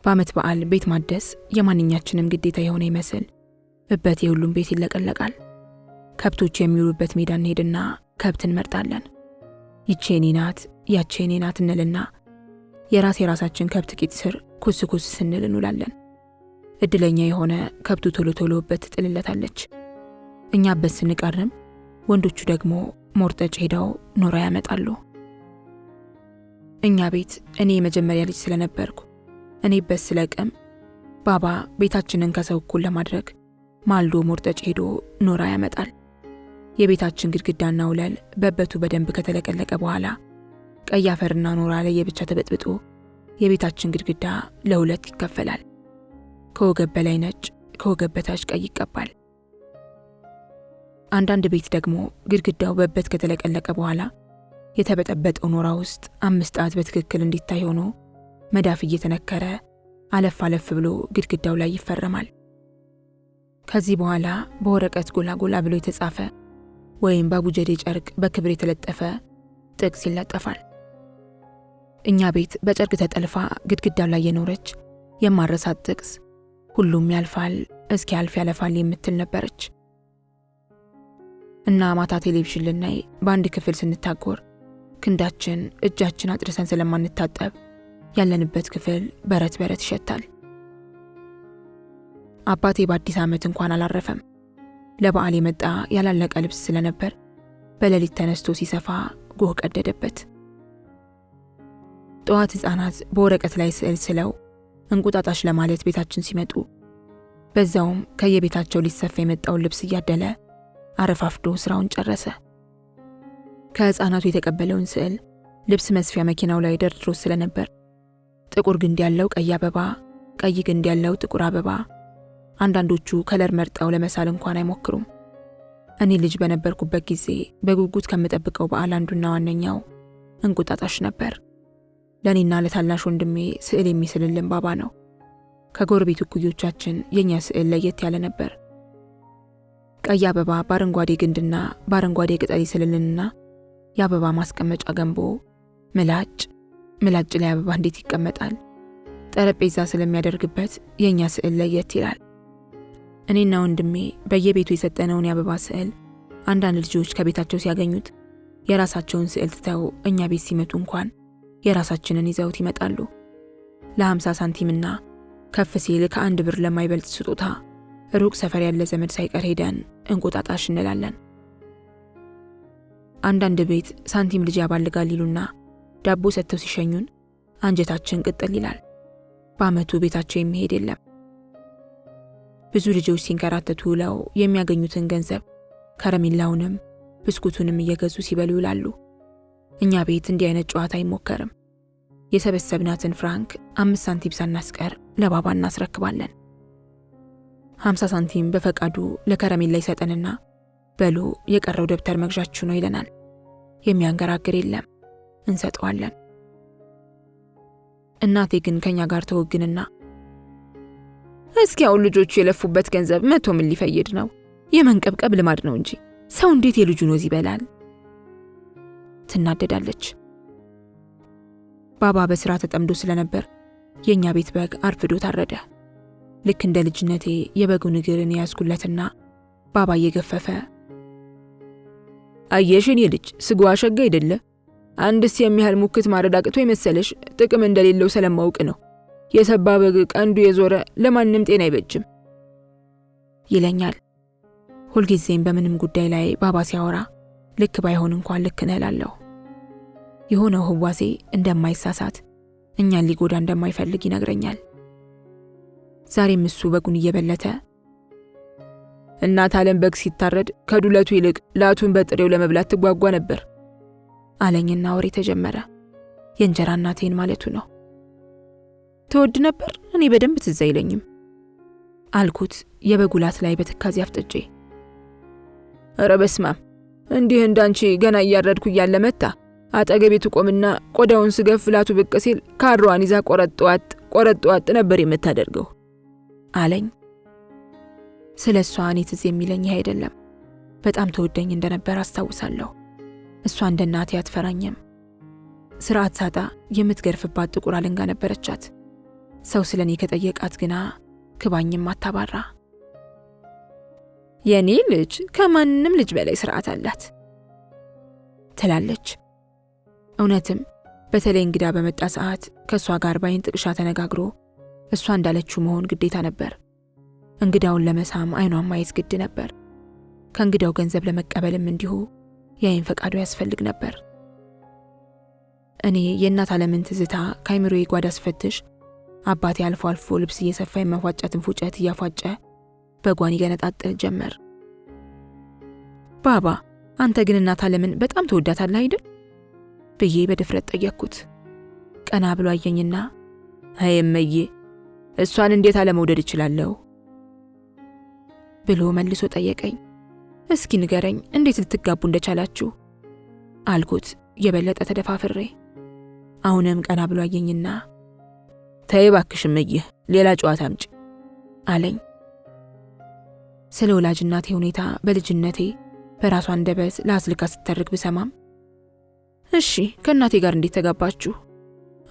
በዓመት በዓል ቤት ማደስ የማንኛችንም ግዴታ የሆነ ይመስል እበት የሁሉም ቤት ይለቀለቃል። ከብቶች የሚውሉበት ሜዳ እንሄድና ከብት እንመርጣለን። ይቺ የኔ ናት ያቺ የኔ ናት እንልና የራሳችን ከብት ቂጥ ስር ኩስ ስንል እንውላለን። እድለኛ የሆነ ከብቱ ቶሎ ቶሎ እበት ትጥልለታለች። እኛ እበት ስንቀርም ወንዶቹ ደግሞ ሞርጠጭ ሄደው ኖራ ያመጣሉ። እኛ ቤት እኔ የመጀመሪያ ልጅ ስለነበርኩ እኔ እበት ስለቅም ባባ ቤታችንን ከሰው እኩል ለማድረግ ማልዶ ሞርጠጭ ሄዶ ኖራ ያመጣል። የቤታችን ግድግዳና ወለል በእበቱ በደንብ ከተለቀለቀ በኋላ ቀይ አፈርና ኖራ ላይ የብቻ ተበጥብጦ የቤታችን ግድግዳ ለ2 ይከፈላል። ከወገብ በላይ ነጭ፣ ከወገብ በታች ቀይ ይቀባል። አንዳንድ ቤት ደግሞ ግድግዳው በእበት ከተለቀለቀ በኋላ የተበጠበጠው ኖራ ውስጥ 5 ጣት በትክክል እንዲታይ ሆኖ መዳፍ እየተነከረ አለፍ አለፍ ብሎ ግድግዳው ላይ ይፈረማል። ከዚህ በኋላ በወረቀት ጎላ ብሎ የተጻፈ ወይም በአቡጀዴ ጨርቅ በክብር የተለጠፈ ጥቅስ ይለጠፋል። እኛ ቤት በጨርቅ ተጠልፋ ግድግዳው ላይ የኖረች የማረሳት ጥቅስ ሁሉም ያልፋል እስኪ ያልፍ ያለፋል የምትል ነበረች። እና ማታ ቴሌቪዥን ልናይ በአንድ ክፍል ስንታጎር ክንዳችን እጃችን አጥርሰን ስለማንታጠብ ያለንበት ክፍል በረት ይሸታል። አባቴ በአዲስ ዓመት እንኳን አላረፈም። ለበዓል የመጣ ያላለቀ ልብስ ስለነበር በሌሊት ተነስቶ ሲሰፋ ጎህ ቀደደበት። ጠዋት ሕፃናት በወረቀት ላይ ስዕል ስለው እንቁጣጣሽ ለማለት ቤታችን ሲመጡ በዛውም ከየቤታቸው ሊሰፋ የመጣውን ልብስ እያደለ አረፋፍዶ ስራውን ጨረሰ። ከሕፃናቱ የተቀበለውን ስዕል ልብስ መስፊያ መኪናው ላይ ደርድሮ ስለነበር ጥቁር ግንድ ያለው ቀይ አበባ፣ ቀይ ግንድ ያለው ጥቁር አበባ፣ አንዳንዶቹ ከለር መርጠው ለመሳል እንኳን አይሞክሩም። እኔ ልጅ በነበርኩበት ጊዜ በጉጉት ከምጠብቀው በዓል አንዱና ዋነኛው እንቁጣጣሽ ነበር። ለኔና ለታናሽ ወንድሜ ስዕል የሚስልልን ባባ ነው። ከጎረቤት እኩዮቻችን የኛ ስዕል ለየት ያለ ነበር። ቀይ አበባ በአረንጓዴ ግንድና በአረንጓዴ ቅጠል ይስልልንና የአበባ ማስቀመጫ ገንቦ፣ ምላጭ ላይ አበባ እንዴት ይቀመጣል? ጠረጴዛ ስለሚያደርግበት የኛ ስዕል ለየት ይላል። እኔና ወንድሜ በየቤቱ የሰጠነውን የአበባ ስዕል አንዳንድ ልጆች ከቤታቸው ሲያገኙት የራሳቸውን ስዕል ትተው እኛ ቤት ሲመጡ እንኳን የራሳችንን ይዘውት ይመጣሉ። ለ50 ሳንቲምና ከፍ ሲል ከ1 ብር ለማይበልጥ ስጦታ ሩቅ ሰፈር ያለ ዘመድ ሳይቀር ሄደን እንቁጣጣሽ እንላለን። አንዳንድ ቤት ሳንቲም ልጅ ያባልጋል ይሉና ዳቦ ሰጥተው ሲሸኙን አንጀታችን ቅጥል ይላል። በዓመቱ ቤታቸው የሚሄድ የለም። ብዙ ልጆች ሲንከራተቱ ውለው የሚያገኙትን ገንዘብ ከረሜላውንም ብስኩቱንም እየገዙ ሲበሉ ይውላሉ። እኛ ቤት እንዲህ አይነት ጨዋታ አይሞከርም። የሰበሰብናትን ፍራንክ 5 ሳንቲም ሳናስቀር ለባባ እናስረክባለን። 50 ሳንቲም በፈቃዱ ለከረሜላ ይሰጠንና በሉ የቀረው ደብተር መግዣችሁ ነው ይለናል። የሚያንገራግር የለም፣ እንሰጠዋለን። እናቴ ግን ከኛ ጋር ተወግንና እስኪ አሁን ልጆቹ የለፉበት ገንዘብ 100 ምን ሊፈይድ ነው? የመንቀብቀብ ልማድ ነው እንጂ ሰው እንዴት የልጁን ወዝ ይበላል? ትናደዳለች። ባባ በስራ ተጠምዶ ስለነበር የኛ ቤት በግ አርፍዶ ታረደ። ልክ እንደ ልጅነቴ የበጉን እግርን ያስኩለትና ባባ እየገፈፈ አየሽን የልጅ ስጋው አሸጋ አይደለ? አንድስ የሚያህል ሙክት ማረድ አቅቶ የመሰለሽ ጥቅም እንደሌለው ስለማውቅ ነው። የሰባ በግ ቀንዱ የዞረ ለማንም ጤና አይበጅም ይለኛል። ሁልጊዜም በምንም ጉዳይ ላይ ባባ ሲያወራ ልክ ባይሆን እንኳን ልክ ነህ እላለሁ። የሆነው ህዋሴ እንደማይሳሳት እኛን ሊጎዳ እንደማይፈልግ ይነግረኛል። ዛሬም እሱ በጉን እየበለተ እናት ዓለም በግ ሲታረድ ከዱለቱ ይልቅ ላቱን በጥሬው ለመብላት ትጓጓ ነበር አለኝና ወሬ ተጀመረ። የእንጀራ እናቴን ማለቱ ነው። ትወድ ነበር? እኔ በደንብ ትዝ አይለኝም አልኩት የበጉላት ላይ በትካዜ አፍጥጬ። ኧረ በስማም፣ እንዲህ እንዳንቺ ገና እያረድኩ እያለ መታ አጠገቤ ትቆምና ቆዳውን ስገፍ ላቱ ብቅ ሲል ካሯን ይዛ ቆረጥዋጥ ነበር የምታደርገው አለኝ። ስለሷ እኔ ትዝ የሚለኝ አይደለም። በጣም ተወደኝ እንደነበር አስታውሳለሁ። እሷ እንደ እናቴ አትፈራኝም። ስርዓት ሳጣ የምትገርፍባት ጥቁር አለንጋ ነበረቻት። ሰው ስለኔ ከጠየቃት ግና ክባኝም አታባራ። የኔ ልጅ ከማንም ልጅ በላይ ስርዓት አላት ትላለች። እውነትም በተለይ እንግዳ በመጣ ሰዓት ከሷ ጋር ባይን ጥቅሻ ተነጋግሮ እሷ እንዳለችው መሆን ግዴታ ነበር። እንግዳውን ለመሳም አይኗን ማየት ግድ ነበር። ከእንግዳው ገንዘብ ለመቀበልም እንዲሁ የአይን ፈቃዱ ያስፈልግ ነበር። እኔ የእናት ዓለምን ትዝታ ከአይምሮዬ ጓዳ ስፈትሽ አባቴ አልፎ አልፎ ልብስ እየሰፋ የማፏጫትን ፉጨት እያፏጨ በጓን ይገነጣጥል ጀመር። ባባ፣ አንተ ግን እናት ዓለምን በጣም ትወዳታለህ አይደል ብዬ በድፍረት ጠየቅኩት። ቀና ብሎ አየኝና አይ እመዬ፣ እሷን እንዴት አለመውደድ እችላለሁ ብሎ መልሶ ጠየቀኝ። እስኪ ንገረኝ፣ እንዴት ልትጋቡ እንደቻላችሁ አልኩት የበለጠ ተደፋፍሬ። አሁንም ቀና ብሎ አየኝና ተይ እባክሽ እመዬ፣ ሌላ ጨዋታ አምጪ አለኝ። ስለ ወላጅ እናቴ ሁኔታ በልጅነቴ በራሷ አንደበት ለአስልካ ስትተርክ ብሰማም እሺ ከእናቴ ጋር እንዴት ተጋባችሁ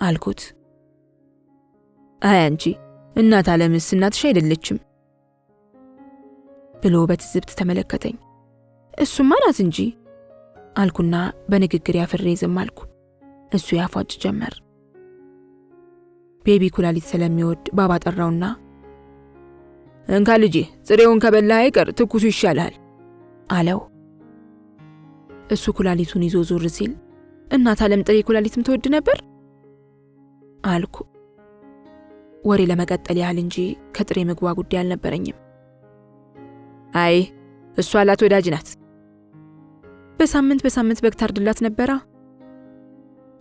አልኩት። አይ አንቺ እናት ዓለምስ እናትሽ አይደለችም ብሎ በትዝብት ተመለከተኝ። እሱማ ናት እንጂ አልኩና በንግግር ያፍሬ ዝም አልኩ። እሱ ያፏጭ ጀመር። ቤቢ ኩላሊት ስለሚወድ ባባ ጠራውና እንካ ልጄ፣ ጥሬውን ከበላህ አይቀር ትኩሱ ይሻልሃል አለው። እሱ ኩላሊቱን ይዞ ዞር ሲል እናት ዓለም ጥሬ ኩላሊትም ትወድ ነበር አልኩ። ወሬ ለመቀጠል ያህል እንጂ ከጥሬ ምግቧ ጉዳይ አልነበረኝም። አይ እሷ አላት ወዳጅ ናት። በሳምንት በግ ታርድላት ነበራ።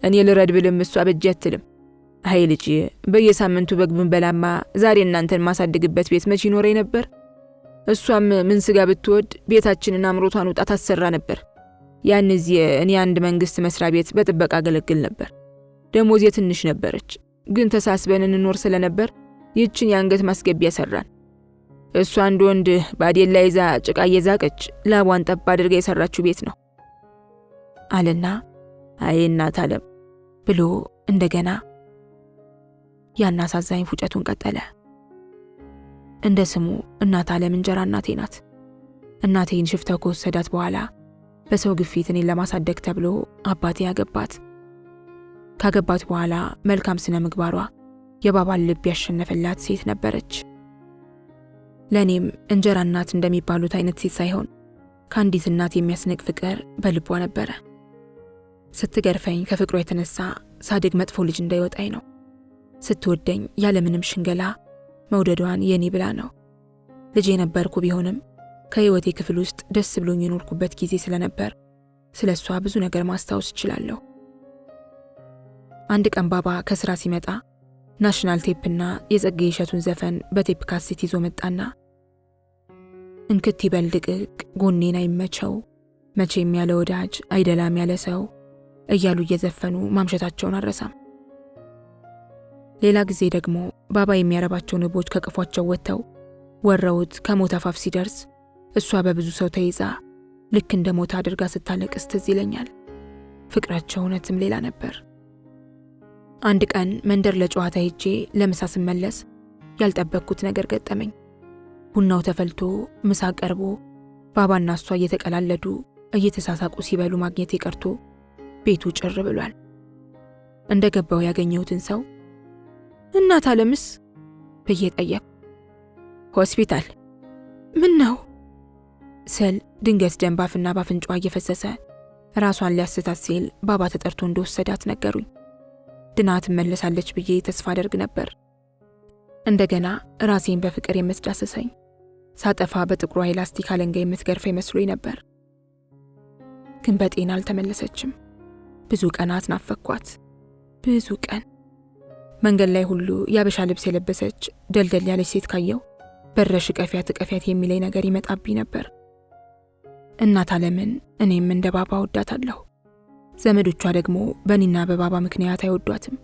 እኔ ልረድ ብልም እሷ በጅ አትልም። አይ ልጅ፣ በየሳምንቱ በግ ብንበላማ ዛሬ እናንተን ማሳድግበት ቤት መቼ ይኖረኝ ነበር? እሷም ምን ስጋ ብትወድ ቤታችንን አምሮቷን ውጣ ታሰራ ነበር። ያን እዚህ እኔ አንድ መንግስት መስሪያ ቤት በጥበቃ አገለግል ነበር። ደሞዜ ትንሽ ነበረች፣ ግን ተሳስበን እንኖር ስለነበር ይችን የአንገት ማስገቢያ ሰራን። እሷ አንድ ወንድ ባዴላ ይዛ ጭቃ እየዛቀች ላቧን ጠብ አድርጋ የሰራችው ቤት ነው አለና አይ እናት ዓለም ብሎ እንደገና ያን አሳዛኝ ፉጨቱን ቀጠለ። እንደ ስሙ እናት ዓለም እንጀራ እናቴ ናት። እናቴን ሽፍተው ከወሰዳት በኋላ በሰው ግፊት እኔን ለማሳደግ ተብሎ አባቴ ያገባት። ካገባት በኋላ መልካም ስነ ምግባሯ የባባን ልብ ያሸነፈላት ሴት ነበረች። ለኔም እንጀራ እናት እንደሚባሉት አይነት ሴት ሳይሆን ከአንዲት እናት የሚያስንቅ ፍቅር በልቧ ነበረ። ስትገርፈኝ ከፍቅሯ የተነሳ ሳድግ መጥፎ ልጅ እንዳይወጣኝ ነው። ስትወደኝ ያለምንም ሽንገላ መውደዷን የኔ ብላ ነው። ልጅ የነበርኩ ቢሆንም ከህይወቴ ክፍል ውስጥ ደስ ብሎኝ የኖርኩበት ጊዜ ስለነበር ስለሷ ብዙ ነገር ማስታወስ እችላለሁ። አንድ ቀን ባባ ከስራ ሲመጣ ናሽናል ቴፕና የጸጋዬ እሸቱን ዘፈን በቴፕ ካሴት ይዞ መጣና እንክት ይበል ድቅቅ ጎኔን አይመቸው መቼም ያለ ወዳጅ አይደላም ያለ ሰው እያሉ እየዘፈኑ ማምሸታቸውን አረሳም። ሌላ ጊዜ ደግሞ ባባ የሚያረባቸው ንቦች ከቅፏቸው ወጥተው ወረውት ከሞት አፋፍ ሲደርስ እሷ በብዙ ሰው ተይዛ ልክ እንደ ሞት አድርጋ ስታለቅስ ትዝ ይለኛል። ፍቅራቸው እውነትም ሌላ ነበር። አንድ ቀን መንደር ለጨዋታ ሄጄ ለምሳ ስመለስ ያልጠበቅኩት ነገር ገጠመኝ። ቡናው ተፈልቶ ምሳ ቀርቦ ባባና እሷ እየተቀላለዱ እየተሳሳቁ ሲበሉ ማግኘት ይቀርቶ ቤቱ ጭር ብሏል። እንደገባው ያገኘሁትን ሰው እናት ዓለምስ ብዬ ጠየቅኩ። ሆስፒታል። ምን ነው ስል ድንገት ደም ባፍና ባፍንጫዋ እየፈሰሰ ራሷን ሊያስታት ሲል ባባ ተጠርቶ እንደወሰዳት ነገሩኝ። ድና ትመለሳለች ብዬ ተስፋ አደርግ ነበር። እንደገና ራሴን በፍቅር የምትዳስሰኝ፣ ሳጠፋ በጥቁሯ የላስቲክ አለንጋ የምትገርፈኝ መስሎኝ ነበር። ግን በጤና አልተመለሰችም። ብዙ ቀናት ናፈኳት። ብዙ ቀን መንገድ ላይ ሁሉ ያበሻ ልብስ የለበሰች ደልደል ያለች ሴት ካየው በረሽ ቀፊያት የሚለኝ ነገር ይመጣብኝ ነበር። እናት ዓለምን እኔም እንደ ባባ ወዳታለሁ። ዘመዶቿ ደግሞ በእኔና በባባ ምክንያት አይወዷትም።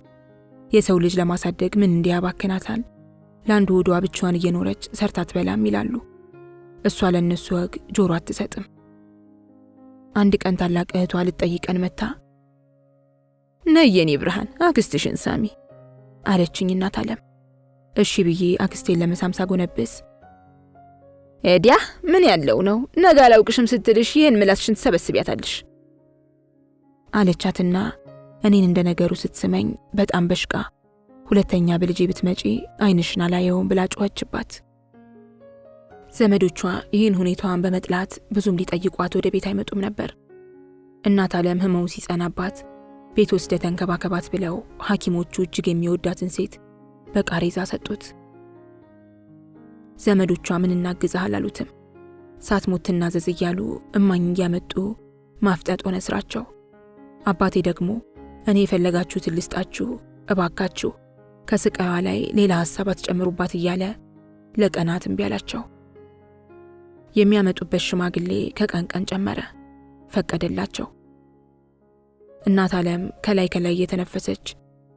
የሰው ልጅ ለማሳደግ ምን እንዲያባክናታል? ለአንዱ ወዷ ብቻዋን እየኖረች ሰርታ አትበላም ይላሉ። እሷ ለእነሱ ወግ ጆሮ አትሰጥም። አንድ ቀን ታላቅ እህቷ ልትጠይቀን መታ ነይ የኔ ብርሃን አክስትሽን ሳሚ አለችኝ እናት ዓለም። እሺ ብዬ አክስቴን ለመሳም ሳጎነብስ ኤዲያ ምን ያለው ነው ነገ አላውቅሽም ስትልሽ ይህን ምላስሽን ትሰበስቢያታለሽ አለቻትና እኔን እንደ ነገሩ ስትስመኝ በጣም በሽቃ ሁለተኛ በልጄ ብትመጪ አይንሽን አላየውም ብላ ጮኸችባት። ዘመዶቿ ይህን ሁኔታዋን በመጥላት ብዙም ሊጠይቋት ወደ ቤት አይመጡም ነበር። እናት ዓለም ህመሙ ሲጸናባት ቤት ወስደ ተንከባከባት ብለው ሐኪሞቹ እጅግ የሚወዳትን ሴት በቃሬዛ ሰጡት። ዘመዶቿ ምን እናግዛሃል አሉትም። ሳትሞት ትናዘዝ እያሉ እማኝ እያመጡ ማፍጠጥ ሆነ ስራቸው። አባቴ ደግሞ እኔ የፈለጋችሁትን ልስጣችሁ እባካችሁ ከስቃዩዋ ላይ ሌላ ሐሳብ አትጨምሩባት እያለ ለቀናት እምቢ አላቸው። የሚያመጡበት ሽማግሌ ከቀን ቀን ጨመረ፣ ፈቀደላቸው። እናት ዓለም ከላይ እየተነፈሰች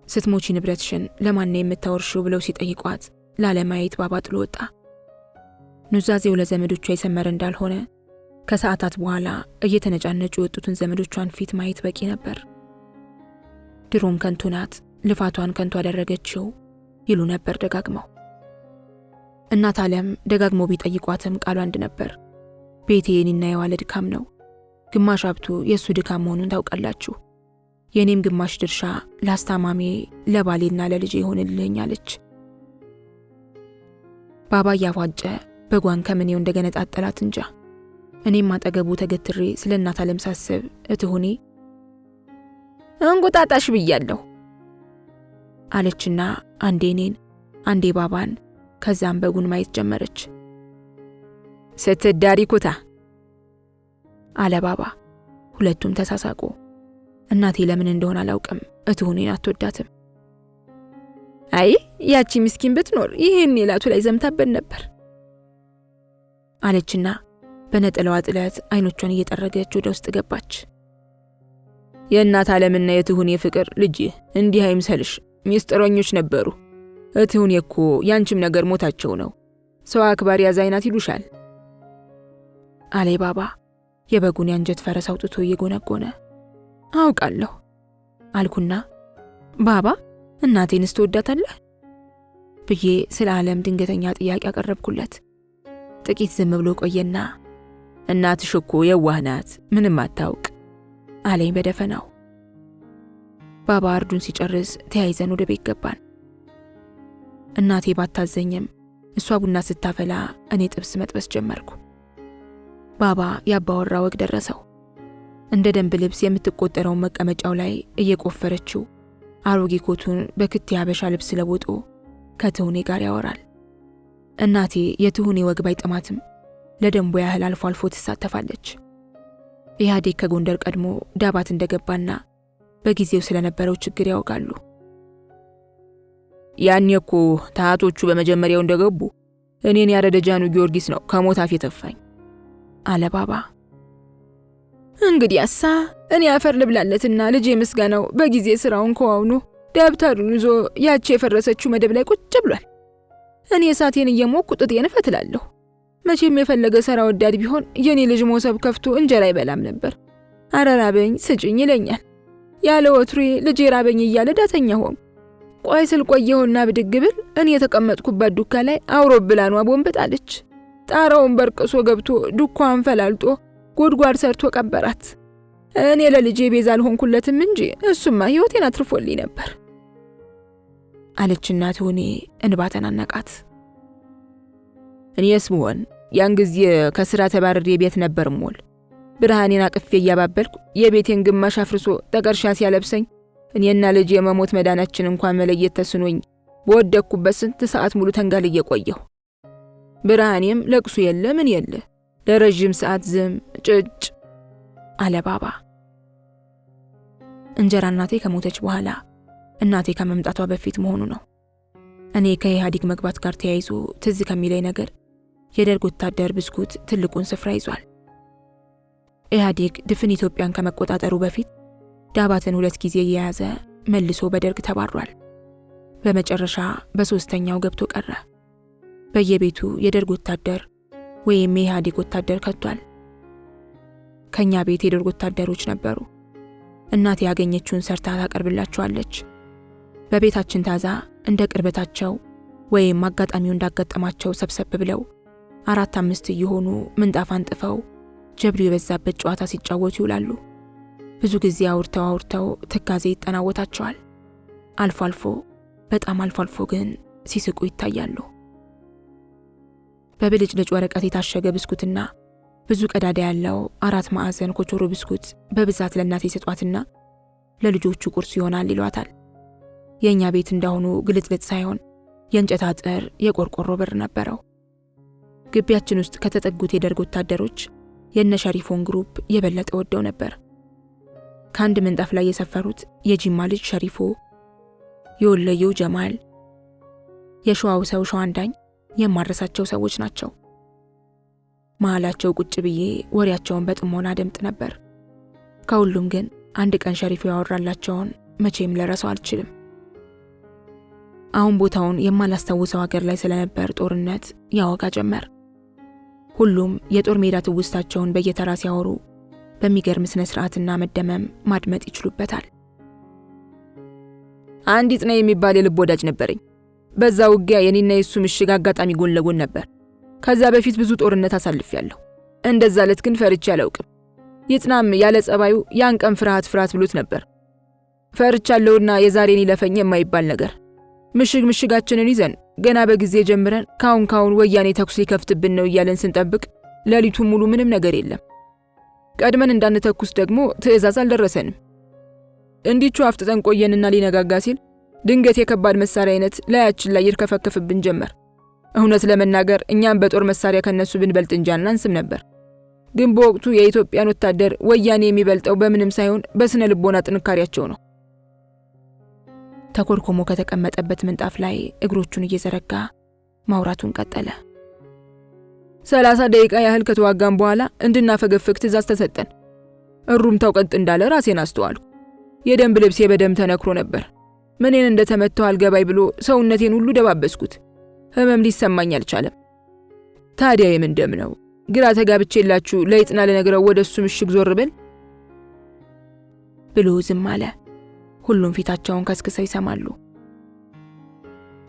ስትሞቺ ንብረትሽን ለማን የምታወርሺው ብለው ሲጠይቋት ላለማየት ባባ ጥሎ ወጣ። ኑዛዜው ለዘመዶቿ የሰመረ እንዳልሆነ ከሰዓታት በኋላ እየተነጫነጩ የወጡትን ዘመዶቿን ፊት ማየት በቂ ነበር። ድሮም ከንቱ ናት፣ ልፋቷን ከንቱ አደረገችው ይሉ ነበር ደጋግመው። እናት ዓለም ደጋግመው ቢጠይቋትም ቃሉ አንድ ነበር። ቤቴ የኔና የዋለ ድካም ነው። ግማሽ ሀብቱ የእሱ ድካም መሆኑን ታውቃላችሁ። የኔም ግማሽ ድርሻ ላስታማሜ ለባሌና ለልጄ ይሆንልኝ አለች። ባባ እያፏጨ በጓን ከምኔው እንደገነጣጠላት እንጃ። እኔም አጠገቡ ተገትሬ ስለ እናት ዓለም ሳስብ እትሁኔ እንቁጣጣሽ ብያለሁ አለችና አንዴ እኔን አንዴ ባባን ከዛም በጉን ማየት ጀመረች። ስትዳሪ ኩታ አለ ባባ። ሁለቱም ተሳሳቁ። እናቴ ለምን እንደሆነ አላውቅም እትሁኔን አትወዳትም። አይ ያቺ ምስኪን ብትኖር ይሄን የላቱ ላይ ዘምታበን ነበር አለችና በነጠላዋ ጥለት አይኖቿን እየጠረገች ወደ ውስጥ ገባች። የእናት ዓለምና የትሁኔ ፍቅር ልጅ እንዲህ አይምሰልሽ፣ ሚስጥረኞች ነበሩ። እትሁኔ እኮ ያንቺም ነገር ሞታቸው ነው። ሰው አክባሪ ያዛይናት ይሉሻል አለ ባባ የበጉን ያንጀት ፈረስ አውጥቶ እየጎነጎነ። አውቃለሁ አልኩና ባባ እናቴንስ ትወዳታለህ ብዬ ስለ ዓለም ድንገተኛ ጥያቄ አቀረብኩለት። ጥቂት ዝም ብሎ ቆየና እናትሽ እኮ የዋህ ናት፣ ምንም አታውቅ አለኝ በደፈናው። ባባ አርዱን ሲጨርስ ተያይዘን ወደ ቤት ገባን። እናቴ ባታዘኝም እሷ ቡና ስታፈላ እኔ ጥብስ መጥበስ ጀመርኩ። ባባ ያባወራ ወግ ደረሰው። እንደ ደንብ ልብስ የምትቆጠረውን መቀመጫው ላይ እየቆፈረችው አሮጌ ኮቱን በክት ያበሻ ልብስ ለቦጦ ከትሁኔ ጋር ያወራል። እናቴ የትሁኔ ወግ ባይጠማትም ለደንቡ ያህል አልፎ አልፎ ትሳተፋለች። ኢህአዴግ ከጎንደር ቀድሞ ዳባት እንደገባና በጊዜው ስለነበረው ችግር ያወጋሉ። ያኔ እኮ ታቶቹ በመጀመሪያው እንደገቡ እኔን ያረደጃኑ ጊዮርጊስ ነው ከሞት አፍ የተፋኝ አለ ባባ። እንግዲያሳ እኔ አፈር ልብላለትና ልጄ ምስጋናው በጊዜ ስራውን ከዋውኑ ደብተሩን ይዞ ያቺ የፈረሰችው መደብ ላይ ቁጭ ብሏል። እኔ እሳቴን እየሞኩ ጥጤን እፈትላለሁ። መቼም የፈለገ ሰራ ወዳድ ቢሆን የኔ ልጅ ሞሰብ ከፍቶ እንጀራ አይበላም ነበር። አረራበኝ ስጭኝ ይለኛል። ያለ ወትሬ ልጄ ራበኝ እያለ ዳተኛ ሆንኩ። ቆይ ስል ቆየሁና ብድግ ብል እኔ የተቀመጥኩባት ዱካ ላይ አውሮፕላኗ ቦምብ ጣለች። ጣራውን በርቅሶ ገብቶ ዱኳን ፈላልጦ ጎድጓድ ሰርቶ ቀበራት። እኔ ለልጄ ቤዛ አልሆንኩለትም እንጂ እሱማ ህይወቴን አትርፎልኝ ነበር አለችና ትሁኔ እንባ ተናነቃት። እኔስ ብሆን ያን ጊዜ ከስራ ተባረሬ ቤት ነበር ሞል ብርሃኔን አቅፌ እያባበልኩ የቤቴን ግማሽ አፍርሶ ጠቀርሻ ሲያለብሰኝ እኔና ልጄ የመሞት መዳናችን እንኳን መለየት ተስኖኝ በወደኩበት ስንት ሰዓት ሙሉ ተንጋልዬ ቆየሁ። ብርሃኔም ለቅሱ የለ ምን የለ ለረጅም ሰዓት ዝም ጭጭ አለ ባባ። እንጀራ እናቴ ከሞተች በኋላ እናቴ ከመምጣቷ በፊት መሆኑ ነው። እኔ ከኢህአዴግ መግባት ጋር ተያይዞ ትዝ ከሚለኝ ነገር የደርግ ወታደር ብስኩት ትልቁን ስፍራ ይዟል። ኢህአዴግ ድፍን ኢትዮጵያን ከመቆጣጠሩ በፊት ዳባትን 2 ጊዜ የያዘ መልሶ በደርግ ተባሯል። በመጨረሻ በ3ኛው ገብቶ ቀረ። በየቤቱ የደርግ ወታደር ወይም የኢህአዴግ ወታደር ከቷል። ከኛ ቤት የደርግ ወታደሮች ነበሩ። እናቴ ያገኘችውን ሰርታ ታቀርብላቸዋለች። በቤታችን ታዛ እንደ ቅርበታቸው ወይም አጋጣሚው እንዳጋጠማቸው ሰብሰብ ብለው 4-5 እየሆኑ ምንጣፍ አንጥፈው ጀብዱ የበዛበት ጨዋታ ሲጫወቱ ይውላሉ። ብዙ ጊዜ አውርተው ትካዜ ይጠናወታቸዋል። አልፎ አልፎ በጣም አልፎ አልፎ ግን ሲስቁ ይታያሉ። በብልጭልጭ ወረቀት የታሸገ ብስኩትና ብዙ ቀዳዳ ያለው 4 ማዕዘን ኮቾሮ ብስኩት በብዛት ለእናቴ ሰጧትና ለልጆቹ ቁርስ ይሆናል ይሏታል። የኛ ቤት እንዳሁኑ ግልጥልጥ ሳይሆን የእንጨት አጥር የቆርቆሮ በር ነበረው። ግቢያችን ውስጥ ከተጠጉት የደርግ ወታደሮች የነ ሸሪፎን ግሩፕ የበለጠ ወደው ነበር። ከአንድ ምንጣፍ ላይ የሰፈሩት የጂማ ልጅ ሸሪፎ፣ የወለየው ጀማል፣ የሸዋው ሰው ሸዋንዳኝ የማረሳቸው ሰዎች ናቸው። መሃላቸው ቁጭ ብዬ ወሬያቸውን በጥሞና አደምጥ ነበር። ከሁሉም ግን አንድ ቀን ሸሪፎ ያወራላቸውን መቼም ልረሳው አልችልም። አሁን ቦታውን የማላስታውሰው ሀገር ላይ ስለነበር ጦርነት ያወጋ ጀመር። ሁሉም የጦር ሜዳ ትውስታቸውን በየተራ ሲያወሩ በሚገርም ስነ ስርዓትና መደመም ማድመጥ ይችሉበታል። አንዲት ነው የሚባል የልብ ወዳጅ ነበረኝ። በዛ ውጊያ የኔና የሱ ምሽግ አጋጣሚ ጎን ለጎን ነበር። ከዛ በፊት ብዙ ጦርነት አሳልፌያለሁ። እንደዛ ለት ግን ፈርቼ አላውቅም። ይጥናም ያለ ጸባዩ ያን ቀን ፍርሃት ብሎት ነበር። ፈርቻለሁና የዛሬን ይለፈኝ የማይባል ነገር ምሽጋችንን ይዘን ገና በጊዜ ጀምረን ካሁን ወያኔ ተኩስ ሊከፍትብን ነው እያለን ስንጠብቅ ሌሊቱን ሙሉ ምንም ነገር የለም። ቀድመን እንዳንተኩስ ደግሞ ትዕዛዝ አልደረሰንም። እንዲቹ አፍጥጠን ቆየንና ሊነጋጋ ሲል ድንገት የከባድ መሳሪያ አይነት ላያችን ላይ ይርከፈከፍብን ጀመር። እውነት ለመናገር እኛም በጦር መሳሪያ ከነሱ ብንበልጥ እንጂ አናንስም ነበር። ግን በወቅቱ የኢትዮጵያን ወታደር ወያኔ የሚበልጠው በምንም ሳይሆን በስነ ልቦና ጥንካሬያቸው ነው። ተኮርኮሞ ከተቀመጠበት ምንጣፍ ላይ እግሮቹን እየዘረጋ ማውራቱን ቀጠለ። 30 ደቂቃ ያህል ከተዋጋን በኋላ እንድናፈገፍግ ትዕዛዝ ተሰጠን። እሩምታው ቀጥ እንዳለ ራሴን አስተዋልኩ። የደንብ ልብሴ በደም ተነክሮ ነበር። ምንን እንደተመታው አልገባይ ብሎ ሰውነቴን ሁሉ ደባበስኩት። ህመም ሊሰማኝ አልቻለም። ታዲያ የምን ደም ነው? ግራ ተጋብቼላችሁ ለይጥና ለነገረው ወደሱ ምሽግ ዞር ብል ብሎ ዝም አለ። ሁሉም ፊታቸውን ከስክሰው ይሰማሉ።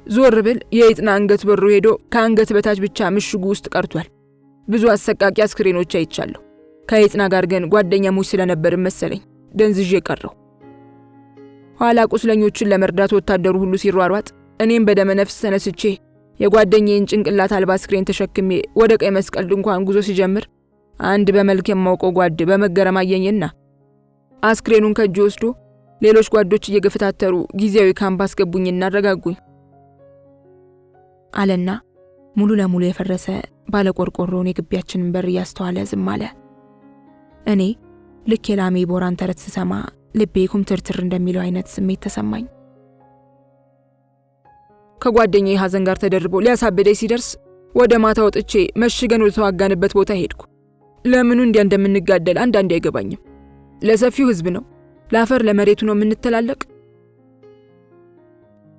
ዞር ብል የይጥና አንገት በሩ ሄዶ ከአንገት በታች ብቻ ምሽጉ ውስጥ ቀርቷል። ብዙ አሰቃቂ አስክሬኖች አይቻለሁ። ከይጥና ጋር ግን ጓደኛሞች ስለነበር መሰለኝ ደንዝዤ ቀረው። ኋላ ቁስለኞችን ለመርዳት ወታደሩ ሁሉ ሲሯሯጥ እኔም በደመ ነፍስ ተነስቼ የጓደኛዬን ጭንቅላት አልባ አስክሬን ተሸክሜ ወደ ቀይ መስቀል ድንኳን ጉዞ ሲጀምር አንድ በመልክ የማውቀው ጓድ በመገረም አየኝና አስክሬኑን ከእጁ ወስዶ ሌሎች ጓዶች እየገፈታተሩ ጊዜያዊ ካምፕ አስገቡኝና አረጋጉኝ አለና ሙሉ ለሙሉ የፈረሰ ባለ ቆርቆሮን የግቢያችንን በር ያስተዋለ ዝም አለ። እኔ ልክ የላሜ ቦራን ተረት ስሰማ ልቤ ኩምትርትር እንደሚለው አይነት ስሜት ተሰማኝ። ከጓደኛዬ ሐዘን ጋር ተደርቦ ሊያሳብደኝ ሲደርስ ወደ ማታ ወጥቼ መሽገን ወደ ተዋጋንበት ቦታ ሄድኩ። ለምኑ እንዲያ እንደምንጋደል አንዳንዴ አይገባኝም። ለሰፊው ህዝብ ነው፣ ለአፈር ለመሬቱ ነው የምንተላለቅ።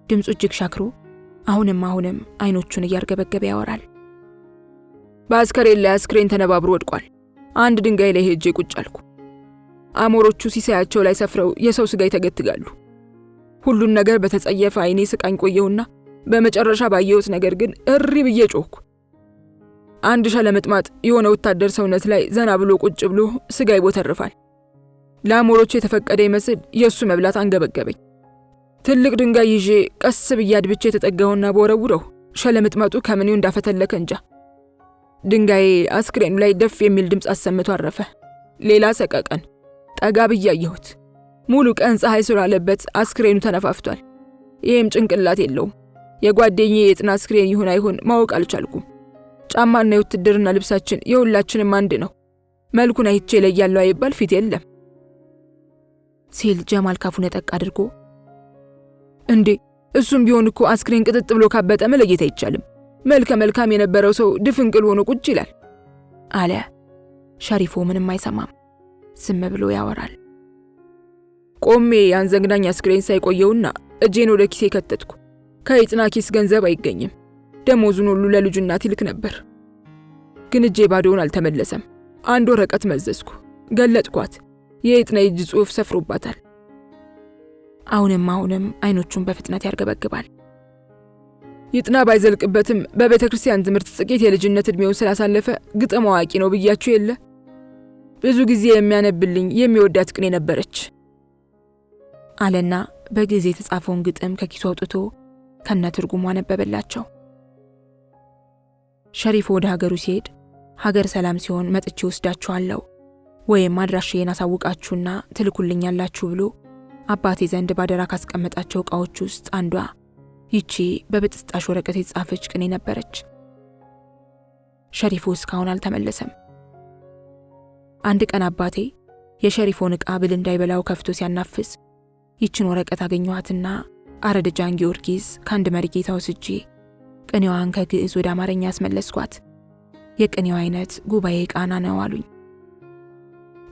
ድምፁ እጅግ ሻክሮ አሁንም አይኖቹን እያርገበገበ ያወራል። በአስከሬን ላይ አስክሬን ተነባብሮ ወድቋል። አንድ ድንጋይ ላይ ሄጄ ቁጭ አልኩ። አሞሮቹ ሲሳያቸው ላይ ሰፍረው የሰው ስጋ ይተገትጋሉ። ሁሉን ነገር በተጸየፈ አይኔ ስቃኝ ቆየውና በመጨረሻ ባየሁት ነገር ግን እሪ ብዬ ጮህኩ። አንድ ሸለምጥማጥ የሆነ ወታደር ሰውነት ላይ ዘና ብሎ ቁጭ ብሎ ስጋ ይቦተርፋል። ለአሞሮቹ የተፈቀደ ይመስል የሱ መብላት አንገበገበኝ። ትልቅ ድንጋይ ይዤ ቀስ ብዬ አድብቼ ተጠጋውና በወረውረው ሸለምጥማጡ ከምኔው እንዳፈተለከ እንጃ። ድንጋይ አስክሬኑ ላይ ደፍ የሚል ድምጽ አሰምቶ አረፈ። ሌላ ሰቀቀን። ጠጋ ብዬ አየሁት። ሙሉ ቀን ፀሐይ ስላለበት አስክሬኑ ተነፋፍቷል። ይሄም ጭንቅላት የለውም። የጓደኛዬ የጥና አስክሬን ይሁን አይሁን ማወቅ አልቻልኩም። ጫማና የውትድርና ልብሳችን የሁላችንም አንድ ነው። መልኩን አይቼ ለያለው አይባል ፊት የለም ሲል ጀማል ካፉን ጠቅ አድርጎ እንዴ እሱም ቢሆን እኮ አስክሬን ቅጥጥ ብሎ ካበጠ መለየት አይቻልም። መልካም የነበረው ሰው ድፍንቅል ሆኖ ቁጭ ይላል አለ። ሸሪፎ ምንም አይሰማም፣ ዝም ብሎ ያወራል። ቆሜ ያን ዘግናኝ አስክሬን ሳይቆየውና እጄን ወደ ኪሴ ከተትኩ። ከይጥና ኪስ ገንዘብ አይገኝም። ደሞዙን ሁሉ ለልጁ እናት ይልክ ነበር። ግን እጄ ባዶውን አልተመለሰም። አንድ ወረቀት መዘዝኩ፣ ገለጥኳት። የይጥና የእጅ ጽሑፍ ሰፍሮባታል። አሁንም አይኖቹን በፍጥነት ያርገበግባል። ይጥና ባይዘልቅበትም በቤተ ክርስቲያን ትምህርት ጥቂት የልጅነት እድሜውን ስላሳለፈ ግጥም አዋቂ ነው ብያችሁ የለ። ብዙ ጊዜ የሚያነብልኝ የሚወዳት ቅኔ ነበረች አለና በጊዜ የተጻፈውን ግጥም ከኪሱ አውጥቶ ከነትርጉሙ አነበበላቸው። ሸሪፎ ወደ ሀገሩ ሲሄድ ሀገር ሰላም ሲሆን መጥቼ ወስዳችኋለሁ ወይም አድራሻዬን አሳውቃችሁና ትልኩልኛላችሁ ብሎ አባቴ ዘንድ ባደራ ካስቀመጣቸው ዕቃዎች ውስጥ አንዷ ይቺ በብጥስጣሽ ወረቀት የተጻፈች ቅኔ ነበረች። ሸሪፎ እስካሁን አልተመለሰም። አንድ ቀን አባቴ የሸሪፎን ዕቃ ብል እንዳይበላው ከፍቶ ሲያናፍስ ይችን ወረቀት አገኘኋትና አረደጃን ጊዮርጊስ ከአንድ መሪጌታ ወስጄ ቅኔዋን ከግዕዝ ወደ አማርኛ አስመለስኳት። የቅኔው አይነት ጉባኤ ቃና ነው አሉኝ።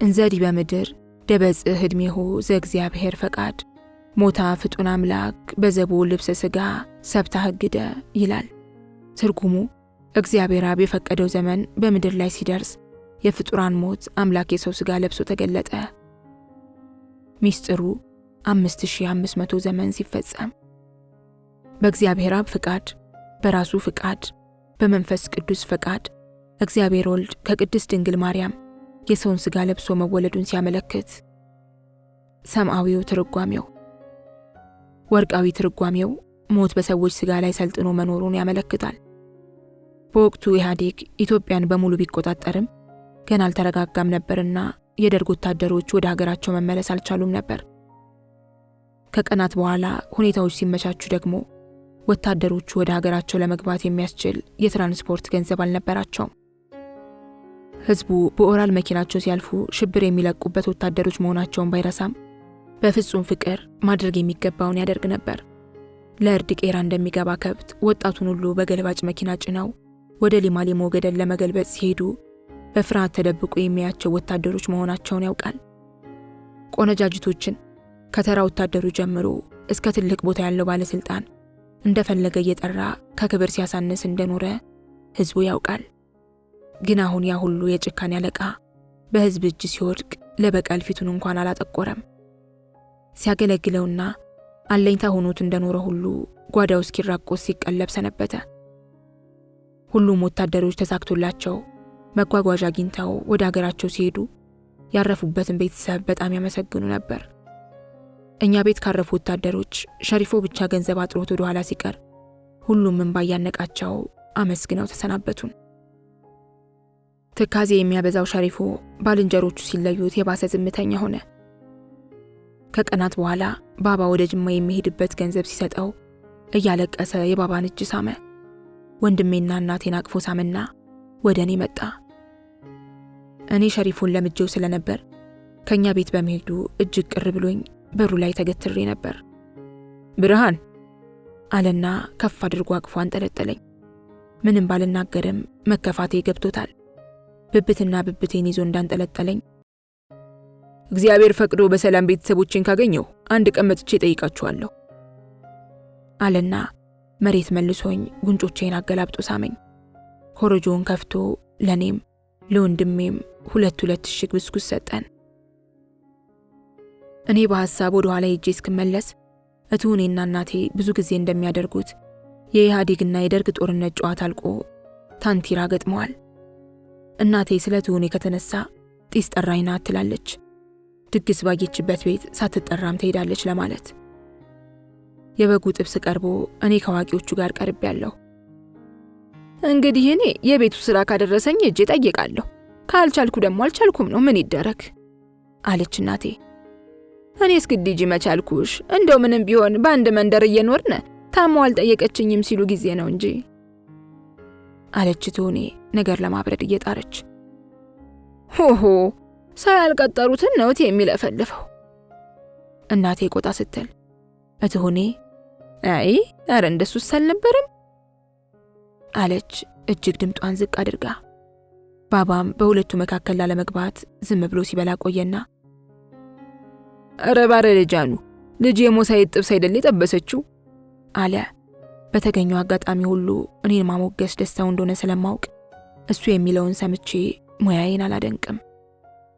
እንዘዲ በምድር ደበጽህ ዕድሜሁ ዘእግዚአብሔር ፈቃድ ሞታ ፍጡን አምላክ በዘቦ ልብሰ ሥጋ ሰብታ ህግደ ይላል። ትርጉሙ እግዚአብሔር አብ የፈቀደው ዘመን በምድር ላይ ሲደርስ የፍጡራን ሞት አምላክ የሰው ሥጋ ለብሶ ተገለጠ። ሚስጥሩ 5500 ዘመን ሲፈጸም በእግዚአብሔር አብ ፍቃድ፣ በራሱ ፍቃድ፣ በመንፈስ ቅዱስ ፍቃድ እግዚአብሔር ወልድ ከቅድስት ድንግል ማርያም የሰውን ሥጋ ለብሶ መወለዱን ሲያመለክት፣ ሰማያዊው ትርጓሜው ወርቃዊ ትርጓሜው ሞት በሰዎች ሥጋ ላይ ሰልጥኖ መኖሩን ያመለክታል። በወቅቱ ኢህአዴግ ኢትዮጵያን በሙሉ ቢቆጣጠርም ገና አልተረጋጋም ነበርና የደርግ ወታደሮች ወደ ሀገራቸው መመለስ አልቻሉም ነበር። ከቀናት በኋላ ሁኔታዎች ሲመቻቹ ደግሞ ወታደሮቹ ወደ ሀገራቸው ለመግባት የሚያስችል የትራንስፖርት ገንዘብ አልነበራቸውም። ህዝቡ በኦራል መኪናቸው ሲያልፉ ሽብር የሚለቁበት ወታደሮች መሆናቸውን ባይረሳም በፍጹም ፍቅር ማድረግ የሚገባውን ያደርግ ነበር። ለእርድ ቄራ እንደሚገባ ከብት ወጣቱን ሁሉ በገልባጭ መኪና ጭነው ወደ ሊማሊሞ ገደል ለመገልበጥ ሲሄዱ በፍርሃት ተደብቆ የሚያያቸው ወታደሮች መሆናቸውን ያውቃል። ቆነጃጅቶችን ከተራ ወታደሩ ጀምሮ እስከ ትልቅ ቦታ ያለው ባለስልጣን እንደፈለገ እየጠራ ከክብር ሲያሳንስ እንደኖረ ህዝቡ ያውቃል። ግን አሁን ያ ሁሉ የጭካኔ አለቃ በህዝብ እጅ ሲወድቅ ለበቀል ፊቱን እንኳን አላጠቆረም። ሲያገለግለውና አለኝታ ሆኖት እንደኖረ ሁሉ ጓዳው እስኪራቆስ ሲቀለብ ሰነበተ። ሁሉም ወታደሮች ተሳክቶላቸው መጓጓዣ አግኝተው ወደ ሀገራቸው ሲሄዱ ያረፉበትን ቤተሰብ በጣም ያመሰግኑ ነበር። እኛ ቤት ካረፉ ወታደሮች ሸሪፎ ብቻ ገንዘብ አጥሮት ወደ ኋላ ሲቀር ሁሉም እንባ ያነቃቸው አመስግነው ተሰናበቱን። ትካዜ የሚያበዛው ሸሪፎ ባልንጀሮቹ ሲለዩት የባሰ ዝምተኛ ሆነ። ከቀናት በኋላ ባባ ወደ ጅማ የሚሄድበት ገንዘብ ሲሰጠው እያለቀሰ የባባን እጅ ሳመ። ወንድሜና እናቴን አቅፎ ሳመና ወደ እኔ መጣ። እኔ ሸሪፎን ለምጄው ስለነበር ከኛ ቤት በመሄዱ እጅግ ቅር ብሎኝ በሩ ላይ ተገትሬ ነበር። ብርሃን አለና ከፍ አድርጎ አቅፎ አንጠለጠለኝ። ምንም ባልናገርም መከፋቴ ገብቶታል። ብብትና ብብቴን ይዞ እንዳንጠለጠለኝ እግዚአብሔር ፈቅዶ በሰላም ቤተሰቦችን ካገኘው አንድ ቀን መጥቼ ጠይቃችኋለሁ አለና መሬት መልሶኝ ጉንጮቼን አገላብጦ ሳመኝ። ኮረጆውን ከፍቶ ለኔም ለወንድሜም ሁለት እሽግ ብስኩት ሰጠን። እኔ በሐሳብ ወደ ኋላ ሄጄ እስክመለስ እቱኔና እናቴ ብዙ ጊዜ እንደሚያደርጉት የኢህአዴግና የደርግ ጦርነት ጨዋታ አልቆ ታንቲራ ገጥመዋል። እናቴ ስለ እቱኔ ከተነሳ ጢስ ጠራይና ትላለች። ድግስ ባየችበት ቤት ሳትጠራም ትሄዳለች ለማለት። የበጉ ጥብስ ቀርቦ እኔ ከዋቂዎቹ ጋር ቀርቤያለሁ። እንግዲህ እኔ የቤቱ ስራ ካደረሰኝ እጄ ጠይቃለሁ፣ ካልቻልኩ ደግሞ አልቻልኩም ነው፣ ምን ይደረግ አለች እናቴ። እኔ እስክዲጂ መቻልኩሽ፣ እንደው ምንም ቢሆን በአንድ መንደር እየኖርን ታሞ አልጠየቀችኝም ሲሉ ጊዜ ነው እንጂ አለች ትሁኔ ነገር ለማብረድ እየጣረች። ሆሆ ሳያልቀጠሩትን ነው የሚለፈልፈው እናቴ ቆጣ ስትል እትሁኔ አይ አረ እንደሱስ አልነበረም አለች እጅግ ድምጧን ዝቅ አድርጋ። ባባም በሁለቱ መካከል ላለመግባት ዝም ብሎ ሲበላ ቆየና አረ ባረ ልጃኑ ልጅ የሞሳይ ጥብስ አይደል የጠበሰችው አለ። በተገኘው አጋጣሚ ሁሉ እኔን ማሞገስ ደስታው እንደሆነ ስለማውቅ እሱ የሚለውን ሰምቼ ሙያዬን አላደንቅም።